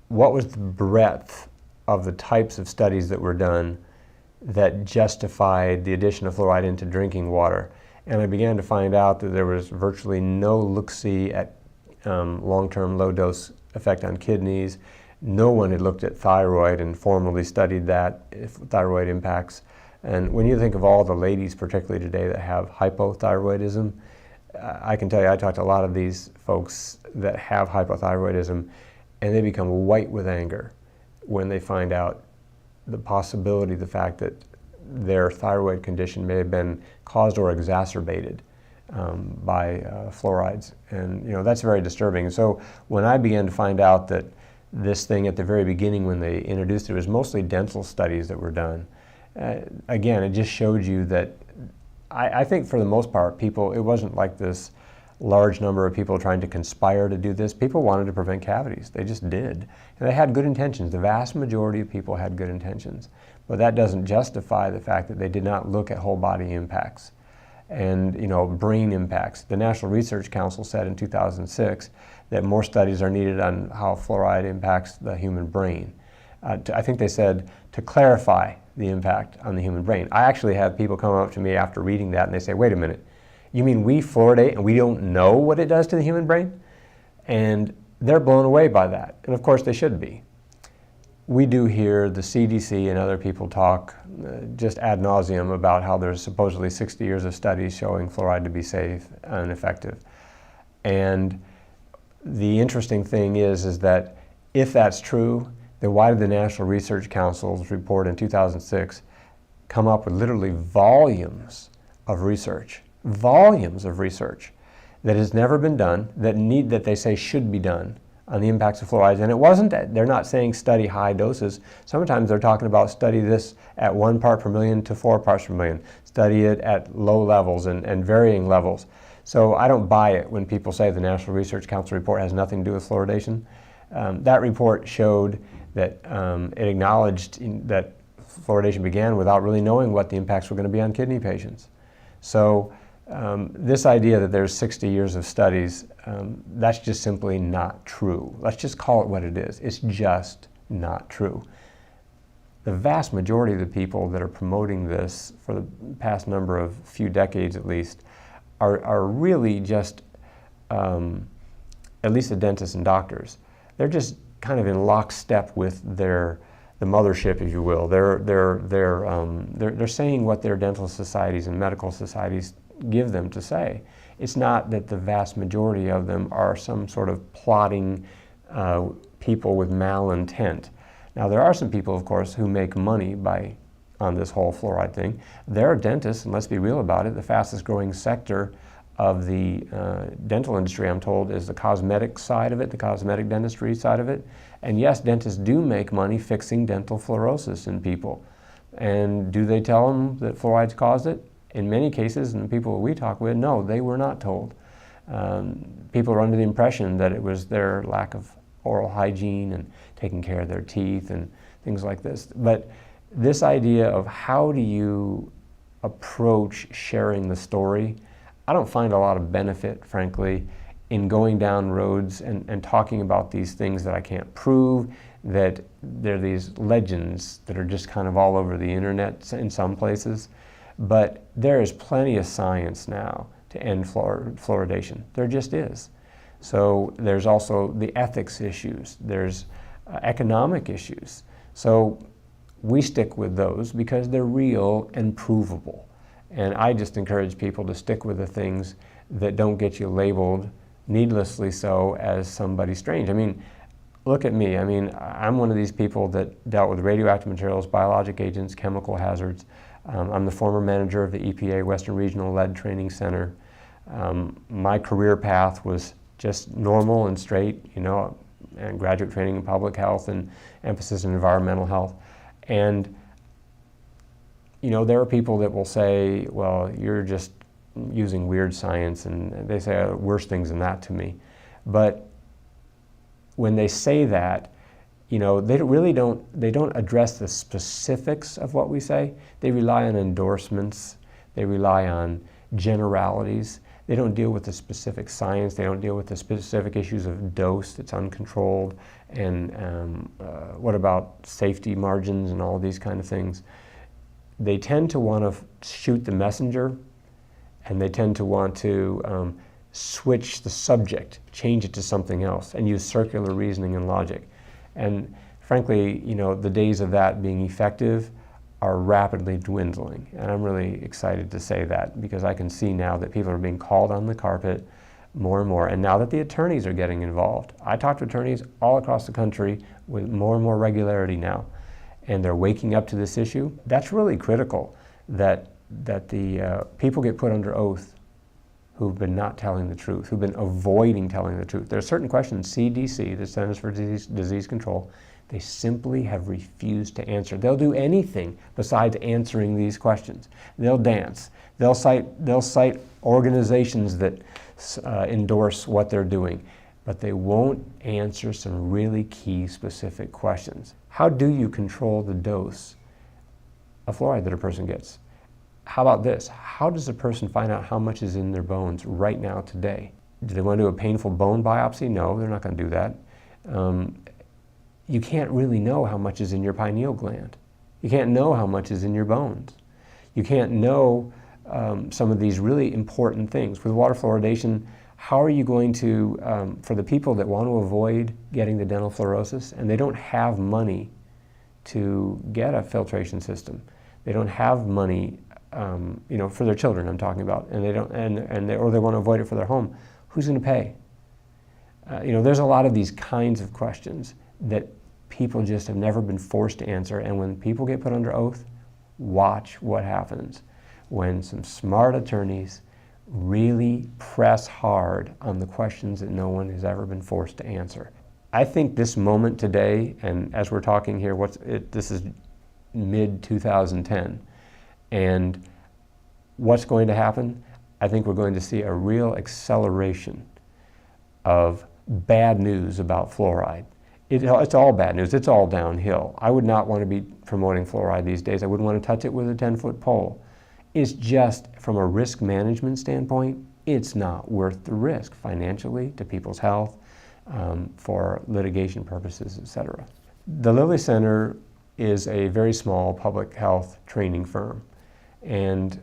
what was the breadth of the types of studies that were done that justified the addition of fluoride into drinking water. And I began to find out that there was virtually no look-see at long-term low-dose effect on kidneys. No one had looked at thyroid and formally studied that, if thyroid impacts. And when you think of all the ladies, particularly today, that have hypothyroidism, I can tell you, I talked to a lot of these folks that have hypothyroidism, and they become white with anger when they find out the possibility, the fact that their thyroid condition may have been caused or exacerbated by fluorides. And that's very disturbing. So when I began to find out that this thing at the very beginning when they introduced it was mostly dental studies that were done, again, it just showed you that I think for the most part people, it wasn't like this large number of people trying to conspire to do this. People wanted to prevent cavities. They just did. And they had good intentions. The vast majority of people had good intentions. But that doesn't justify the fact that they did not look at whole body impacts and brain impacts. The National Research Council said in 2006 that more studies are needed on how fluoride impacts the human brain. I think they said to clarify the impact on the human brain. I actually have people come up to me after reading that and they say, wait a minute, you mean we fluoridate and we don't know what it does to the human brain? And they're blown away by that. And of course they should be. We do hear the CDC and other people talk just ad nauseum about how there's supposedly 60 years of studies showing fluoride to be safe and effective. And the interesting thing is that if that's true, then why did the National Research Council's report in 2006 come up with literally volumes of research that has never been done, that they say should be done on the impacts of fluorides? And it wasn't that they're not saying study high doses. Sometimes they're talking about study this at 1 part per million to 4 parts per million. Study it at low levels and varying levels. So I don't buy it when people say the National Research Council report has nothing to do with fluoridation. That report showed that it acknowledged that fluoridation began without really knowing what the impacts were going to be on kidney patients. So this idea that there's 60 years of studies, that's just simply not true. Let's just call it what it is. It's just not true. The vast majority of the people that are promoting this for the past number of few decades at least are really just, at least the dentists and doctors, they're just kind of in lockstep with the mothership, if you will. They're saying what their dental societies and medical societies give them to say. It's not that the vast majority of them are some sort of plotting people with malintent. Now, there are some people, of course, who make money on this whole fluoride thing. There are dentists, and let's be real about it, the fastest growing sector of the dental industry, I'm told, is the cosmetic side of it, the cosmetic dentistry side of it. And yes, dentists do make money fixing dental fluorosis in people. And do they tell them that fluoride's caused it? In many cases, and the people we talk with, no, they were not told. People are under the impression that it was their lack of oral hygiene and taking care of their teeth and things like this. But this idea of how do you approach sharing the story, I don't find a lot of benefit, frankly, in going down roads and talking about these things that I can't prove, that they're these legends that are just kind of all over the internet in some places. But there is plenty of science now to end fluoridation. There just is. So there's also the ethics issues. There's economic issues. So we stick with those because they're real and provable. And I just encourage people to stick with the things that don't get you labeled needlessly so as somebody strange. I mean, look at me. I mean, I'm one of these people that dealt with radioactive materials, biologic agents, chemical hazards. I'm the former manager of the EPA Western Regional Lead Training Center. My career path was just normal and straight, you know, and graduate training in public health and emphasis in environmental health. And, you know, there are people that will say, well, you're just using weird science, and they say worse things than that to me. But when they say that, you know, they don't address the specifics of what we say. They rely on endorsements. They rely on generalities. They don't deal with the specific science. They don't deal with the specific issues of dose that's uncontrolled, and what about safety margins and all these kind of things. They tend to want to shoot the messenger, and they tend to want to switch the subject, change it to something else, and use circular reasoning and logic. And frankly, you know, the days of that being effective are rapidly dwindling. And I'm really excited to say that, because I can see now that people are being called on the carpet more and more. And now that the attorneys are getting involved, I talk to attorneys all across the country with more and more regularity now, and they're waking up to this issue. That's really critical, that the people get put under oath who've been not telling the truth, who've been avoiding telling the truth. There are certain questions CDC, the Centers for Disease Control, they simply have refused to answer. They'll do anything besides answering these questions. They'll dance. They'll cite organizations that endorse what they're doing, but they won't answer some really key specific questions. How do you control the dose of fluoride that a person gets? How about this? How does a person find out how much is in their bones right now today? Do they want to do a painful bone biopsy? No, they're not going to do that. You can't really know how much is in your pineal gland. You can't know how much is in your bones. You can't know some of these really important things. With water fluoridation, how are you going to, for the people that want to avoid getting the dental fluorosis and they don't have money to get a filtration system, they don't have money, you know, for their children I'm talking about, and they don't, or they want to avoid it for their home, who's going to pay? You know, there's a lot of these kinds of questions that people just have never been forced to answer, and when people get put under oath, watch what happens when some smart attorneys really press hard on the questions that no one has ever been forced to answer. I think this moment today, and as we're talking here, this is mid-2010, and what's going to happen? I think we're going to see a real acceleration of bad news about fluoride. It's all bad news. It's all downhill. I would not want to be promoting fluoride these days. I wouldn't want to touch it with a 10-foot pole. It's just, from a risk management standpoint, it's not worth the risk financially, to people's health, for litigation purposes, etc. The Lilly Center is a very small public health training firm, and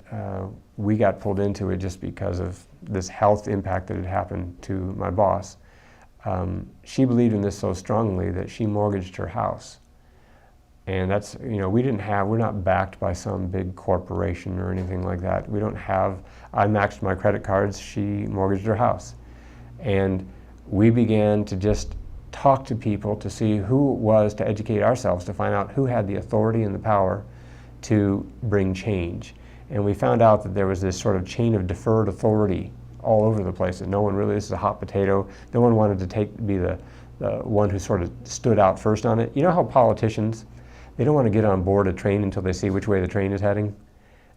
we got pulled into it just because of this health impact that had happened to my boss. She believed in this so strongly that she mortgaged her house. And that's, we're not backed by some big corporation or anything like that. I maxed my credit cards, she mortgaged her house. And we began to just talk to people to see who it was, to educate ourselves, to find out who had the authority and the power to bring change. And we found out that there was this sort of chain of deferred authority all over the place, and no one really, this is a hot potato, no one wanted to be the one who sort of stood out first on it. You know how politicians, they don't want to get on board a train until they see which way the train is heading?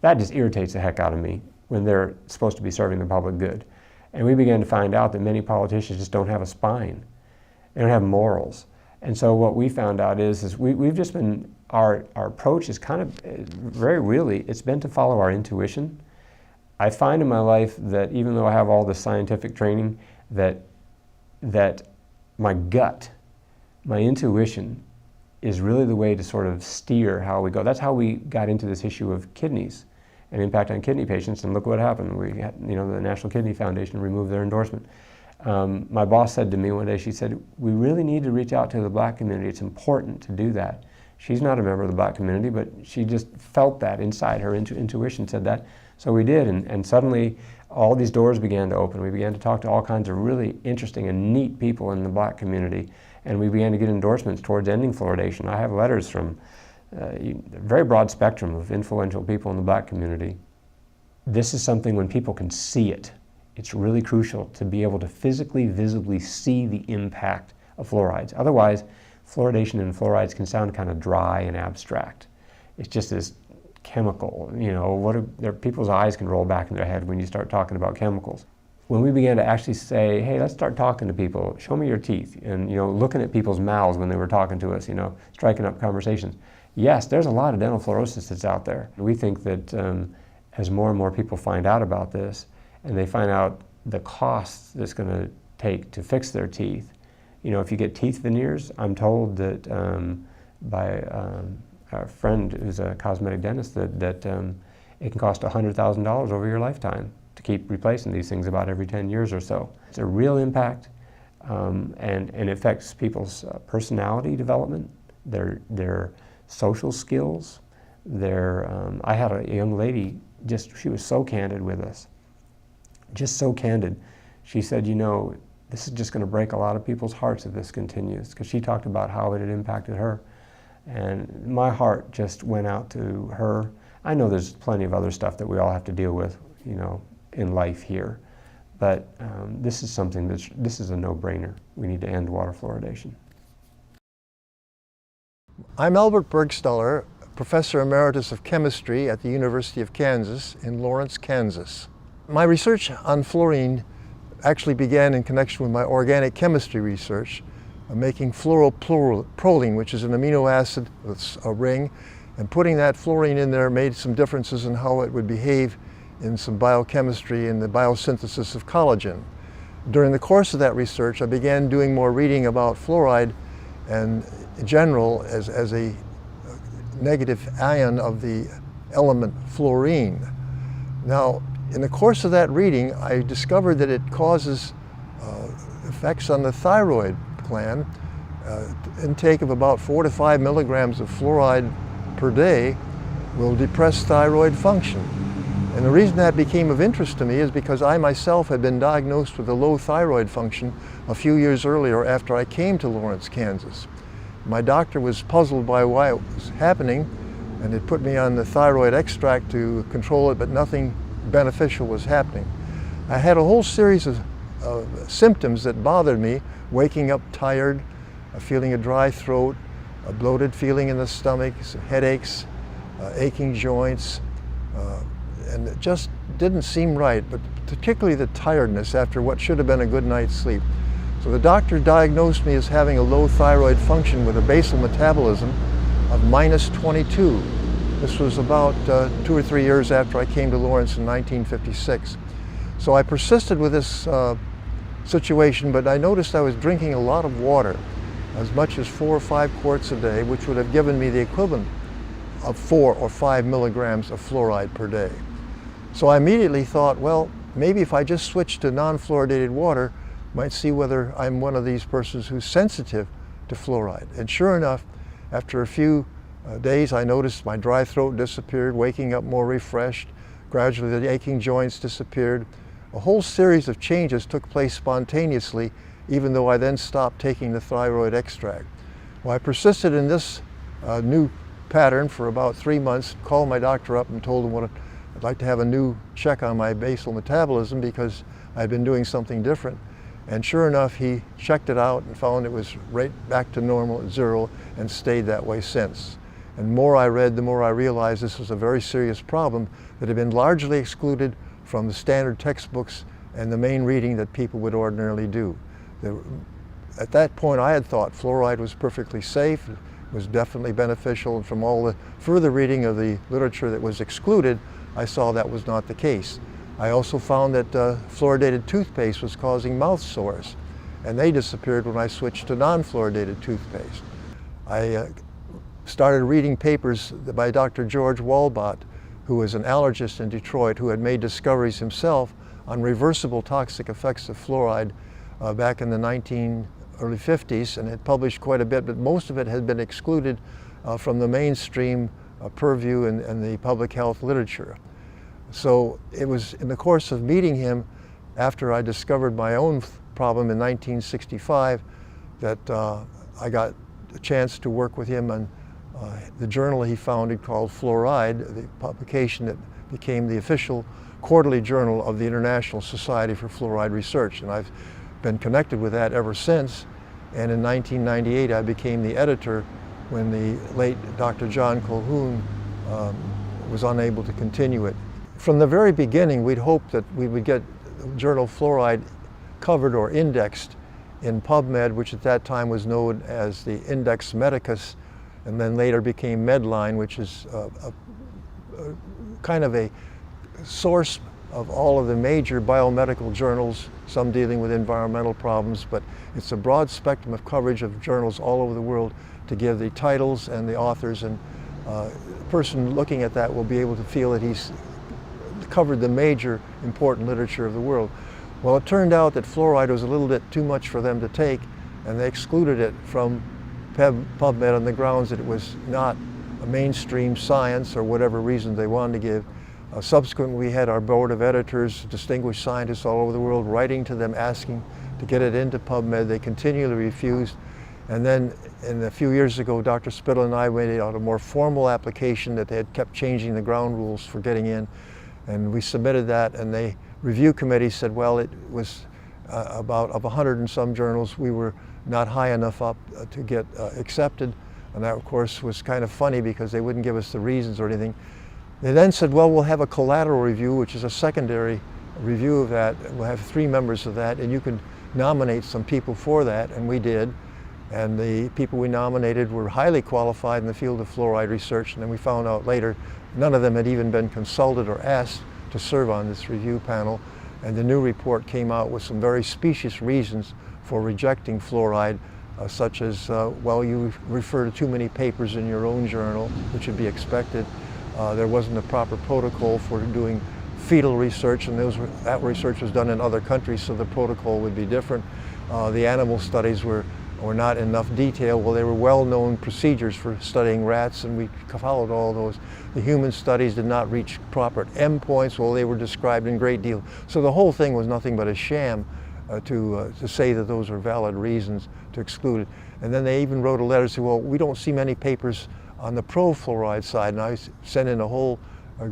That just irritates the heck out of me when they're supposed to be serving the public good. And we began to find out that many politicians just don't have a spine. They don't have morals. And so what we found out is we've just been, our approach is kind of very really, it's been to follow our intuition. I find in my life that even though I have all this scientific training, that my gut, my intuition, is really the way to sort of steer how we go. That's how we got into this issue of kidneys and impact on kidney patients, and look what happened. We had, the National Kidney Foundation removed their endorsement. My boss said to me one day, she said, we really need to reach out to the black community. It's important to do that. She's not a member of the black community, but she just felt that inside her, intuition said that. So we did, and suddenly all these doors began to open. We began to talk to all kinds of really interesting and neat people in the black community, and we began to get endorsements towards ending fluoridation. I have letters from a very broad spectrum of influential people in the black community. This is something when people can see it. It's really crucial to be able to physically, visibly see the impact of fluorides. Otherwise, fluoridation and fluorides can sound kind of dry and abstract. It's just this chemical, people's eyes can roll back in their head when you start talking about chemicals. When we began to actually say, hey, let's start talking to people, show me your teeth, and looking at people's mouths when they were talking to us, striking up conversations. Yes, there's a lot of dental fluorosis that's out there. We think that as more and more people find out about this, and they find out the cost that's going to take to fix their teeth. If you get teeth veneers, I'm told that by a friend who's a cosmetic dentist that it can cost $100,000 over your lifetime to keep replacing these things about every 10 years or so. It's a real impact, and it affects people's personality development, their social skills. I had a young lady, she was so candid with us. Just so candid. She said, this is just going to break a lot of people's hearts if this continues, because she talked about how it had impacted her. And my heart just went out to her. I know there's plenty of other stuff that we all have to deal with, in life here. But this is something this is a no-brainer. We need to end water fluoridation. I'm Albert Bergsteller, Professor Emeritus of Chemistry at the University of Kansas in Lawrence, Kansas. My research on fluorine actually began in connection with my organic chemistry research, making fluoroproline, which is an amino acid with a ring, and putting that fluorine in there made some differences in how it would behave in some biochemistry and the biosynthesis of collagen. During the course of that research, I began doing more reading about fluoride and in general as a negative ion of the element fluorine. Now, in the course of that reading, I discovered that it causes effects on the thyroid gland. Intake of about 4 to 5 milligrams of fluoride per day will depress thyroid function. And the reason that became of interest to me is because I myself had been diagnosed with a low thyroid function a few years earlier after I came to Lawrence, Kansas. My doctor was puzzled by why it was happening, and it put me on the thyroid extract to control it, but nothing beneficial was happening. I had a whole series of symptoms that bothered me: waking up tired, feeling a dry throat, a bloated feeling in the stomach, some headaches, aching joints, and it just didn't seem right, but particularly the tiredness after what should have been a good night's sleep. So the doctor diagnosed me as having a low thyroid function with a basal metabolism of -22. This was about 2 or 3 years after I came to Lawrence in 1956. So I persisted with this situation, but I noticed I was drinking a lot of water, as much as 4 or 5 quarts a day, which would have given me the equivalent of 4 or 5 milligrams of fluoride per day. So I immediately thought, well, maybe if I just switch to non-fluoridated water, might see whether I'm one of these persons who's sensitive to fluoride. And sure enough, after a few days, I noticed my dry throat disappeared, waking up more refreshed. Gradually, the aching joints disappeared. A whole series of changes took place spontaneously, even though I then stopped taking the thyroid extract. Well, I persisted in this new pattern for about 3 months, called my doctor up and told him I'd like to have a new check on my basal metabolism because I'd been doing something different. And sure enough, he checked it out and found it was right back to normal at 0 and stayed that way since. And the more I read, the more I realized this was a very serious problem that had been largely excluded from the standard textbooks and the main reading that people would ordinarily do. At that point, I had thought fluoride was perfectly safe, was definitely beneficial, and from all the further reading of the literature that was excluded, I saw that was not the case. I also found that fluoridated toothpaste was causing mouth sores, and they disappeared when I switched to non-fluoridated toothpaste. I started reading papers by Dr. George Walbot, who was an allergist in Detroit, who had made discoveries himself on reversible toxic effects of fluoride back in the early 50s, and had published quite a bit, but most of it had been excluded from the mainstream purview and the public health literature. So it was in the course of meeting him after I discovered my own problem in 1965 that I got a chance to work with him on the journal he founded called Fluoride, the publication that became the official quarterly journal of the International Society for Fluoride Research. And I've been connected with that ever since. And in 1998, I became the editor when the late Dr. John Colquhoun was unable to continue it. From the very beginning, we'd hoped that we would get the journal Fluoride covered or indexed in PubMed, which at that time was known as the Index Medicus, and then later became Medline, which is kind of a source of all of the major biomedical journals, some dealing with environmental problems, but it's a broad spectrum of coverage of journals all over the world to give the titles and the authors, and a person looking at that will be able to feel that he's covered the major important literature of the world. Well, it turned out that fluoride was a little bit too much for them to take, and they excluded it from PubMed on the grounds that it was not a mainstream science or whatever reason they wanted to give. Subsequently, we had our board of editors, distinguished scientists all over the world, writing to them asking to get it into PubMed. They continually refused. And then a few years ago, Dr. Spittle and I made out a more formal application that they had kept changing the ground rules for getting in. And we submitted that, and the review committee said, well, it was about of 100 and some journals, we were not high enough up to get accepted. And that, of course, was kind of funny because they wouldn't give us the reasons or anything. They then said, well, we'll have a collateral review, which is a secondary review of that. We'll have 3 members of that, and you can nominate some people for that, and we did. And the people we nominated were highly qualified in the field of fluoride research, and then we found out later none of them had even been consulted or asked to serve on this review panel. And the new report came out with some very specious reasons for rejecting fluoride, such as, well, you refer to too many papers in your own journal, which would be expected. There wasn't a proper protocol for doing fetal research, and that research was done in other countries, so the protocol would be different. The animal studies were not in enough detail. Well, they were well-known procedures for studying rats, and we followed all those. The human studies did not reach proper endpoints. Well, they were described in great deal. So the whole thing was nothing but a sham to say that those are valid reasons to exclude it. And then they even wrote a letter saying, well, we don't see many papers on the pro-fluoride side, and I sent in a whole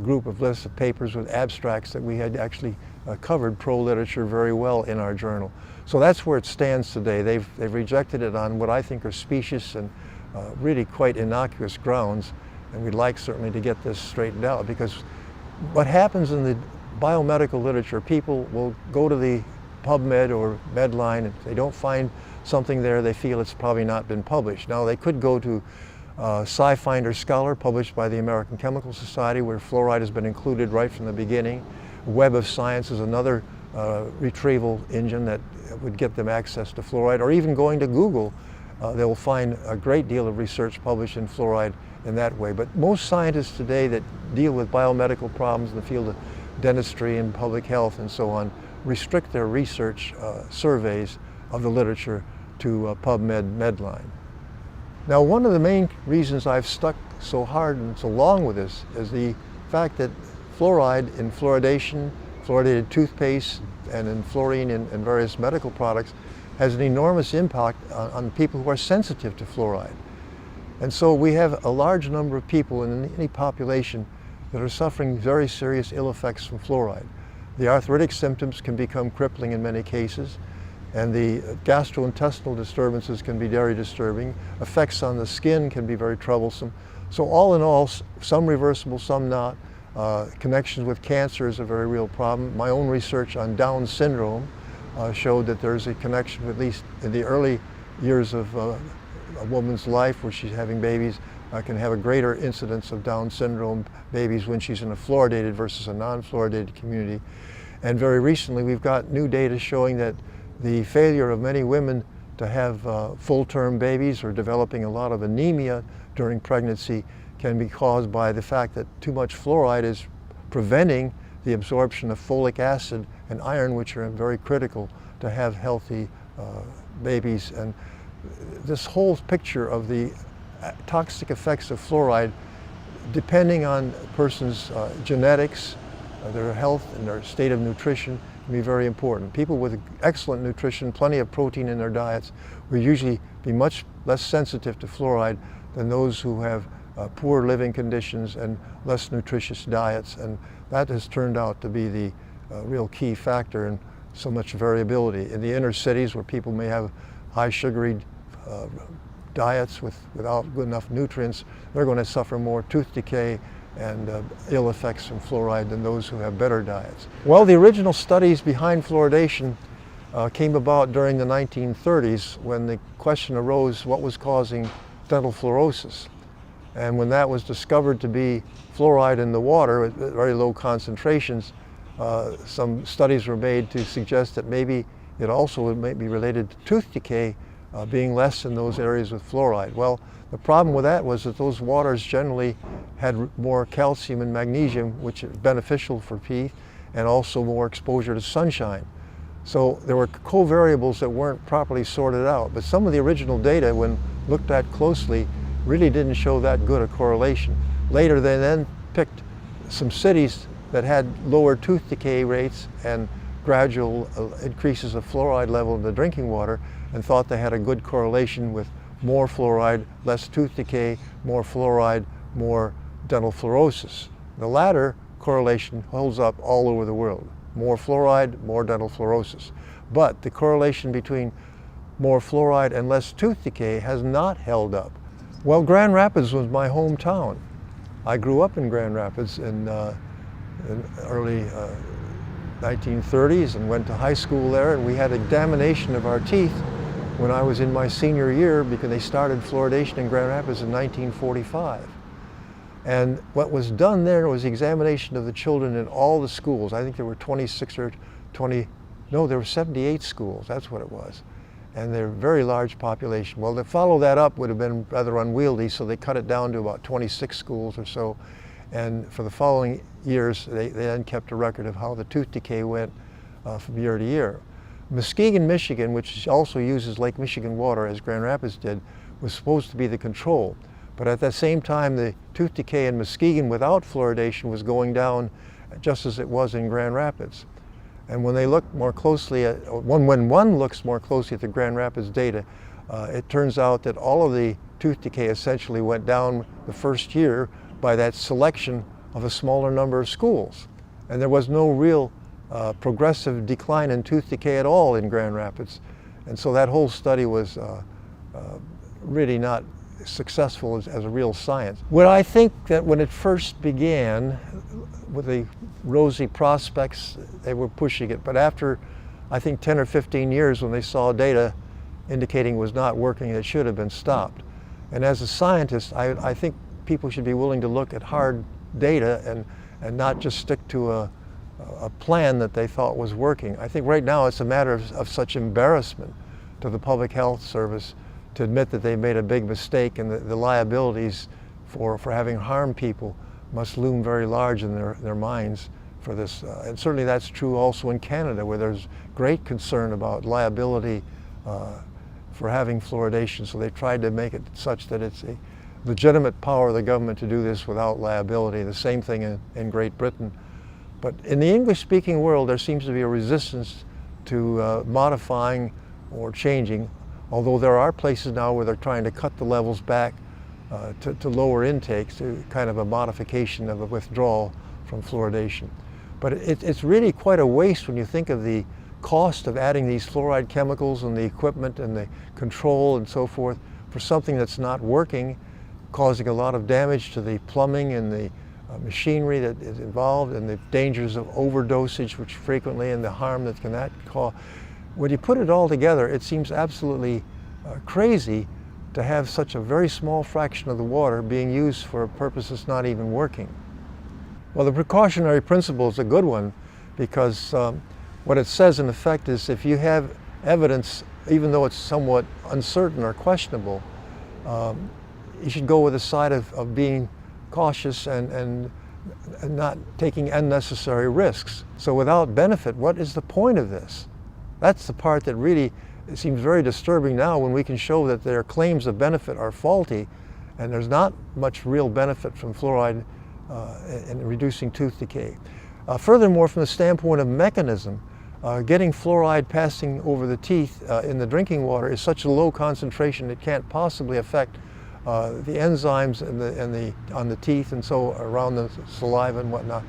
group of lists of papers with abstracts that we had actually covered pro-literature very well in our journal. So that's where it stands today. They've rejected it on what I think are specious and really quite innocuous grounds, and we'd like certainly to get this straightened out, because what happens in the biomedical literature, people will go to the PubMed or Medline, and if they don't find something there, they feel it's probably not been published. Now, they could go to SciFinder Scholar, published by the American Chemical Society, where fluoride has been included right from the beginning. Web of Science is another retrieval engine that would get them access to fluoride, or even going to Google, they will find a great deal of research published in fluoride in that way. But most scientists today that deal with biomedical problems in the field of dentistry and public health and so on, restrict their research surveys of the literature to PubMed Medline. Now, one of the main reasons I've stuck so hard and so long with this is the fact that fluoride in fluoridation, fluoridated toothpaste, and in fluorine in various medical products has an enormous impact on people who are sensitive to fluoride. And so we have a large number of people in any population that are suffering very serious ill effects from fluoride. The arthritic symptoms can become crippling in many cases, and the gastrointestinal disturbances can be very disturbing. Effects on the skin can be very troublesome. So all in all, some reversible, some not. Connections with cancer is a very real problem. My own research on Down syndrome showed that there's a connection, at least in the early years of a woman's life where she's having babies, can have a greater incidence of Down syndrome babies when she's in a fluoridated versus a non-fluoridated community. And very recently we've got new data showing that the failure of many women to have full-term babies or developing a lot of anemia during pregnancy can be caused by the fact that too much fluoride is preventing the absorption of folic acid and iron, which are very critical to have healthy babies. And this whole picture of the toxic effects of fluoride, depending on a person's genetics, their health, and their state of nutrition, can be very important. People with excellent nutrition, plenty of protein in their diets, will usually be much less sensitive to fluoride than those who have poor living conditions and less nutritious diets. And that has turned out to be the real key factor in so much variability. In the inner cities where people may have high sugary diets without good enough nutrients, they're going to suffer more tooth decay and ill effects from fluoride than those who have better diets. Well, the original studies behind fluoridation came about during the 1930s when the question arose what was causing dental fluorosis. And when that was discovered to be fluoride in the water at very low concentrations, some studies were made to suggest that maybe it also may be related to tooth decay being less in those areas with fluoride. Well, the problem with that was that those waters generally had more calcium and magnesium, which is beneficial for teeth, and also more exposure to sunshine. So there were covariables that weren't properly sorted out. But some of the original data, when looked at closely, really didn't show that good a correlation. Later they then picked some cities that had lower tooth decay rates and gradual increases of fluoride level in the drinking water and thought they had a good correlation with more fluoride, less tooth decay, more fluoride, more dental fluorosis. The latter correlation holds up all over the world. More fluoride, more dental fluorosis. But the correlation between more fluoride and less tooth decay has not held up. Well, Grand Rapids was my hometown. I grew up in Grand Rapids in early 1930s and went to high school there, and we had examination of our teeth when I was in my senior year because they started fluoridation in Grand Rapids in 1945. And what was done there was examination of the children in all the schools. I think there were 26 or 20, no, there were 78 schools, that's what it was. And they're a very large population. Well, to follow that up would have been rather unwieldy, so they cut it down to about 26 schools or so. And for the following years, they then kept a record of how the tooth decay went from year to year. Muskegon, Michigan, which also uses Lake Michigan water as Grand Rapids did, was supposed to be the control. But at the same time, the tooth decay in Muskegon without fluoridation was going down just as it was in Grand Rapids. And when they look more closely at, when one looks more closely at the Grand Rapids data, it turns out that all of the tooth decay essentially went down the first year by that selection of a smaller number of schools. And there was no real progressive decline in tooth decay at all in Grand Rapids. And so that whole study was really not successful as a real science. Well, I think that when it first began with the rosy prospects, they were pushing it. But after, I think, 10 or 15 years, when they saw data indicating it was not working, it should have been stopped. And as a scientist, I think people should be willing to look at hard data and not just stick to a plan that they thought was working. I think right now it's a matter of such embarrassment to the Public Health Service to admit that they made a big mistake, and the liabilities for having harmed people must loom very large in their minds for this. And certainly that's true also in Canada, where there's great concern about liability for having fluoridation. So they tried to make it such that it's a legitimate power of the government to do this without liability. The same thing in Great Britain. But in the English-speaking world, there seems to be a resistance to modifying or changing, although there are places now where they're trying to cut the levels back to lower intakes, to kind of a modification of a withdrawal from fluoridation. But it's really quite a waste when you think of the cost of adding these fluoride chemicals and the equipment and the control and so forth for something that's not working, causing a lot of damage to the plumbing and the machinery that is involved, and the dangers of overdosage, which frequently, and the harm that can cause. When you put it all together, it seems absolutely crazy to have such a very small fraction of the water being used for a purpose that's not even working. Well, the precautionary principle is a good one, because what it says in effect is if you have evidence, even though it's somewhat uncertain or questionable, you should go with the side of being cautious and not taking unnecessary risks. So without benefit, what is the point of this? That's the part that really seems very disturbing now, when we can show that their claims of benefit are faulty and there's not much real benefit from fluoride in reducing tooth decay. Furthermore, from the standpoint of mechanism, getting fluoride passing over the teeth in the drinking water is such a low concentration it can't possibly affect the enzymes on the teeth and so around the saliva and whatnot.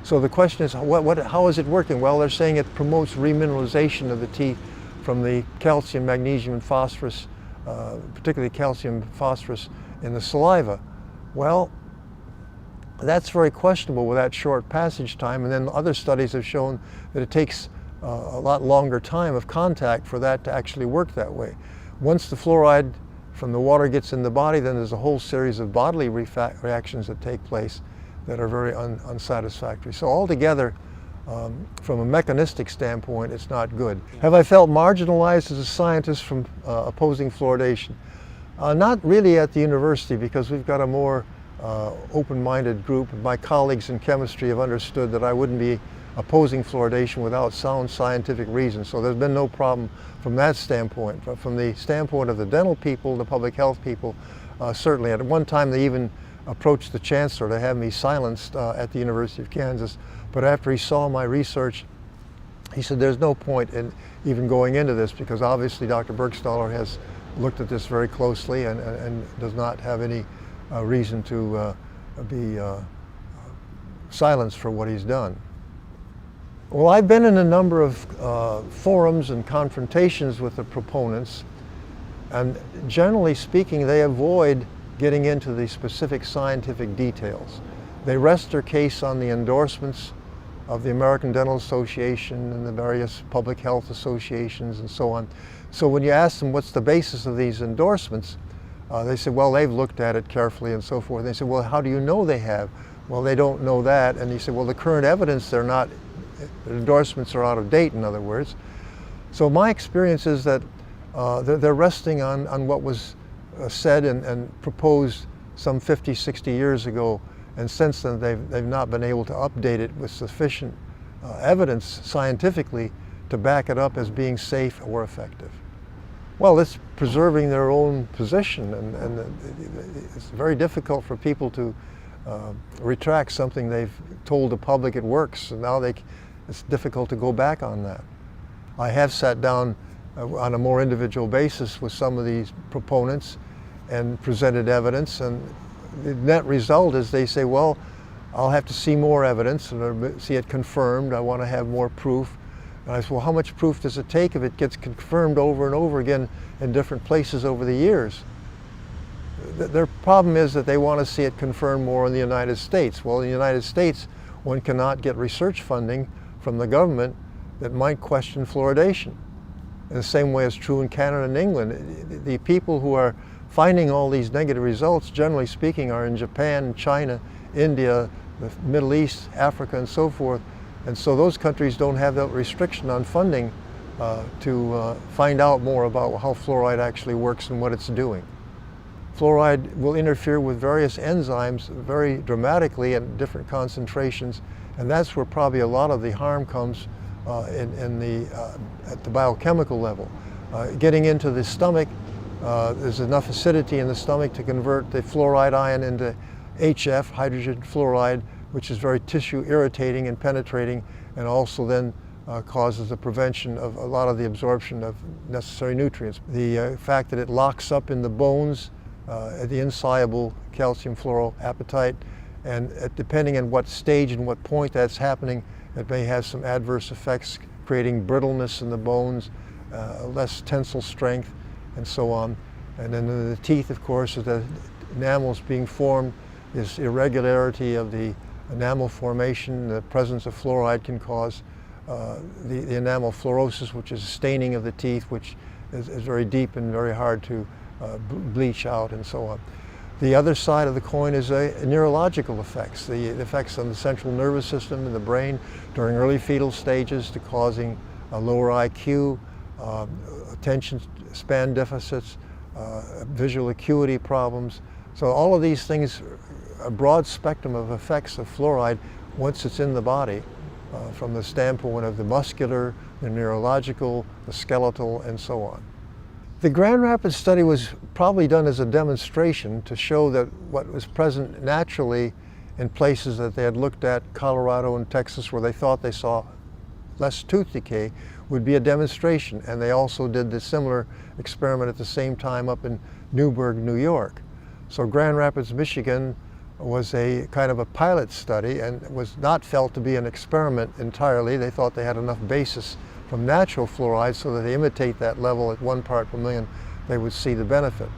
So the question is, how is it working? Well, they're saying it promotes remineralization of the teeth from the calcium, magnesium, and phosphorus, particularly calcium, phosphorus in the saliva. Well, that's very questionable with that short passage time, and then other studies have shown that it takes a lot longer time of contact for that to actually work that way. Once the fluoride from the water gets in the body, then there's a whole series of bodily reactions that take place that are very unsatisfactory. So altogether, from a mechanistic standpoint, it's not good. Have I felt marginalized as a scientist from opposing fluoridation? Not really at the university, because we've got a more open-minded group. My colleagues in chemistry have understood that I wouldn't be opposing fluoridation without sound scientific reasons. So there's been no problem from that standpoint. But from the standpoint of the dental people, the public health people, certainly. At one time they even approached the chancellor to have me silenced at the University of Kansas. But after he saw my research, he said there's no point in even going into this, because obviously Dr. Bergstaller has looked at this very closely and does not have any reason to be silenced for what he's done. Well, I've been in a number of forums and confrontations with the proponents, and generally speaking, they avoid getting into the specific scientific details. They rest their case on the endorsements of the American Dental Association and the various public health associations and so on. So when you ask them what's the basis of these endorsements, they say, well, they've looked at it carefully and so forth. And they say, well, how do you know they have? Well, they don't know that. And you say, well, the current evidence, the endorsements are out of date, in other words. So my experience is that they're resting on what was said and proposed some 50, 60 years ago, and since then they've not been able to update it with sufficient evidence scientifically to back it up as being safe or effective. Well, it's preserving their own position, and it's very difficult for people to retract something they've told the public it works, and now it's difficult to go back on that. I have sat down on a more individual basis with some of these proponents and presented evidence, and the net result is they say, well, I'll have to see more evidence and see it confirmed. I want to have more proof. And I said, well, how much proof does it take if it gets confirmed over and over again in different places over the years? Their problem is that they want to see it confirmed more in the United States. Well, in the United States, one cannot get research funding from the government that might question fluoridation. In the same way as true in Canada and England. The people who are finding all these negative results, generally speaking, are in Japan, China, India, the Middle East, Africa, and so forth. And so those countries don't have that restriction on funding to find out more about how fluoride actually works and what it's doing. Fluoride will interfere with various enzymes very dramatically at different concentrations And that's where probably a lot of the harm comes at the biochemical level. Getting into the stomach, there's enough acidity in the stomach to convert the fluoride ion into HF, hydrogen fluoride, which is very tissue irritating and penetrating, and also then causes the prevention of a lot of the absorption of necessary nutrients. The fact that it locks up in the bones, the insoluble calcium fluoroapatite, and depending on what stage and what point that's happening, it may have some adverse effects, creating brittleness in the bones, less tensile strength, and so on. And then in the teeth, of course, as the enamels being formed, this irregularity of the enamel formation, the presence of fluoride can cause the enamel fluorosis, which is staining of the teeth, which is very deep and very hard to bleach out, and so on. The other side of the coin is neurological effects, the effects on the central nervous system and the brain during early fetal stages, to causing a lower IQ, attention span deficits, visual acuity problems. So all of these things, a broad spectrum of effects of fluoride once it's in the body, from the standpoint of the muscular, the neurological, the skeletal, and so on. The Grand Rapids study was probably done as a demonstration to show that what was present naturally in places that they had looked at, Colorado and Texas, where they thought they saw less tooth decay, would be a demonstration. And they also did the similar experiment at the same time up in Newburgh, New York. So Grand Rapids, Michigan was a kind of a pilot study and was not felt to be an experiment entirely. They thought they had enough basis from natural fluoride so that they imitate that level at 1 part per million, they would see the benefit.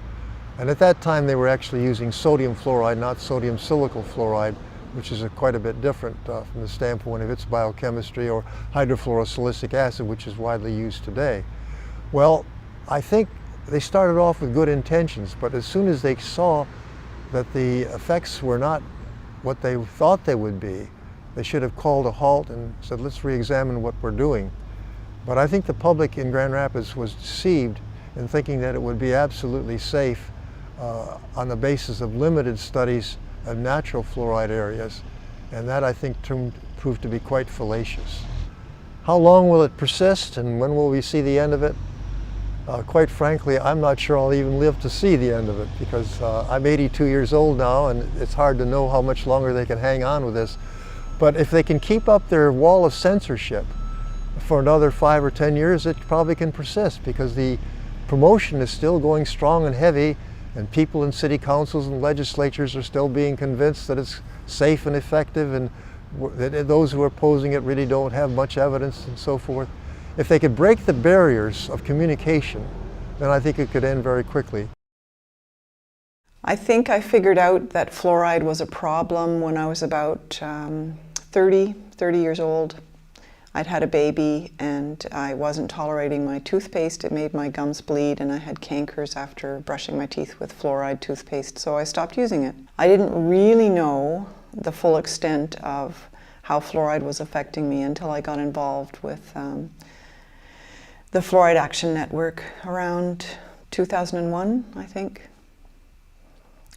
And at that time they were actually using sodium fluoride, not sodium silicate fluoride, which is quite a bit different from the standpoint of its biochemistry, or hydrofluorosilicic acid, which is widely used today. Well, I think they started off with good intentions, but as soon as they saw that the effects were not what they thought they would be, they should have called a halt and said, let's re-examine what we're doing. But I think the public in Grand Rapids was deceived in thinking that it would be absolutely safe on the basis of limited studies of natural fluoride areas, and that I think proved to be quite fallacious. How long will it persist, and when will we see the end of it? Quite frankly, I'm not sure I'll even live to see the end of it, because I'm 82 years old now, and it's hard to know how much longer they can hang on with this. But if they can keep up their wall of censorship for another 5 or 10 years, it probably can persist, because the promotion is still going strong and heavy, and people in city councils and legislatures are still being convinced that it's safe and effective, and that those who are opposing it really don't have much evidence, and so forth. If they could break the barriers of communication, then I think it could end very quickly. I think I figured out that fluoride was a problem when I was about 30 years old. I'd had a baby and I wasn't tolerating my toothpaste. It made my gums bleed, and I had cankers after brushing my teeth with fluoride toothpaste, so I stopped using it. I didn't really know the full extent of how fluoride was affecting me until I got involved with the Fluoride Action Network around 2001, I think,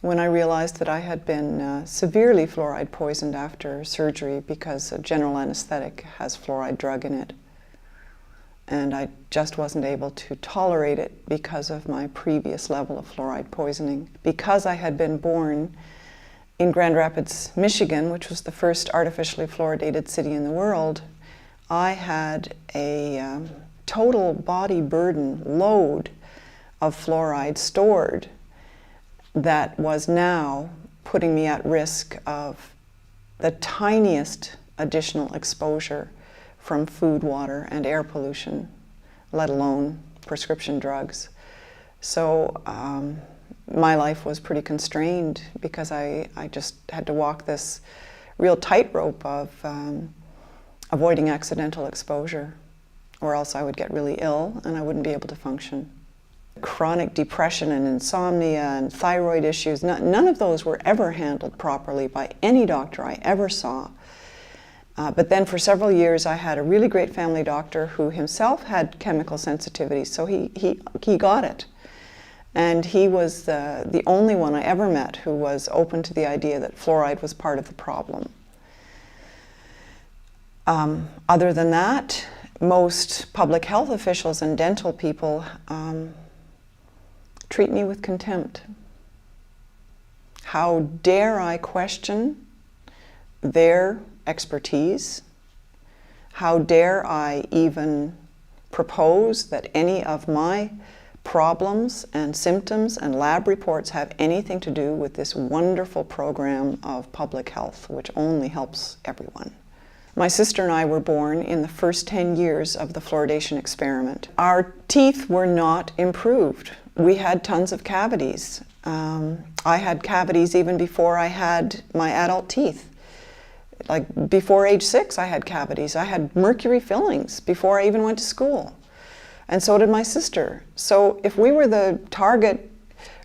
when I realized that I had been severely fluoride poisoned after surgery because a general anesthetic has fluoride drug in it. And I just wasn't able to tolerate it because of my previous level of fluoride poisoning. Because I had been born in Grand Rapids, Michigan, which was the first artificially fluoridated city in the world, I had a total body burden load of fluoride stored that was now putting me at risk of the tiniest additional exposure from food, water, and air pollution, let alone prescription drugs. So my life was pretty constrained because I just had to walk this real tightrope of avoiding accidental exposure, or else I would get really ill and I wouldn't be able to function. Chronic depression and insomnia and thyroid issues, none of those were ever handled properly by any doctor I ever saw. But then for several years I had a really great family doctor who himself had chemical sensitivity, so he got it. And he was the only one I ever met who was open to the idea that fluoride was part of the problem. Other than that, most public health officials and dental people treat me with contempt. How dare I question their expertise? How dare I even propose that any of my problems and symptoms and lab reports have anything to do with this wonderful program of public health, which only helps everyone. My sister and I were born in the first 10 years of the fluoridation experiment. Our teeth were not improved. We had tons of cavities. I had cavities even before I had my adult teeth. Like before age 6, I had cavities. I had mercury fillings before I even went to school. And so did my sister. So if we were the target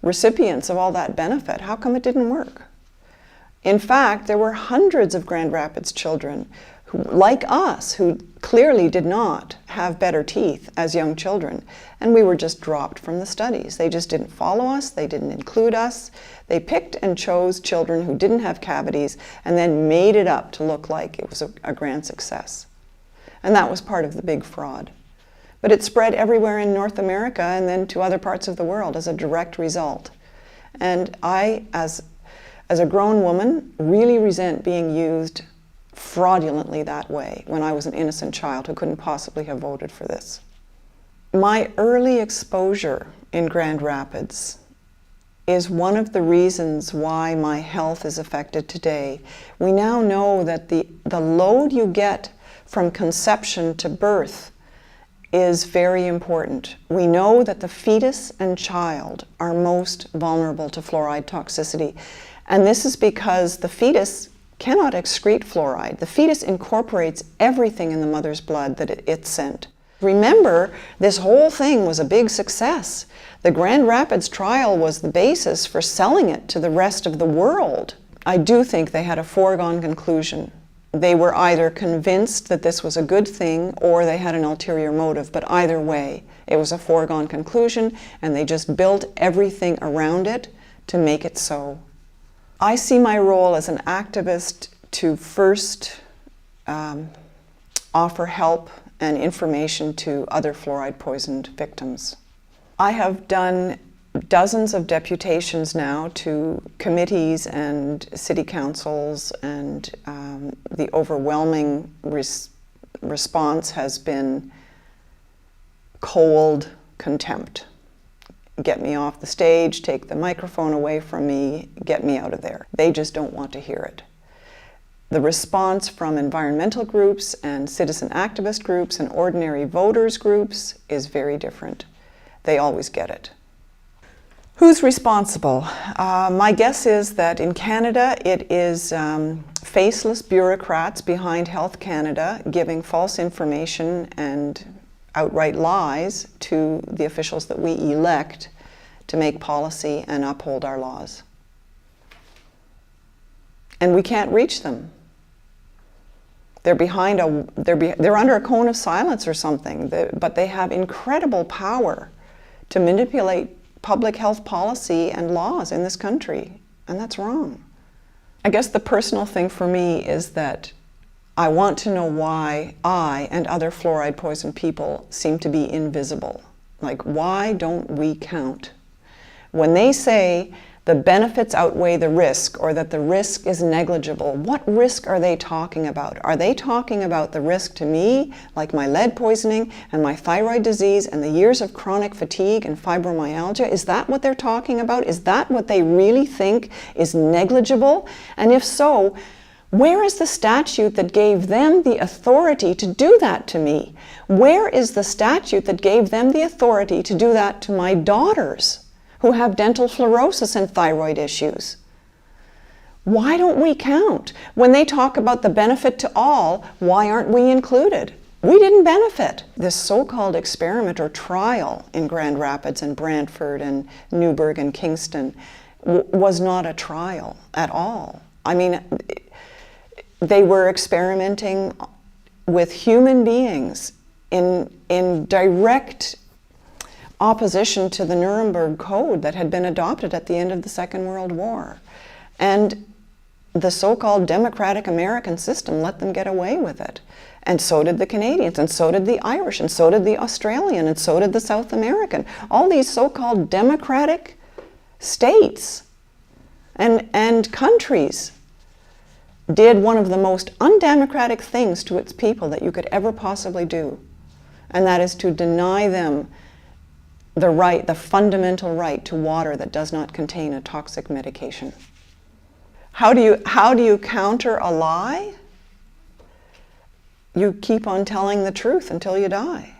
recipients of all that benefit, how come it didn't work? In fact, there were hundreds of Grand Rapids children who, like us, who clearly did not have better teeth as young children, and we were just dropped from the studies. They just didn't follow us, they didn't include us. They picked and chose children who didn't have cavities and then made it up to look like it was a grand success. And that was part of the big fraud. But it spread everywhere in North America and then to other parts of the world as a direct result. And I, as a grown woman, really resent being used fraudulently that way when I was an innocent child who couldn't possibly have voted for this. My early exposure in Grand Rapids is one of the reasons why my health is affected today. We now know that the load you get from conception to birth is very important. We know that the fetus and child are most vulnerable to fluoride toxicity. And this is because the fetus cannot excrete fluoride. The fetus incorporates everything in the mother's blood that it sent. Remember, this whole thing was a big success. The Grand Rapids trial was the basis for selling it to the rest of the world. I do think they had a foregone conclusion. They were either convinced that this was a good thing or they had an ulterior motive, but either way, it was a foregone conclusion and they just built everything around it to make it so. I see my role as an activist to first offer help and information to other fluoride poisoned victims. I have done dozens of deputations now to committees and city councils, and the overwhelming response has been cold contempt. Get me off the stage, take the microphone away from me, get me out of there. They just don't want to hear it. The response from environmental groups and citizen activist groups and ordinary voters groups is very different. They always get it. Who's responsible? My guess is that in Canada it is faceless bureaucrats behind Health Canada giving false information and outright lies to the officials that we elect to make policy and uphold our laws. And we can't reach them. They're they're under a cone of silence or something, but they have incredible power to manipulate public health policy and laws in this country, and that's wrong. I guess the personal thing for me is that I want to know why I and other fluoride poisoned people seem to be invisible. Like, why don't we count? When they say the benefits outweigh the risk, or that the risk is negligible, what risk are they talking about? Are they talking about the risk to me, like my lead poisoning and my thyroid disease and the years of chronic fatigue and fibromyalgia? Is that what they're talking about? Is that what they really think is negligible? And if so, where is the statute that gave them the authority to do that to me? Where is the statute that gave them the authority to do that to my daughters who have dental fluorosis and thyroid issues? Why don't we count? When they talk about the benefit to all, why aren't we included? We didn't benefit. This so-called experiment or trial in Grand Rapids and Brantford and Newburgh and Kingston was not a trial at all. I mean, they were experimenting with human beings in direct opposition to the Nuremberg Code that had been adopted at the end of the Second World War. And the so-called democratic American system let them get away with it. And so did the Canadians, and so did the Irish, and so did the Australian, and so did the South American. All these so-called democratic states and countries did one of the most undemocratic things to its people that you could ever possibly do. And that is to deny them the right, the fundamental right to water that does not contain a toxic medication. How do you counter a lie? You keep on telling the truth until you die.